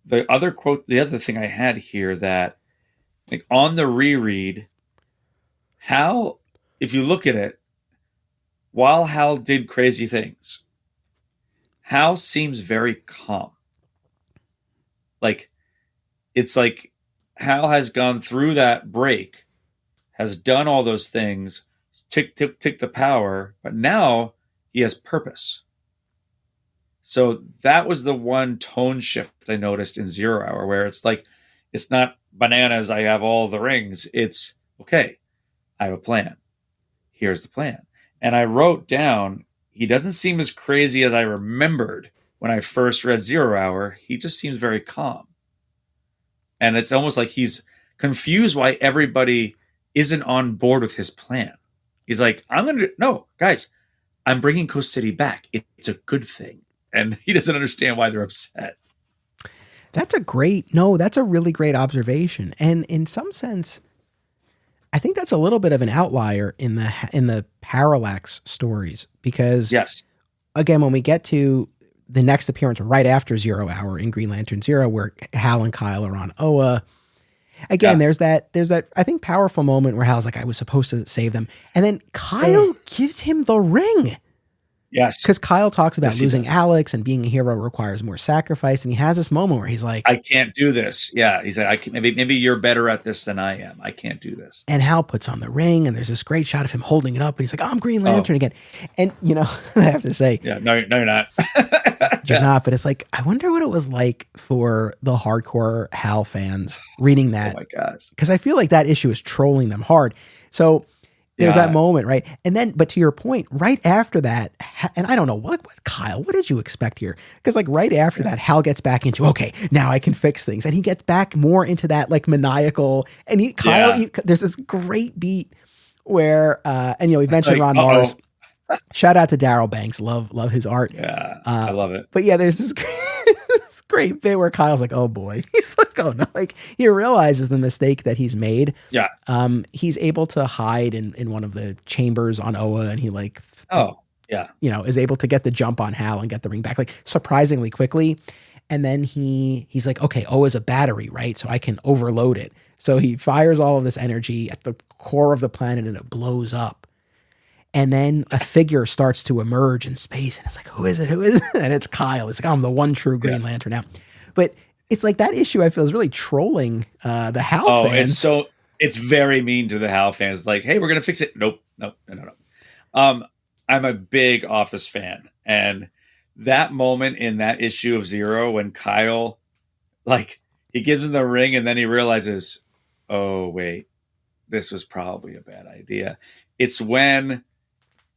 the other thing I had here that, like, on the reread, Hal, if you look at it, while Hal did crazy things, Hal seems very calm. Like, it's like Hal has gone through that break, has done all those things, tick the power, but now he has purpose. So that was the one tone shift I noticed in Zero Hour, where it's like, it's not bananas, I have all the rings. It's, okay, I have a plan. Here's the plan. And I wrote down, he doesn't seem as crazy as I remembered when I first read Zero Hour. He just seems very calm. And it's almost like he's confused why everybody isn't on board with his plan. He's like, no, guys, I'm bringing Coast City back. It's a good thing. And he doesn't understand why they're upset. That's a really great observation. And in some sense, I think that's a little bit of an outlier in the Parallax stories, because yes, again, when we get to the next appearance right after 0 Hour in Green Lantern Zero, where Hal and Kyle are on Oa, again, there's that I think powerful moment where Hal's like, I was supposed to save them, and then Kyle gives him the ring. Yes. Because Kyle talks about losing Alex and being a hero requires more sacrifice. And he has this moment where he's like, I can't do this. Yeah. He's like, maybe you're better at this than I am. I can't do this. And Hal puts on the ring, and there's this great shot of him holding it up. And he's like, I'm Green Lantern again. And, I have to say. Yeah, no, you're not. You're not. But it's like, I wonder what it was like for the hardcore Hal fans reading that. Oh, my gosh. Because I feel like that issue is trolling them hard. So there's that moment, right? And then, but to your point, right after that, and I don't know, what Kyle, what did you expect here? Because like right after that, Hal gets back into, okay, now I can fix things. And he gets back more into that like maniacal, and there's this great beat where, and we mentioned Ron Morris. Shout out to Daryl Banks. Love his art. Yeah, I love it. But yeah, there's this great bit where Kyle's like, oh boy. He's like, oh no. Like he realizes the mistake that he's made. Yeah. He's able to hide in one of the chambers on Oa, and he like, is able to get the jump on Hal and get the ring back like surprisingly quickly. And then he's like, okay, Oa's a battery, right? So I can overload it. So he fires all of this energy at the core of the planet, and it blows up. And then a figure starts to emerge in space, and it's like, who is it? And it's Kyle. It's like, I'm the one true Green Lantern now. But it's like that issue I feel is really trolling the Hal fans. It's very mean to the Hal fans. Like, hey, we're gonna fix it. Nope. No. I'm a big Office fan, and that moment in that issue of Zero when Kyle, like, he gives him the ring, and then he realizes, oh wait, this was probably a bad idea. It's when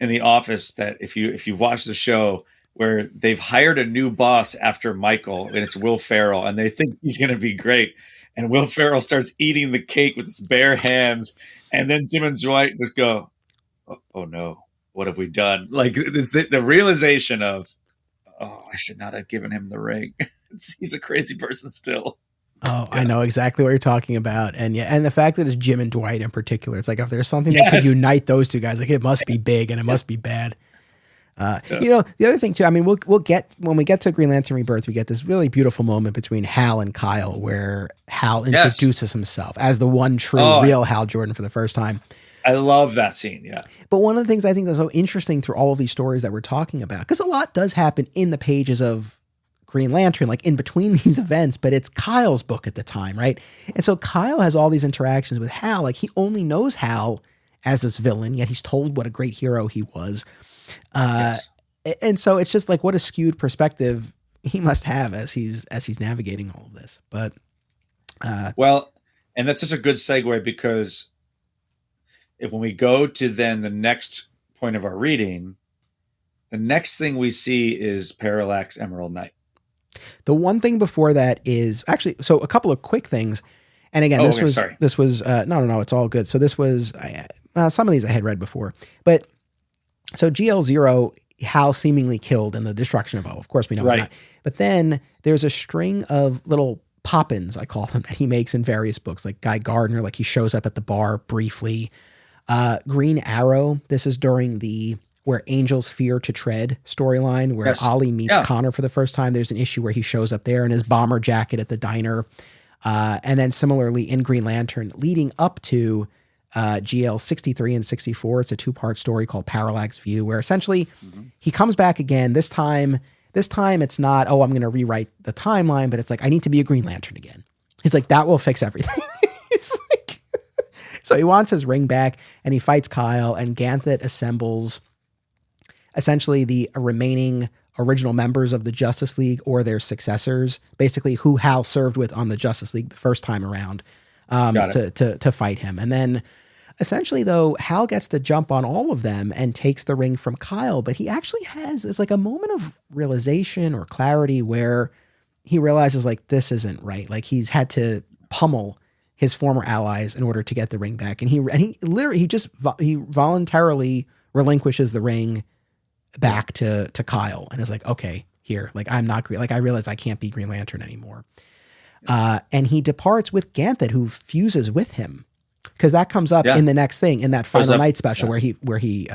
in the Office that if you've watched the show where they've hired a new boss after Michael, and it's Will Ferrell, and they think he's going to be great. And Will Ferrell starts eating the cake with his bare hands. And then Jim and Dwight just go, oh no, what have we done? Like it's the realization of, I should not have given him the ring. He's a crazy person still. Oh, yeah. I know exactly what you're talking about. And and the fact that it's Jim and Dwight in particular, it's like if there's something that could unite those two guys, like it must be big and it must be bad. The other thing too, I mean, we'll get, when we get to Green Lantern Rebirth, we get this really beautiful moment between Hal and Kyle where Hal introduces himself as the one true real Hal Jordan for the first time. I love that scene. Yeah. But one of the things I think that's so interesting through all of these stories that we're talking about, because a lot does happen in the pages of Green Lantern, like in between these events, but it's Kyle's book at the time, right? And so Kyle has all these interactions with Hal. Like he only knows Hal as this villain, yet he's told what a great hero he was. And so it's just like what a skewed perspective he must have as he's navigating all of this. But well, and that's such a good segue, because when we go to then the next point of our reading, the next thing we see is Parallax Emerald Knight. The one thing before that is actually, so a couple of quick things. And again, this was no, it's all good. So this was, some of these I had read before, but so GL0, Hal seemingly killed in the destruction of O. Of course we know that. But then there's a string of little pop-ins, I call them, that he makes in various books, like Guy Gardner, like he shows up at the bar briefly. Green Arrow, this is during the Where Angels Fear to Tread storyline, where Ollie meets Connor for the first time. There's an issue where he shows up there in his bomber jacket at the diner. And then similarly in Green Lantern, leading up to GL 63 and 64, it's a 2-part story called Parallax View, where essentially he comes back again. This time it's not, I'm going to rewrite the timeline, but it's like, I need to be a Green Lantern again. He's like, that will fix everything. He's like, so he wants his ring back, and he fights Kyle, and Ganthet assembles essentially the remaining original members of the Justice League or their successors, basically who Hal served with on the Justice League the first time around, to fight him. And then essentially though, Hal gets the jump on all of them and takes the ring from Kyle, but he actually has this like a moment of realization or clarity where he realizes like, this isn't right. Like he's had to pummel his former allies in order to get the ring back. And he voluntarily relinquishes the ring back to Kyle and is like, okay, here, like I'm not like I realize I can't be Green Lantern anymore. And he departs with Ganthet, who fuses with him, because that comes up in the next thing in that final night special where he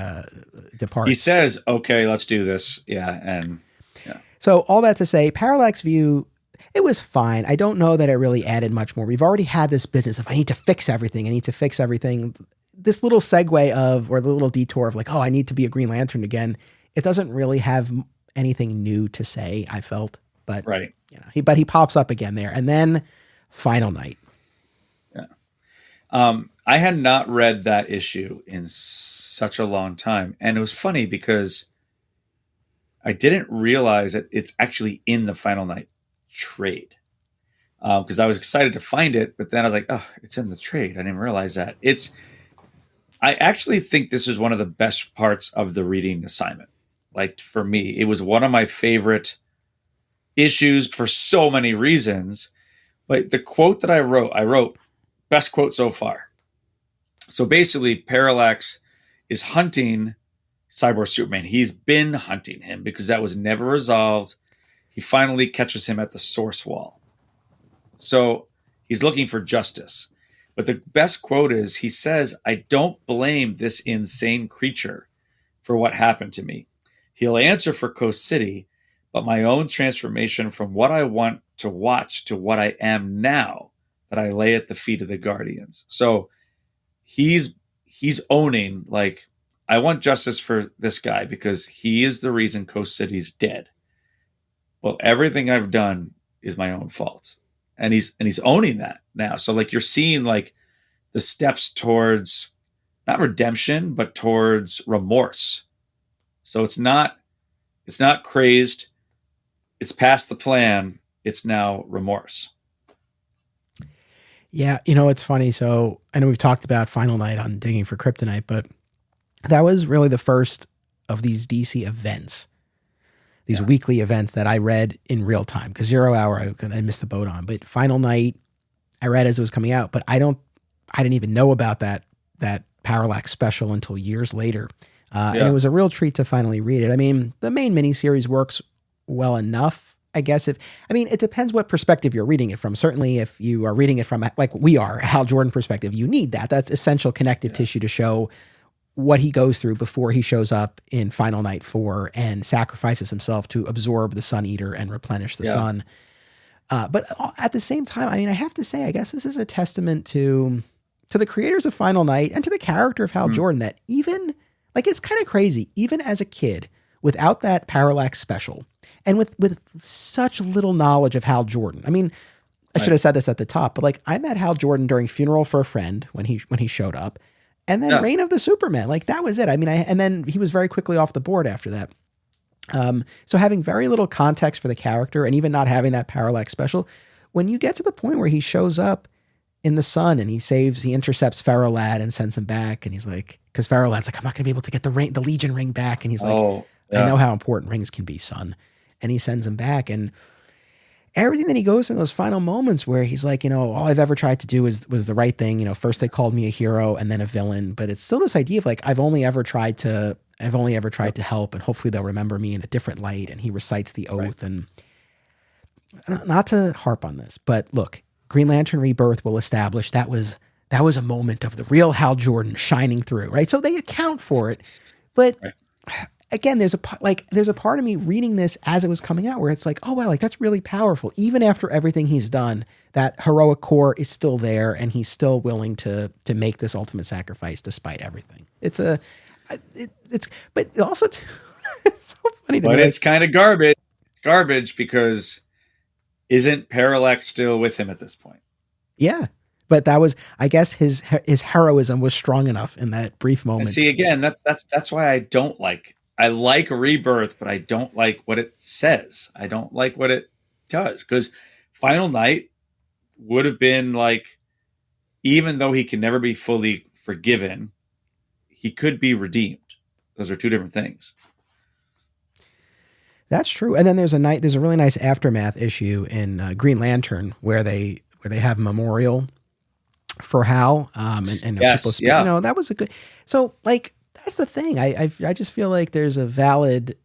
departs. He says, "Okay, let's do this." Yeah, and so all that to say, Parallax View, it was fine. I don't know that it really added much more. We've already had this business of I need to fix everything. This little segue or the little detour of like, oh, I need to be a Green Lantern again. It doesn't really have anything new to say, I felt, but right. But he pops up again there, and then final night. Yeah. I had not read that issue in such a long time, and it was funny because I didn't realize that it's actually in the final night trade. Because I was excited to find it, but then I was like, oh, it's in the trade. I didn't realize that. I actually think this is one of the best parts of the reading assignment. Like for me, it was one of my favorite issues for so many reasons. But the quote that I wrote best quote so far. So basically, Parallax is hunting Cyborg Superman. He's been hunting him because that was never resolved. He finally catches him at the source wall. So he's looking for justice. But the best quote is, he says, I don't blame this insane creature for what happened to me. He'll answer for Coast City, but my own transformation from what I want to watch to what I am now, that I lay at the feet of the Guardians. So he's owning, like, I want justice for this guy because he is the reason Coast City's dead. Well, everything I've done is my own fault. And he's owning that now. So like you're seeing like the steps towards not redemption, but towards remorse. So it's not crazed. It's past the plan. It's now remorse. Yeah. It's funny. So I know we've talked about Final Night on Digging for Kryptonite, but that was really the first of these DC events, these weekly events that I read in real time, because 0 Hour I missed the boat on, but Final Night I read as it was coming out, but I didn't even know about that Parallax special until years later. And it was a real treat to finally read it. I mean, the main miniseries works well enough, I guess. It depends what perspective you're reading it from. Certainly if you are reading it from, like we are, Hal Jordan perspective, you need that. That's essential connective tissue to show what he goes through before he shows up in Final Night 4 and sacrifices himself to absorb the Sun Eater and replenish the sun. But at the same time, I mean, I have to say, I guess this is a testament to the creators of Final Night and to the character of Hal Jordan, that even, like, it's kind of crazy, even as a kid, without that Parallax special and with such little knowledge of Hal Jordan. I mean, I should have said this at the top, but like I met Hal Jordan during Funeral for a Friend when he showed up. And then Reign of the Supermen, like that was it. I mean, and then he was very quickly off the board after that. So having very little context for the character and even not having that Parallax special, when you get to the point where he shows up in the sun and he intercepts Ferrolad and sends him back. And he's like, because Ferrolad's like, I'm not going to be able to get the Legion ring back. And he's like, I know how important rings can be, son. And he sends him back. And everything that he goes through in those final moments where he's like, all I've ever tried to do was the right thing. First they called me a hero and then a villain, but it's still this idea of like, I've only ever tried to help, and hopefully they'll remember me in a different light. And he recites the oath. And not to harp on this, but look, Green Lantern Rebirth will establish that was a moment of the real Hal Jordan shining through, right? So they account for it, but again, there's a part of me reading this as it was coming out where it's like, oh wow, like that's really powerful. Even after everything he's done, that heroic core is still there, and he's still willing to make this ultimate sacrifice despite everything. But also it's so funny to me. But it's kind of garbage. It's garbage because isn't Parallax still with him at this point? Yeah. But that was, I guess, his heroism was strong enough in that brief moment. And see, again, that's why I don't like. I like Rebirth, but I don't like what it says. I don't like what it does, because Final Night would have been like, even though he can never be fully forgiven, he could be redeemed. Those are two different things. That's true. And then there's a really nice aftermath issue in Green Lantern where they have a memorial for Hal, and yes, people speak, that was a good. So like That's the thing. I just feel like there's a valid,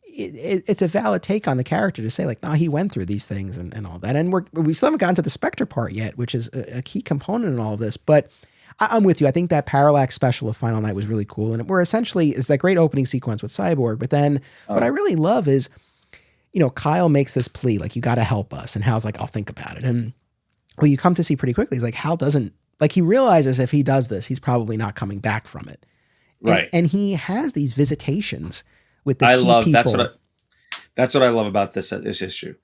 it's a valid take on the character to say like, no, he went through these things and all that. And we still haven't gotten to the Spectre part yet, which is a key component in all of this. But I'm with you. I think that Parallax special of Final Night was really cool. And we're essentially, it's that great opening sequence with Cyborg. But then what I really love is, Kyle makes this plea, like, you got to help us. And Hal's like, I'll think about it. And what you come to see pretty quickly is like, Hal doesn't, like, he realizes if he does this, he's probably not coming back from it. Right. And he has these visitations with the key people. That's what I love about this issue.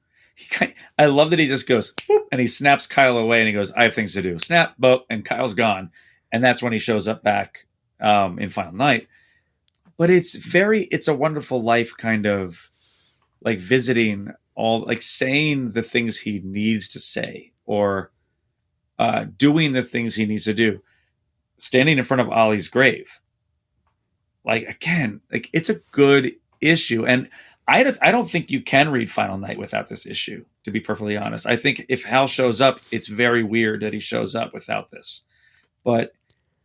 I love that he just goes, boop, and he snaps Kyle away and he goes, I have things to do. Snap, boop, and Kyle's gone. And that's when he shows up back in Final Night. But it's a wonderful life kind of like visiting all, like saying the things he needs to say or doing the things he needs to do. Standing in front of Ollie's grave. Like, again, like it's a good issue. And I don't think you can read Final Night without this issue, to be perfectly honest. I think if Hal shows up, it's very weird that he shows up without this. But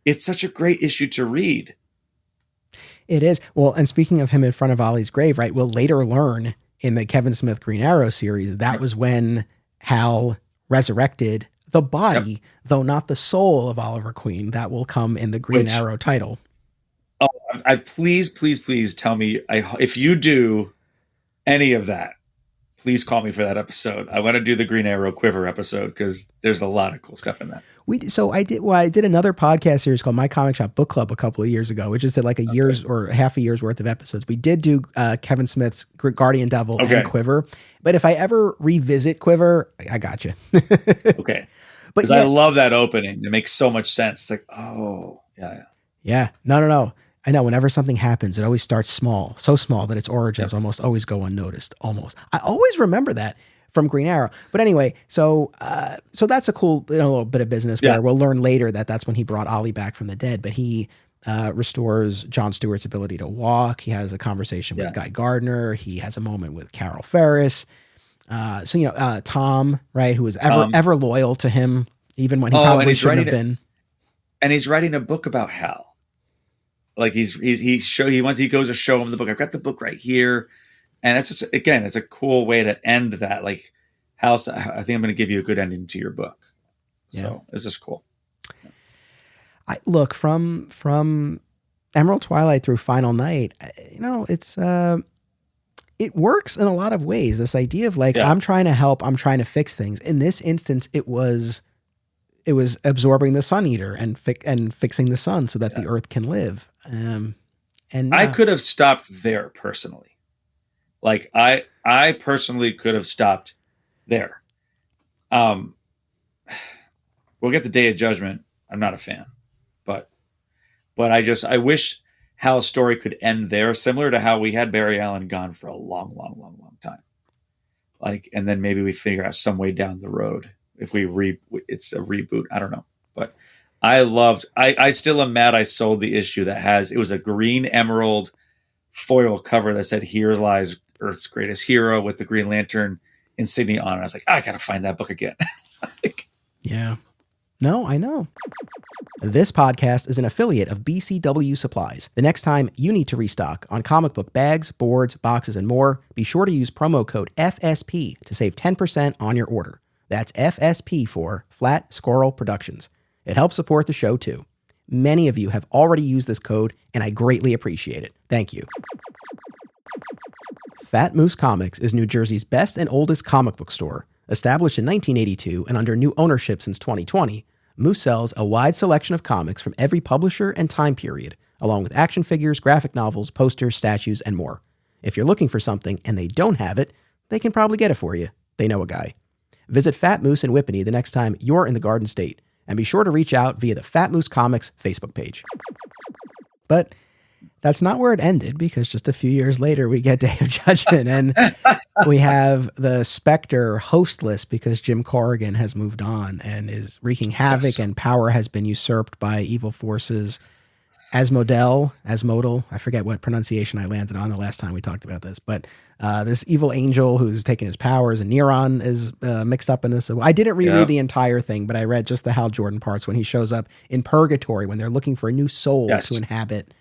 it's such a great issue to read. It is. Well, and speaking of him in front of Ollie's grave, right, we'll later learn in the Kevin Smith Green Arrow series, that was when Hal resurrected the body, though not the soul of Oliver Queen. That will come in the Green Arrow title. Oh, please tell me if you do any of that, please call me for that episode. I want to do the Green Arrow Quiver episode because there's a lot of cool stuff in that. I did another podcast series called My Comic Shop Book Club a couple of years ago, which is like a year's or half a year's worth of episodes. We did do Kevin Smith's Guardian Devil and Quiver, but if I ever revisit Quiver, I got you. Okay. Because I love that opening. It makes so much sense. It's like, oh, yeah. Yeah. No. I know whenever something happens, it always starts small, so small that its origins almost always go unnoticed. Almost. I always remember that from Green Arrow. But anyway, so that's a cool little bit of business where we'll learn later that that's when he brought Ollie back from the dead. But he restores John Stewart's ability to walk. He has a conversation with Guy Gardner. He has a moment with Carol Ferris. Tom, right, who was ever loyal to him, even when he probably shouldn't have been. And he's writing a book about Hal. Like he goes to show him the book. I've got the book right here, and it's a cool way to end that. Like, Hal, I think I'm going to give you a good ending to your book. So it's just cool. I look from Emerald Twilight through Final Night. It works in a lot of ways. This idea of like I'm trying to help, I'm trying to fix things. In this instance, it was absorbing the Sun Eater and fixing the sun so that the Earth can live. I could have stopped there personally. Like I personally could have stopped there. We'll get the Day of Judgment. I'm not a fan, but I wish Hal's story could end there, similar to how we had Barry Allen gone for a long time. Like, and then maybe we figure out some way down the road if it's a reboot. I don't know, but I still am mad I sold the issue it was a green emerald foil cover that said, "Here lies Earth's greatest hero," with the Green Lantern insignia on it. I was like, I got to find that book again. Yeah. No, I know. This podcast is an affiliate of BCW Supplies. The next time you need to restock on comic book bags, boards, boxes, and more, be sure to use promo code FSP to save 10% on your order. That's FSP for Flat Squirrel Productions. It helps support the show too. Many of you have already used this code, and I greatly appreciate it. Thank you. Fat Moose Comics is New Jersey's best and oldest comic book store. Established in 1982 and under new ownership since 2020, Moose sells a wide selection of comics from every publisher and time period, along with action figures, graphic novels, posters, statues, and more. If you're looking for something and they don't have it, they can probably get it for you. They know a guy. Visit Fat Moose in Whippany the next time you're in the Garden State, and be sure to reach out via the Fat Moose Comics Facebook page. But that's not where it ended, because just a few years later we get Day of Judgment, and we have the Spectre hostless because Jim Corrigan has moved on and is wreaking havoc, and power has been usurped by evil forces. Asmodel, I forget what pronunciation I landed on the last time we talked about this, but this evil angel who's taken his powers, and Neron is mixed up in this. I didn't reread the entire thing, but I read just the Hal Jordan parts when he shows up in Purgatory when they're looking for a new soul to inhabit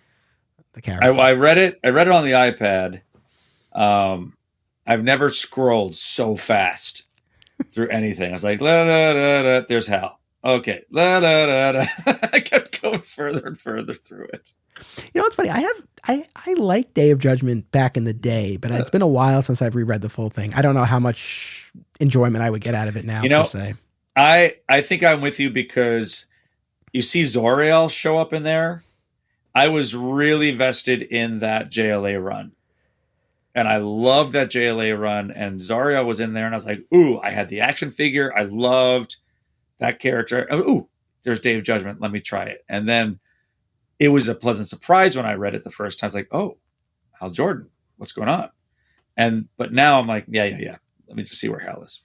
the character. I read it. I read it on the iPad. I've never scrolled so fast through anything. I was like, la, la, la, la, there's Hal. Okay. La, la, la, la. I kept going further and further through it. You know, it's funny. I liked Day of Judgment back in the day, but it's been a while since I've reread the full thing. I don't know how much enjoyment I would get out of it now, per se. I think I'm with you because you see Zoriel show up in there. I was really vested in that JLA run. And I loved that JLA run. And Zoriel was in there. And I was like, ooh, I had the action figure. I loved that character. Ooh, there's Day of Judgment. Let me try it. And then it was a pleasant surprise when I read it the first time. I was like, oh, Hal Jordan, what's going on? But now I'm like, yeah. Let me just see where Hal is.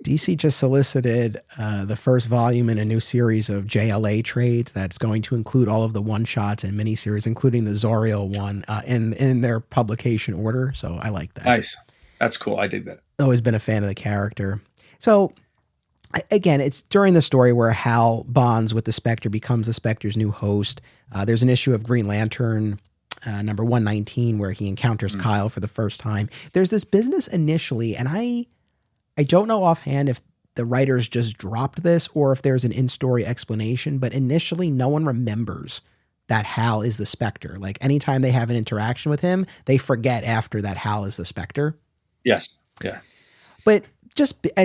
DC just solicited the first volume in a new series of JLA trades that's going to include all of the one-shots and miniseries, including the Zoriel one, in their publication order. So I like that. Nice. That's cool. I dig that. Always been a fan of the character. So again, it's during the story where Hal bonds with the Spectre, becomes the Spectre's new host. There's an issue of Green Lantern, number 119, where he encounters Kyle for the first time. There's this business initially, and I don't know offhand if the writers just dropped this or if there's an in-story explanation, but initially no one remembers that Hal is the Spectre. Like anytime they have an interaction with him, they forget after that Hal is the Spectre. Yes. Yeah. But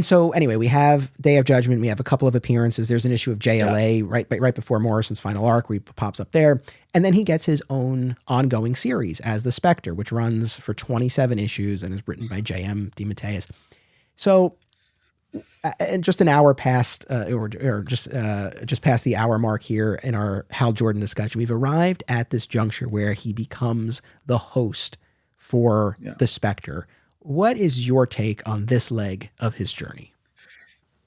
so anyway, we have Day of Judgment. We have a couple of appearances. There's an issue of JLA right before Morrison's final arc where he pops up there. And then he gets his own ongoing series as the Spectre, which runs for 27 issues and is written by J.M. DeMatteis. So, just an hour past, just past the hour mark here in our Hal Jordan discussion, we've arrived at this juncture where he becomes the host for the Spectre. What is your take on this leg of his journey?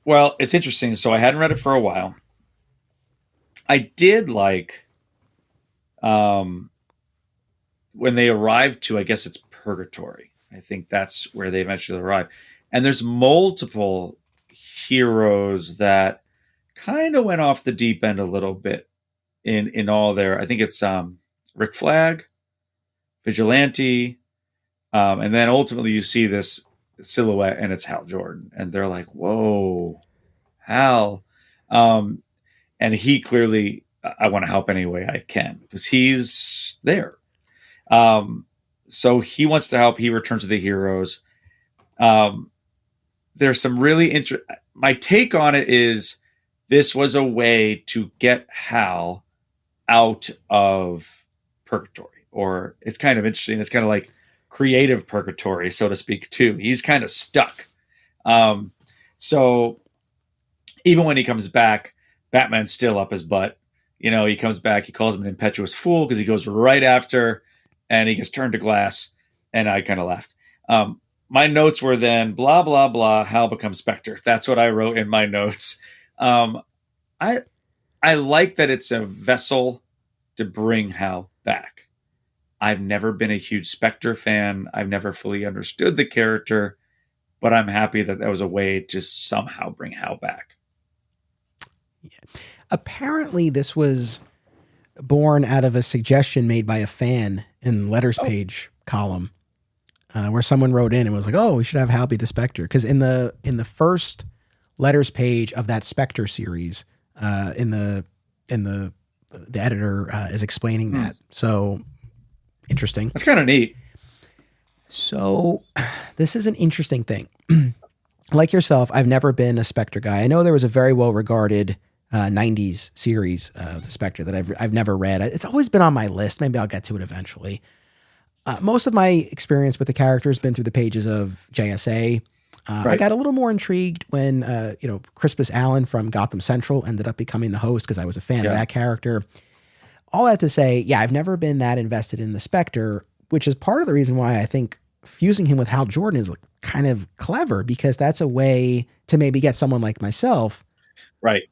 Well, it's interesting. So I hadn't read it for a while. I did like when they arrived to, I guess it's Purgatory. I think that's where they eventually arrive. And there's multiple heroes that kind of went off the deep end a little bit in all there. I think it's Rick Flag, Vigilante, and then ultimately you see this silhouette and it's Hal Jordan. And they're like, whoa, Hal. And he clearly, I want to help any way I can because he's there. So he wants to help. He returns to the heroes. There's some really my take on it is this was a way to get Hal out of Purgatory, or it's kind of interesting. It's kind of like creative Purgatory, so to speak, too. He's kind of stuck. So even when he comes back, Batman's still up his butt. You know, he comes back, he calls him an impetuous fool because he goes right after and he gets turned to glass. And I kind of laughed. My notes were then blah, blah, blah. Hal becomes Spectre. That's what I wrote in my notes. I like that it's a vessel to bring Hal back. I've never been a huge Spectre fan. I've never fully understood the character, but I'm happy that was a way to somehow bring Hal back. Yeah. Apparently this was born out of a suggestion made by a fan in Letters Page column. Where someone wrote in and was like, "Oh, we should have Hal be the Spectre," because in the first Letters page of that Spectre series, in the editor is explaining that. So interesting. That's kind of neat. So this is an interesting thing. Like yourself, I've never been a Spectre guy. I know there was a very well regarded 90s series of the Spectre that I've never read. It's always been on my list. Maybe I'll get to it eventually. Most of my experience with the character has been through the pages of JSA. I got a little more intrigued when, Crispus Allen from Gotham Central ended up becoming the host because I was a fan of that character. All that to say, I've never been that invested in the Spectre, which is part of the reason why I think fusing him with Hal Jordan is kind of clever, because that's a way to maybe get someone like myself,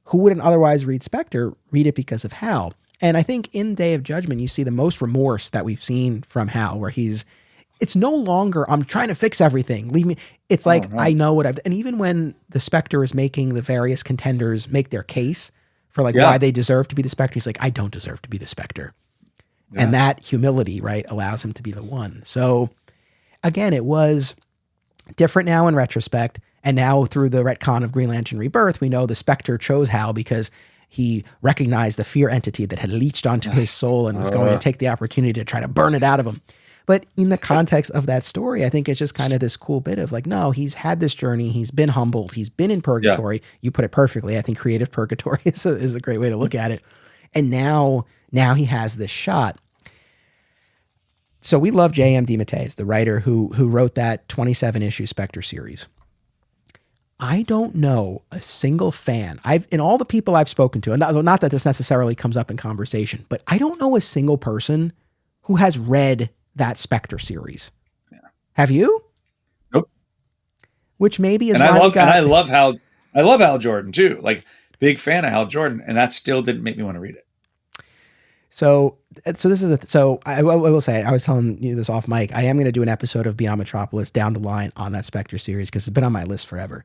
who wouldn't otherwise read Spectre, read it because of Hal. And I think in Day of Judgment, you see the most remorse that we've seen from Hal, where it's no longer, I'm trying to fix everything. Leave me. It's like, I know what I've done. And even when the Spectre is making the various contenders make their case for why they deserve to be the Spectre, he's like, I don't deserve to be the Spectre. And that humility, right, allows him to be the one. So again, it was different now in retrospect. And now through the retcon of Green Lantern Rebirth, we know the Spectre chose Hal because he recognized the fear entity that had leached onto his soul and was going to take the opportunity to try to burn it out of him. But in the context of that story, I think it's just kind of this cool bit of like, no, he's had this journey. He's been humbled. He's been in purgatory. Yeah. You put it perfectly. I think creative purgatory is a great way to look at it. And now he has this shot. So we love J.M. DeMatteis, the writer who wrote that 27-issue Spectre series. I don't know a single fan. In all the people I've spoken to, and not that this necessarily comes up in conversation, but I don't know a single person who has read that Spectre series. Yeah. Have you? Nope. Which maybe is and I love Hal Jordan too. Like, big fan of Hal Jordan, and that still didn't make me want to read it. So this is I will say, I was telling you this off mic. I am going to do an episode of Beyond Metropolis down the line on that Spectre series because it's been on my list forever.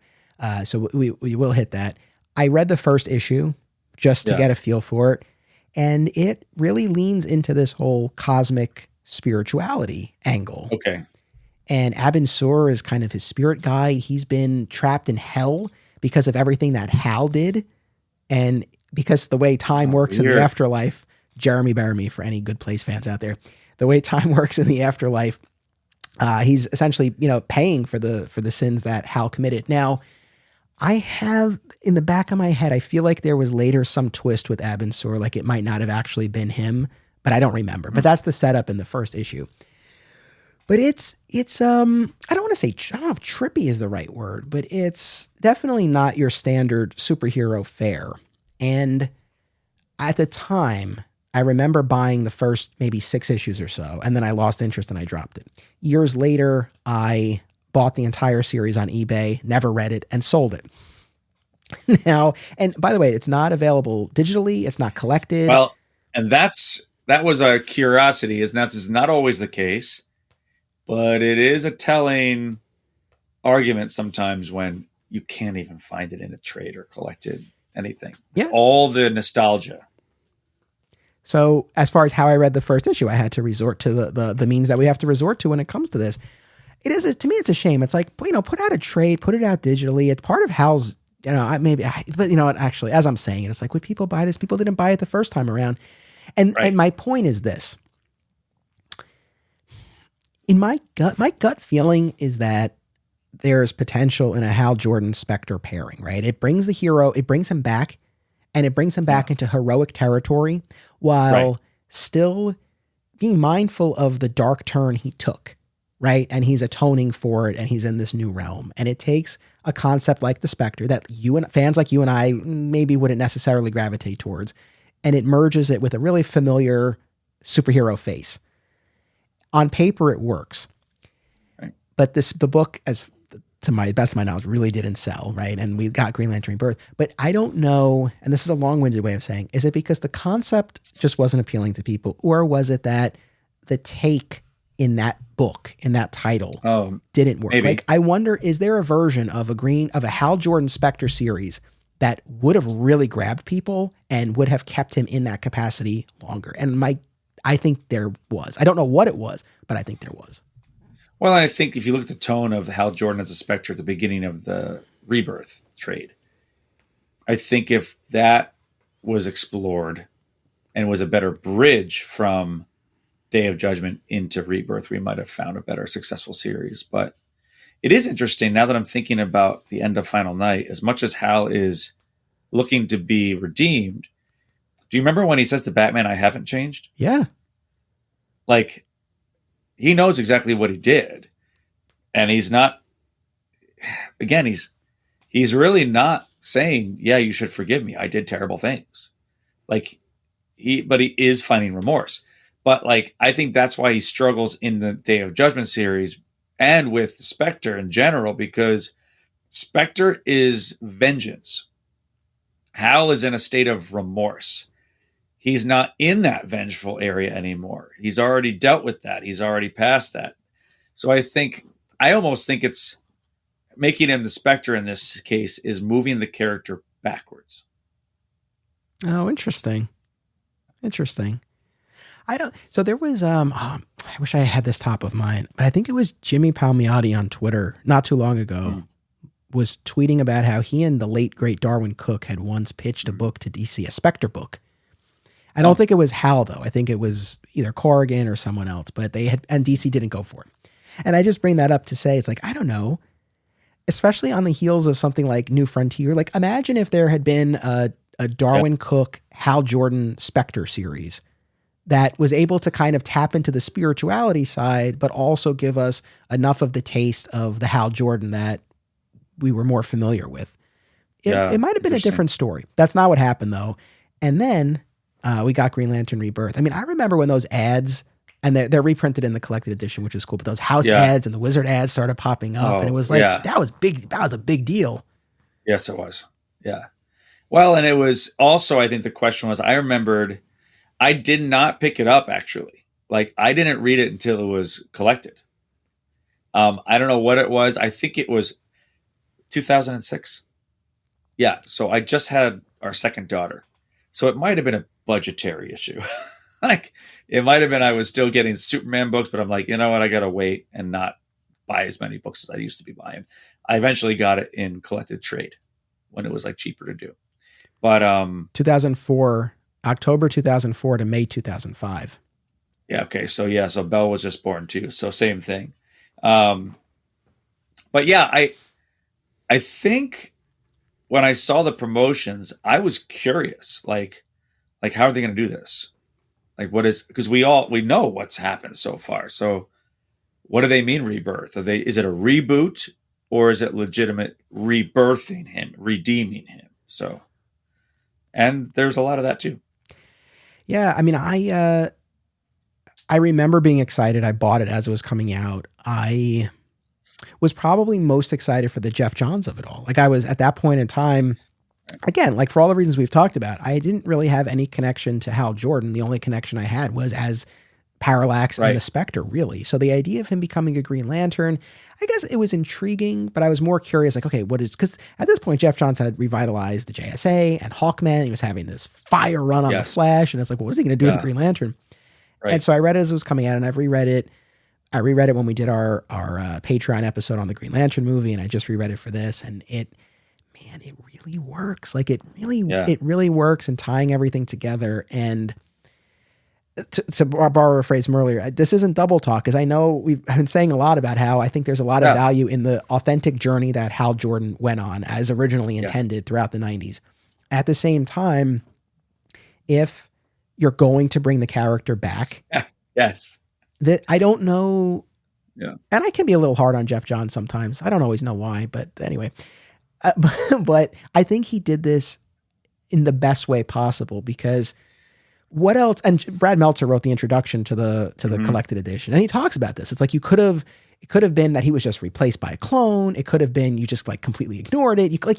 So we will hit that. I read the first issue just to get a feel for it. And it really leans into this whole cosmic spirituality angle. Okay. And Abin Sur is kind of his spirit guide. He's been trapped in hell because of everything that Hal did. And because the way time works in the afterlife, Jeremy Bearimy, for any Good Place fans out there, the way time works in the afterlife, he's essentially, paying for the sins that Hal committed. Now, I have in the back of my head, I feel like there was later some twist with Abin Sur, like it might not have actually been him, but I don't remember. But that's the setup in the first issue. But it's I don't want to say, I don't know if trippy is the right word, but it's definitely not your standard superhero fare. And at the time, I remember buying the first maybe 6 issues or so, and then I lost interest and I dropped it. Years later, I bought the entire series on eBay, never read it, and sold it. Now, and by the way, it's not available digitally. It's not collected. Well, and that was a curiosity, is that's not always the case, but it is a telling argument sometimes when you can't even find it in a trade or collected anything. Yeah. All the nostalgia. So as far as how I read the first issue, I had to resort to the means that we have to resort to when it comes to this. It is, to me, it's a shame. It's like, put out a trade, put it out digitally. It's part of Hal's, but you know what, actually, as I'm saying it, it's like, would people buy this? People didn't buy it the first time around. And my point is this. In my gut feeling is that there's potential in a Hal Jordan Spectre pairing, right? It brings the hero, it brings him back, and it brings him back into heroic territory while still being mindful of the dark turn he took, right? And he's atoning for it, and he's in this new realm. And it takes a concept like the Spectre that fans like you and I maybe wouldn't necessarily gravitate towards, and it merges it with a really familiar superhero face. On paper, it works. Right. But the book, as to my best of my knowledge, really didn't sell, right? And we got Green Lantern Rebirth. But I don't know, and this is a long-winded way of saying, is it because the concept just wasn't appealing to people, or was it that the take in that book, in that title, didn't work? Maybe. Like, I wonder, is there a version of a Hal Jordan Spectre series that would have really grabbed people and would have kept him in that capacity longer? And I think there was. I don't know what it was, but I think there was. Well, I think if you look at the tone of Hal Jordan as a Spectre at the beginning of the Rebirth trade, I think if that was explored and was a better bridge from Day of Judgment into Rebirth, we might have found a better successful series. But it is interesting now that I'm thinking about the end of Final Night, as much as Hal is looking to be redeemed. Do you remember when he says to Batman, "I haven't changed"? Yeah. Like, he knows exactly what he did. And he's not, again, he's really not saying, yeah, you should forgive me, I did terrible things. Like, but he is finding remorse. But like, I think that's why he struggles in the Day of Judgment series and with Spectre in general, because Spectre is vengeance. Hal is in a state of remorse. He's not in that vengeful area anymore. He's already dealt with that. He's already past that. So I almost think it's making him the Spectre in this case is moving the character backwards. Oh, interesting. I don't. So there was I wish I had this top of mind, but I think it was Jimmy Palmiotti on Twitter not too long ago was tweeting about how he and the late great Darwin Cook had once pitched a book to DC, a Spectre book. I don't think it was Hal though. I think it was either Corrigan or someone else, but they had, and DC didn't go for it. And I just bring that up to say, it's like, I don't know, especially on the heels of something like New Frontier. Like imagine if there had been a Darwin Cook, Hal Jordan Spectre series that was able to kind of tap into the spirituality side, but also give us enough of the taste of the Hal Jordan that we were more familiar with. It might have been a different story. That's not what happened though. And then we got Green Lantern Rebirth. I mean, I remember when those ads, and they're reprinted in the collected edition, which is cool, but those house ads and the wizard ads started popping up and it was like, that was big. That was a big deal. Yes, it was. Yeah. Well, and it was also, I think the question was, I remembered I did not pick it up actually. Like I didn't read it until it was collected. I don't know what it was. I think it was 2006. Yeah. So I just had our second daughter. So it might have been a budgetary issue. Like it might have been, I was still getting Superman books, but I'm like, you know what? I got to wait and not buy as many books as I used to be buying. I eventually got it in collected trade when it was like cheaper to do. But 2004, October 2004 to May 2005. Yeah. Okay. So yeah. So Belle was just born too. So same thing. But yeah, I think when I saw the promotions, I was curious, like how are they going to do this? Like what is, because we know what's happened so far. So what do they mean rebirth? Is it a reboot or is it legitimate rebirthing him, redeeming him? So, and there's a lot of that too. Yeah. I mean, I remember being excited. I bought it as it was coming out. I was probably most excited for the Jeff Johns of it all. Like I was at that point in time, again, like for all the reasons we've talked about, I didn't really have any connection to Hal Jordan. The only connection I had was as Parallax and the Spectre, really. So the idea of him becoming a Green Lantern, I guess it was intriguing, but I was more curious, like, okay, what is, because at this point, Jeff Johns had revitalized the JSA and Hawkman. He was having this fire run on the Flash. And it's like, well, what is he going to do with the Green Lantern? Right. And so I read it as it was coming out, and I've reread it. I reread it when we did our Patreon episode on the Green Lantern movie, and I just reread it for this, and it really works. Like it really works in tying everything together. And to borrow a phrase from earlier, this isn't double talk, because I know we've been saying a lot about how I think there's a lot of value in the authentic journey that Hal Jordan went on as originally intended throughout the 90s. At the same time, if you're going to bring the character back, that I don't know. Yeah. And I can be a little hard on Jeff Johns sometimes. I don't always know why, but anyway, but I think he did this in the best way possible, because what else? And Brad Meltzer wrote the introduction to the collected edition, and he talks about this. It's like it could have been that he was just replaced by a clone. It could have been you just like completely ignored it. You like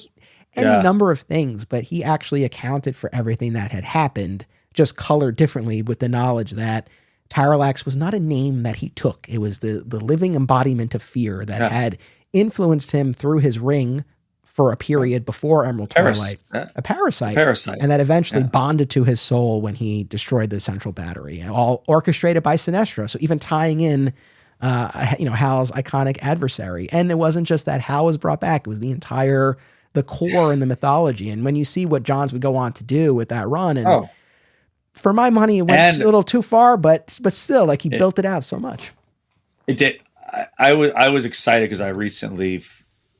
any number of things, but he actually accounted for everything that had happened, just colored differently with the knowledge that Parallax was not a name that he took. It was the living embodiment of fear that had influenced him through his ring for a period before Emerald Twilight, a parasite, and that eventually bonded to his soul when he destroyed the central battery, and all orchestrated by Sinestro. So even tying in, Hal's iconic adversary. And it wasn't just that Hal was brought back. It was the core and the mythology. And when you see what Johns would go on to do with that run, and for my money, it went a little too far, but still, like he built it out so much. It did. I was excited because I recently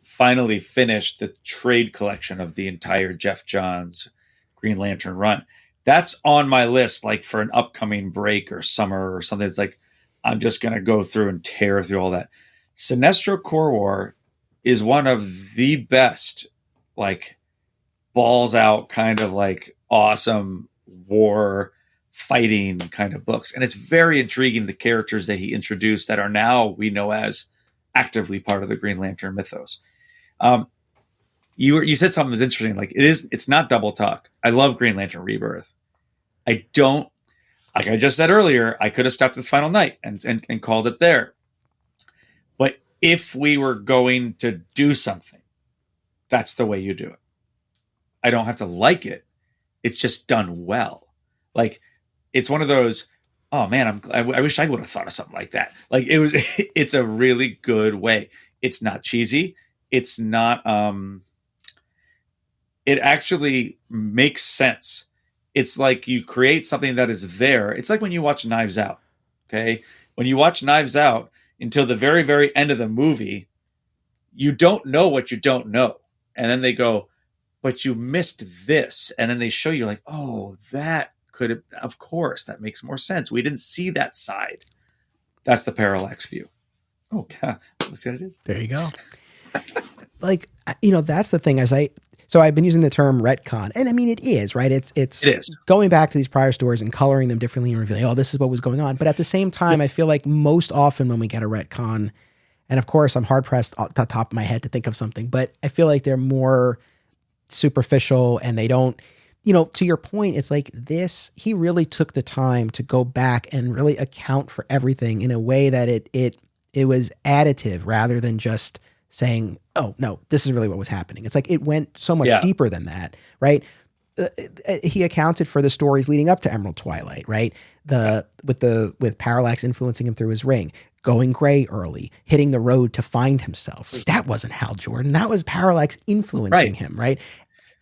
finally finished the trade collection of the entire Jeff Johns Green Lantern run. That's on my list, like for an upcoming break or summer or something. It's like, I'm just going to go through and tear through all that. Sinestro Corps War is one of the best, like balls out kind of like awesome war fighting kind of books. And it's very intriguing, the characters that he introduced that are now we know as actively part of the Green Lantern mythos. You said something that's interesting. Like it's not double talk. I love Green Lantern Rebirth. I don't, like I just said earlier, I could have stopped with Final Night and called it there. But if we were going to do something, that's the way you do it. I don't have to like it. It's just done well. Like it's one of those, oh man, I wish I would have thought of something like that. Like it was, it's a really good way. It's not cheesy. It's not, it actually makes sense. It's like you create something that is there. It's like when you watch Knives Out. Okay. When you watch Knives Out until the very, very end of the movie, you don't know what you don't know. And then they go, but you missed this. And then they show you like, oh, that could have, of course, that makes more sense. We didn't see that side. That's the parallax view. Oh, God. Let's get it. There you go. Like, that's the thing so I've been using the term retcon, and I mean, it is, right? It is going back to these prior stories and coloring them differently and revealing, oh, this is what was going on. But at the same time, I feel like most often when we get a retcon, and of course, I'm hard pressed off the top of my head to think of something, but I feel like they're more superficial and they don't, to your point, it's like this, he really took the time to go back and really account for everything in a way that it was additive rather than just saying, oh no, this is really what was happening. It's like, it went so much deeper than that. Right. He accounted for the stories leading up to Emerald Twilight, right? With Parallax influencing him through his ring, going gray early, hitting the road to find himself. That wasn't Hal Jordan. That was Parallax influencing him, right?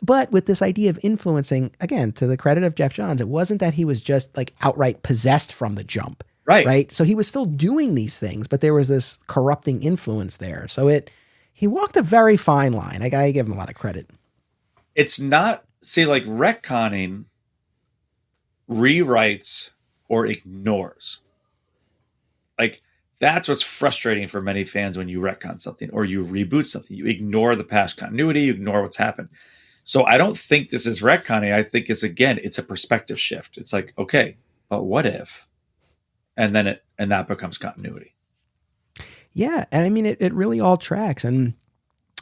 But with this idea of influencing, again, to the credit of Jeff Johns, it wasn't that he was just like outright possessed from the jump, right? So he was still doing these things, but there was this corrupting influence there. So he walked a very fine line. I gotta give him a lot of credit. It's not, see, like retconning rewrites or ignores. Like, that's what's frustrating for many fans when you retcon something or you reboot something. You ignore the past continuity, you ignore what's happened. So I don't think this is retconning. I think it's a perspective shift. It's like, okay, but what if? And then that becomes continuity. Yeah. And I mean, it really all tracks. And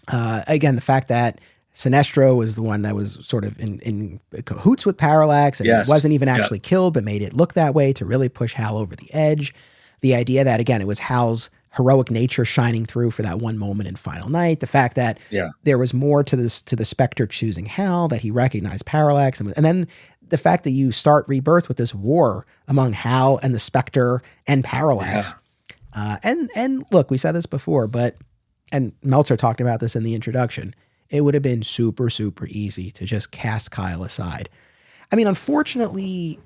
again, the fact that Sinestro was the one that was sort of in cahoots with Parallax and wasn't even actually killed, but made it look that way to really push Hal over the edge. The idea that, again, it was Hal's heroic nature shining through for that one moment in Final Night. The fact that there was more to the Spectre choosing Hal, that he recognized Parallax. And then the fact that you start Rebirth with this war among Hal and the Spectre and Parallax. And look, we said this before, and Meltzer talked about this in the introduction, it would have been super, super easy to just cast Kyle aside. I mean, unfortunately,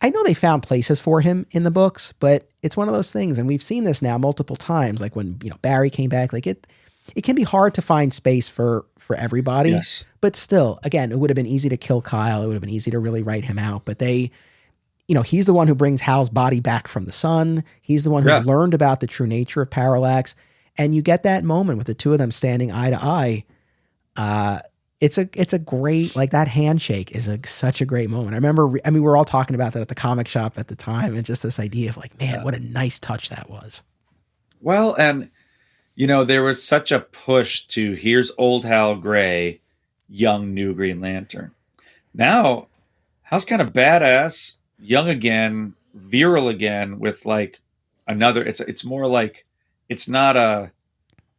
I know they found places for him in the books, but it's one of those things, and we've seen this now multiple times, like when Barry came back, like it can be hard to find space for everybody. Yes. But still, again, it would have been easy to kill Kyle. It would have been easy to really write him out. But he's the one who brings Hal's body back from the sun. He's the one who's learned about the true nature of Parallax. And you get that moment with the two of them standing eye to eye. It's a great, like, that handshake is such a great moment. I remember, we were all talking about that at the comic shop at the time, and just this idea of like, man, what a nice touch that was. Well, and there was such a push to, here's old Hal Gray, young new Green Lantern. Now, Hal's kind of badass, young again, virile again, with like another. It's more like, it's not a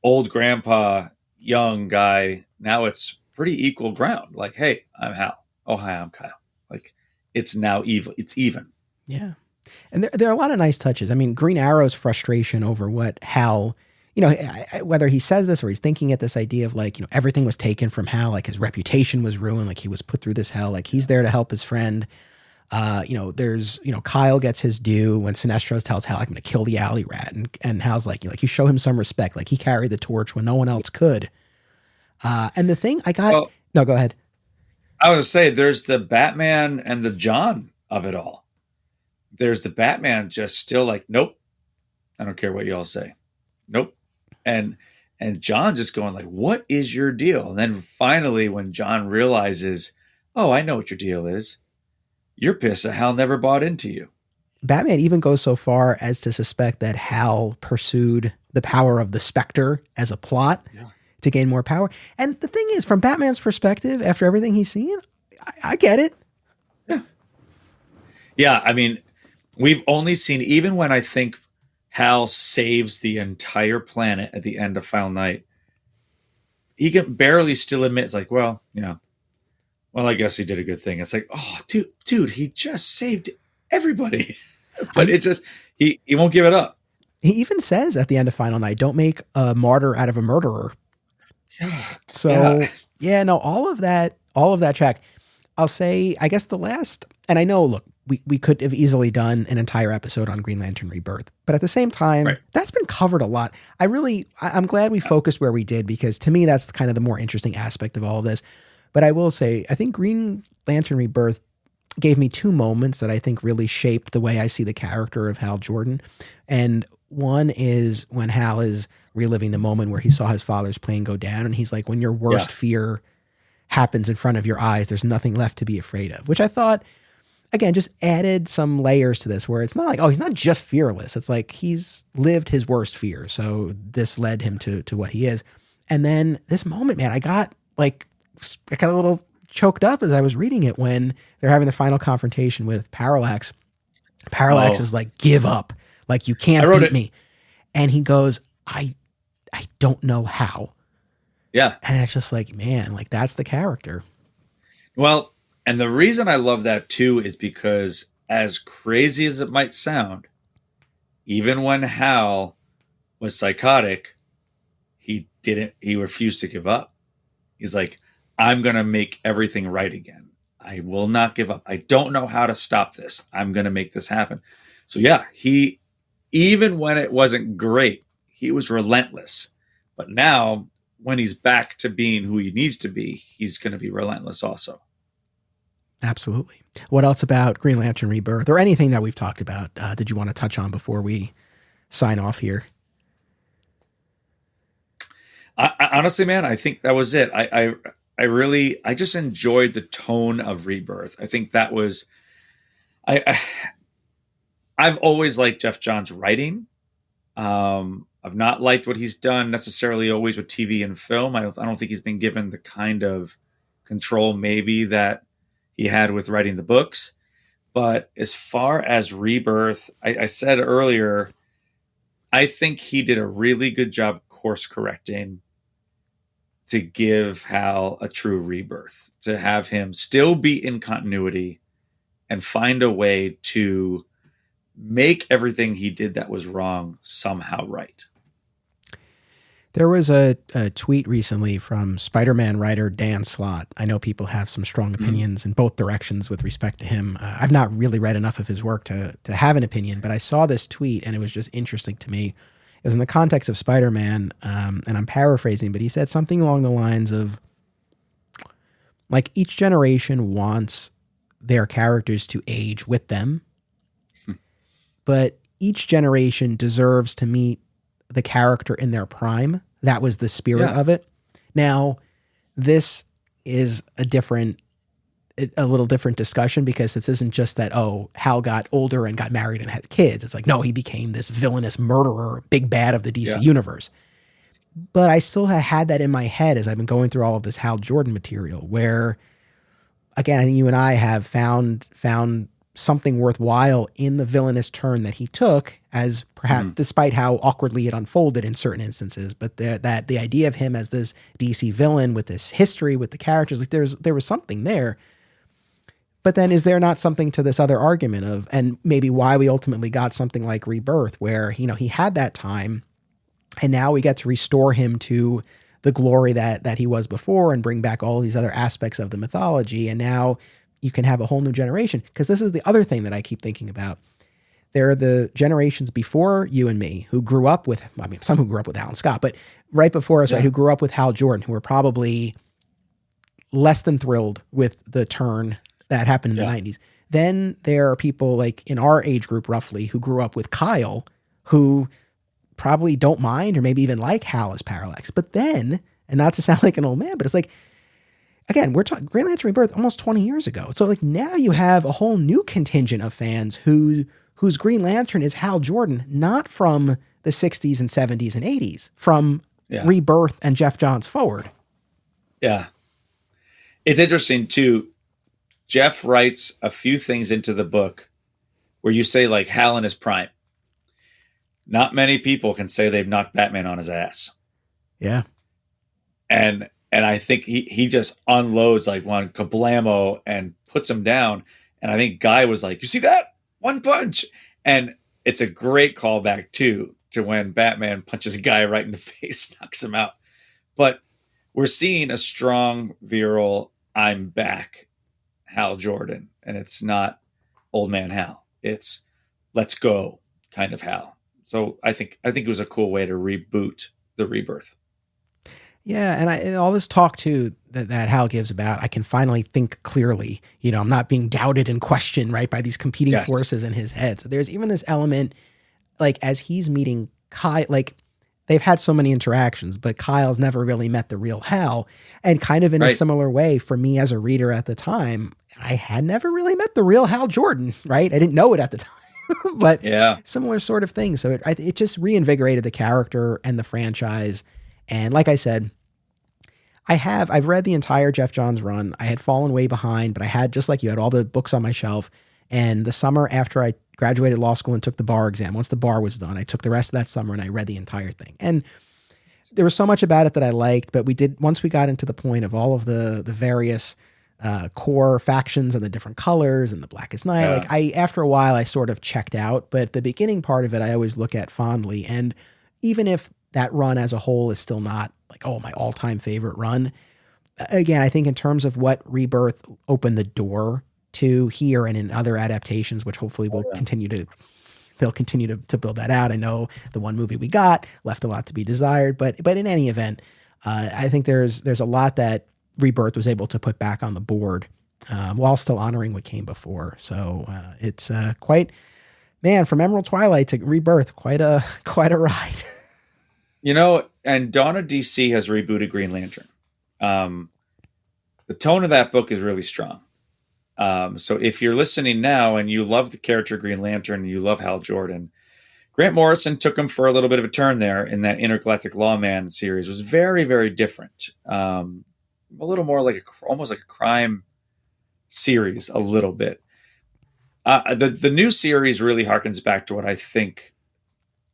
old grandpa, young guy. Now it's pretty equal ground. Like, hey, I'm Hal. Oh, hi, I'm Kyle. Like, it's now evil. It's even. Yeah. And there are a lot of nice touches. I mean, Green Arrow's frustration over what Hal, whether he says this or he's thinking at this idea of like, everything was taken from Hal, like his reputation was ruined, like he was put through this hell, like he's there to help his friend. There's, Kyle gets his due when Sinestro tells Hal, I'm going to kill the alley rat. And Hal's like, you show him some respect. Like, he carried the torch when no one else could. And the thing I got, no, go ahead. I was say there's the Batman and the John of it all. There's the Batman just still like, nope, I don't care what you all say. Nope. And John just going like, what is your deal? And then finally, when John realizes, oh, I know what your deal is. You're pissed that Hal never bought into you. Batman even goes so far as to suspect that Hal pursued the power of the Spectre as a plot to gain more power. And the thing is, from Batman's perspective, after everything he's seen, I get it. Yeah. Yeah. I mean, we've only seen, even when I think Hal saves the entire planet at the end of Final Night, he can barely still admit, it's like, well, well, I guess he did a good thing. It's like, oh, dude, he just saved everybody. But it just he won't give it up. He even says at the end of Final Night, "Don't make a martyr out of a murderer." So no, all of that track. I'll say, I guess the last, and I know, look, we could have easily done an entire episode on Green Lantern Rebirth, but at the same time, that's been covered a lot. I'm glad we focused where we did, because to me, that's kind of the more interesting aspect of all of this. But I will say, I think Green Lantern Rebirth gave me two moments that I think really shaped the way I see the character of Hal Jordan. And one is when Hal is reliving the moment where he saw his father's plane go down, and he's like, when your worst fear happens in front of your eyes, there's nothing left to be afraid of, which I thought, again, just added some layers to this, where it's not like, oh, he's not just fearless. It's like he's lived his worst fear. So this led him to what he is. And then this moment, man, I got a little choked up as I was reading it when they're having the final confrontation with Parallax. Parallax is like, give up. Like, you can't beat me. And he goes, I don't know how. Yeah. And it's just like, man, like, that's the character. Well, and the reason I love that too is because, as crazy as it might sound, even when Hal was psychotic, he refused to give up. He's like, I'm going to make everything right again. I will not give up. I don't know how to stop this. I'm going to make this happen. So yeah, even when it wasn't great, he was relentless. But now, when he's back to being who he needs to be, he's going to be relentless also. Absolutely. What else about Green Lantern Rebirth, or anything that we've talked about, did you want to touch on before we sign off here? I honestly, man, I think that was it. I just enjoyed the tone of Rebirth. I think that was, I've always liked Jeff Johns' writing. I've not liked what he's done necessarily always with TV and film. I don't think he's been given the kind of control maybe that he had with writing the books. But as far as Rebirth, I said earlier, I think he did a really good job course correcting to give Hal a true rebirth, to have him still be in continuity and find a way to make everything he did that was wrong somehow right. There was a tweet recently from Spider-Man writer Dan Slott. I know people have some strong opinions in both directions with respect to him. I've not really read enough of his work to have an opinion, but I saw this tweet and it was just interesting to me. It was in the context of Spider-Man, and I'm paraphrasing, but he said something along the lines of, like, each generation wants their characters to age with them, but each generation deserves to meet the character in their prime. That was the spirit of it. Now, this is a little different discussion, because this isn't just that, oh, Hal got older and got married and had kids. It's like, no, he became this villainous murderer, big bad of the DC universe. But I still had that in my head as I've been going through all of this Hal Jordan material, where, again, I think you and I have found something worthwhile in the villainous turn that he took, as perhaps despite how awkwardly it unfolded in certain instances, but the idea of him as this DC villain with this history with the characters, like there was something there. But then is there not something to this other argument of, and maybe why we ultimately got something like Rebirth, where, you know, he had that time and now we get to restore him to the glory that he was before and bring back all these other aspects of the mythology. And now you can have a whole new generation. Because this is the other thing that I keep thinking about. There are the generations before you and me who grew up with, I mean, some who grew up with Alan Scott, but right before us, right, who grew up with Hal Jordan, who were probably less than thrilled with the turn that happened in the 90s. Then there are people like in our age group roughly who grew up with Kyle, who probably don't mind or maybe even like Hal as Parallax. But then, and not to sound like an old man, but it's like, again, we're talking Green Lantern Rebirth almost 20 years ago. So like now you have a whole new contingent of fans whose Green Lantern is Hal Jordan, not from the 60s and 70s and 80s, from Rebirth and Jeff Johns forward. Yeah. It's interesting too. Jeff writes a few things into the book where you say, like, Hal in his prime. Not many people can say they've knocked Batman on his ass. Yeah. And I think he just unloads like one kablamo and puts him down. And I think Guy was like, you see that? one punch. And it's a great callback too to when Batman punches a guy right in the face, knocks him out. But we're seeing a strong, virile, I'm back Hal Jordan. And it's not old man Hal. It's let's go kind of Hal. So I think it was a cool way to reboot the Rebirth. Yeah, and all this talk too that Hal gives about I can finally think clearly. You know, I'm not being doubted and questioned, right, by these competing Yes. forces in his head. So there's even this element, like as he's meeting Kyle, like they've had so many interactions, but Kyle's never really met the real Hal. And kind of in a Right. similar way for me as a reader at the time, I had never really met the real Hal Jordan, right? I didn't know it at the time. But Yeah. similar sort of thing. So it just reinvigorated the character and the franchise. And like I said, I've read the entire Jeff Johns run. I had fallen way behind, but I had, just like you, had all the books on my shelf. And the summer after I graduated law school and took the bar exam, once the bar was done, I took the rest of that summer and I read the entire thing. And there was so much about it that I liked, but once we got into the point of all of the various core factions and the different colors and the Blackest Night, like after a while I sort of checked out, but the beginning part of it I always look at fondly. And even if that run as a whole is still not like, my all-time favorite run, again, I think in terms of what Rebirth opened the door to here and in other adaptations, which hopefully they'll continue to build that out. I know the one movie we got left a lot to be desired, but in any event, I think there's a lot that Rebirth was able to put back on the board while still honoring what came before. So it's quite, man, from Emerald Twilight to Rebirth, quite a ride. You know, and Dawn of DC has rebooted Green Lantern. The tone of that book is really strong. So if you're listening now and you love the character Green Lantern and you love Hal Jordan, Grant Morrison took him for a little bit of a turn there in that Intergalactic Lawman series. It was very, very different. A little more like almost like a crime series, a little bit. The new series really harkens back to what I think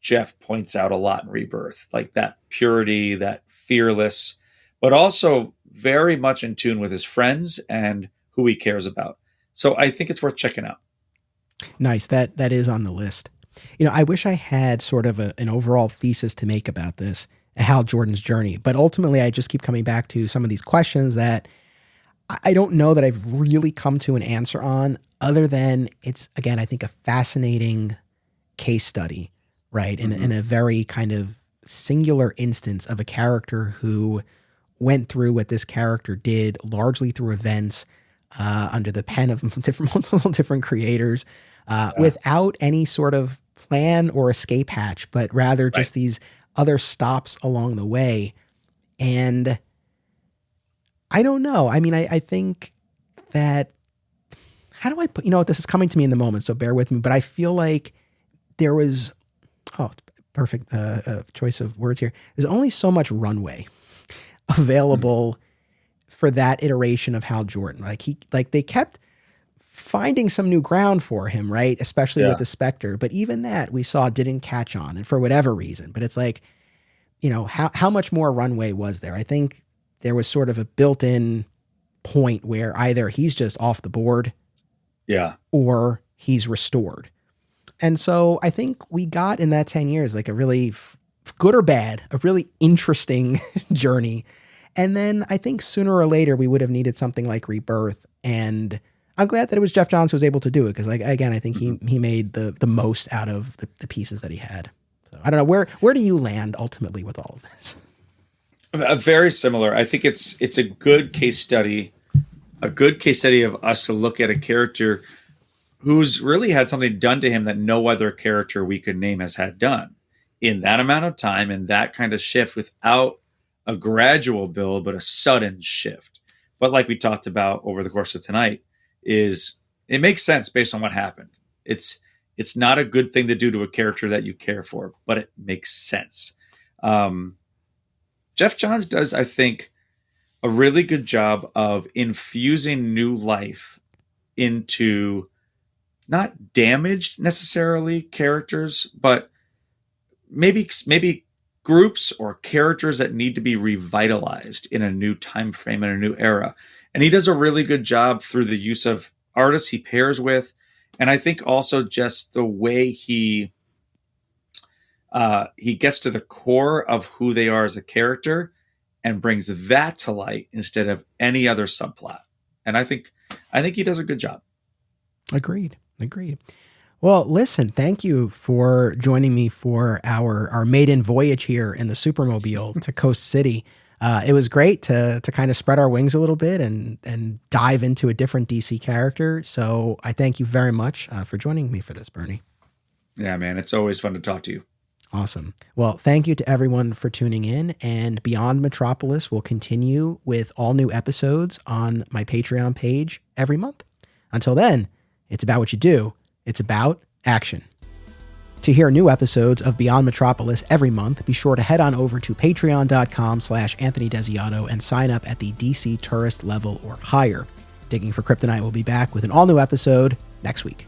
Jeff points out a lot in Rebirth, like that purity, that fearless, but also very much in tune with his friends and who he cares about. So I think it's worth checking out. Nice. That is on the list. You know, I wish I had sort of an overall thesis to make about this, Hal Jordan's journey, but ultimately I just keep coming back to some of these questions that I don't know that I've really come to an answer on, other than it's, again, I think a fascinating case study, right? In a very kind of singular instance of a character who went through what this character did, largely through events under the pen of multiple different creators, without any sort of plan or escape hatch, but rather just these other stops along the way. And I don't know. I mean, I think that, how do I put, this is coming to me in the moment, so bear with me, but I feel like there was, perfect choice of words here. There's only so much runway available for that iteration of Hal Jordan. Like they kept finding some new ground for him, right? Especially with the Spectre. But even that we saw didn't catch on, and for whatever reason. But it's like, how much more runway was there? I think there was sort of a built-in point where either he's just off the board, or he's restored. And so I think we got in that 10 years, like a really good or bad, a really interesting journey. And then I think sooner or later we would have needed something like Rebirth. And I'm glad that it was Jeff Johns who was able to do it. Cause again, I think he made the most out of the pieces that he had. So I don't know, where do you land ultimately with all of this? Very similar. I think it's a good case study of us to look at a character who's really had something done to him that no other character we could name has had done in that amount of time, and that kind of shift without a gradual build, but a sudden shift. But like we talked about over the course of tonight, it makes sense based on what happened. It's not a good thing to do to a character that you care for, but it makes sense. Jeff Johns does, I think, a really good job of infusing new life into not damaged necessarily characters, but maybe groups or characters that need to be revitalized in a new time frame, in a new era. And he does a really good job through the use of artists he pairs with And I think also just the way he gets to the core of who they are as a character and brings that to light instead of any other subplot. And I think he does a good job. Agreed. Well, listen, thank you for joining me for our maiden voyage here in the Supermobile to Coast City. It was great to kind of spread our wings a little bit and dive into a different DC character. So I thank you very much for joining me for this, Bernie. Yeah, man, it's always fun to talk to you. Awesome. Well, thank you to everyone for tuning in, and Beyond Metropolis will continue with all new episodes on my Patreon page every month. Until then, it's about what you do. It's about action. To hear new episodes of Beyond Metropolis every month, be sure to head on over to patreon.com/Anthony Desiato and sign up at the DC tourist level or higher. Digging for Kryptonite will be back with an all new episode next week.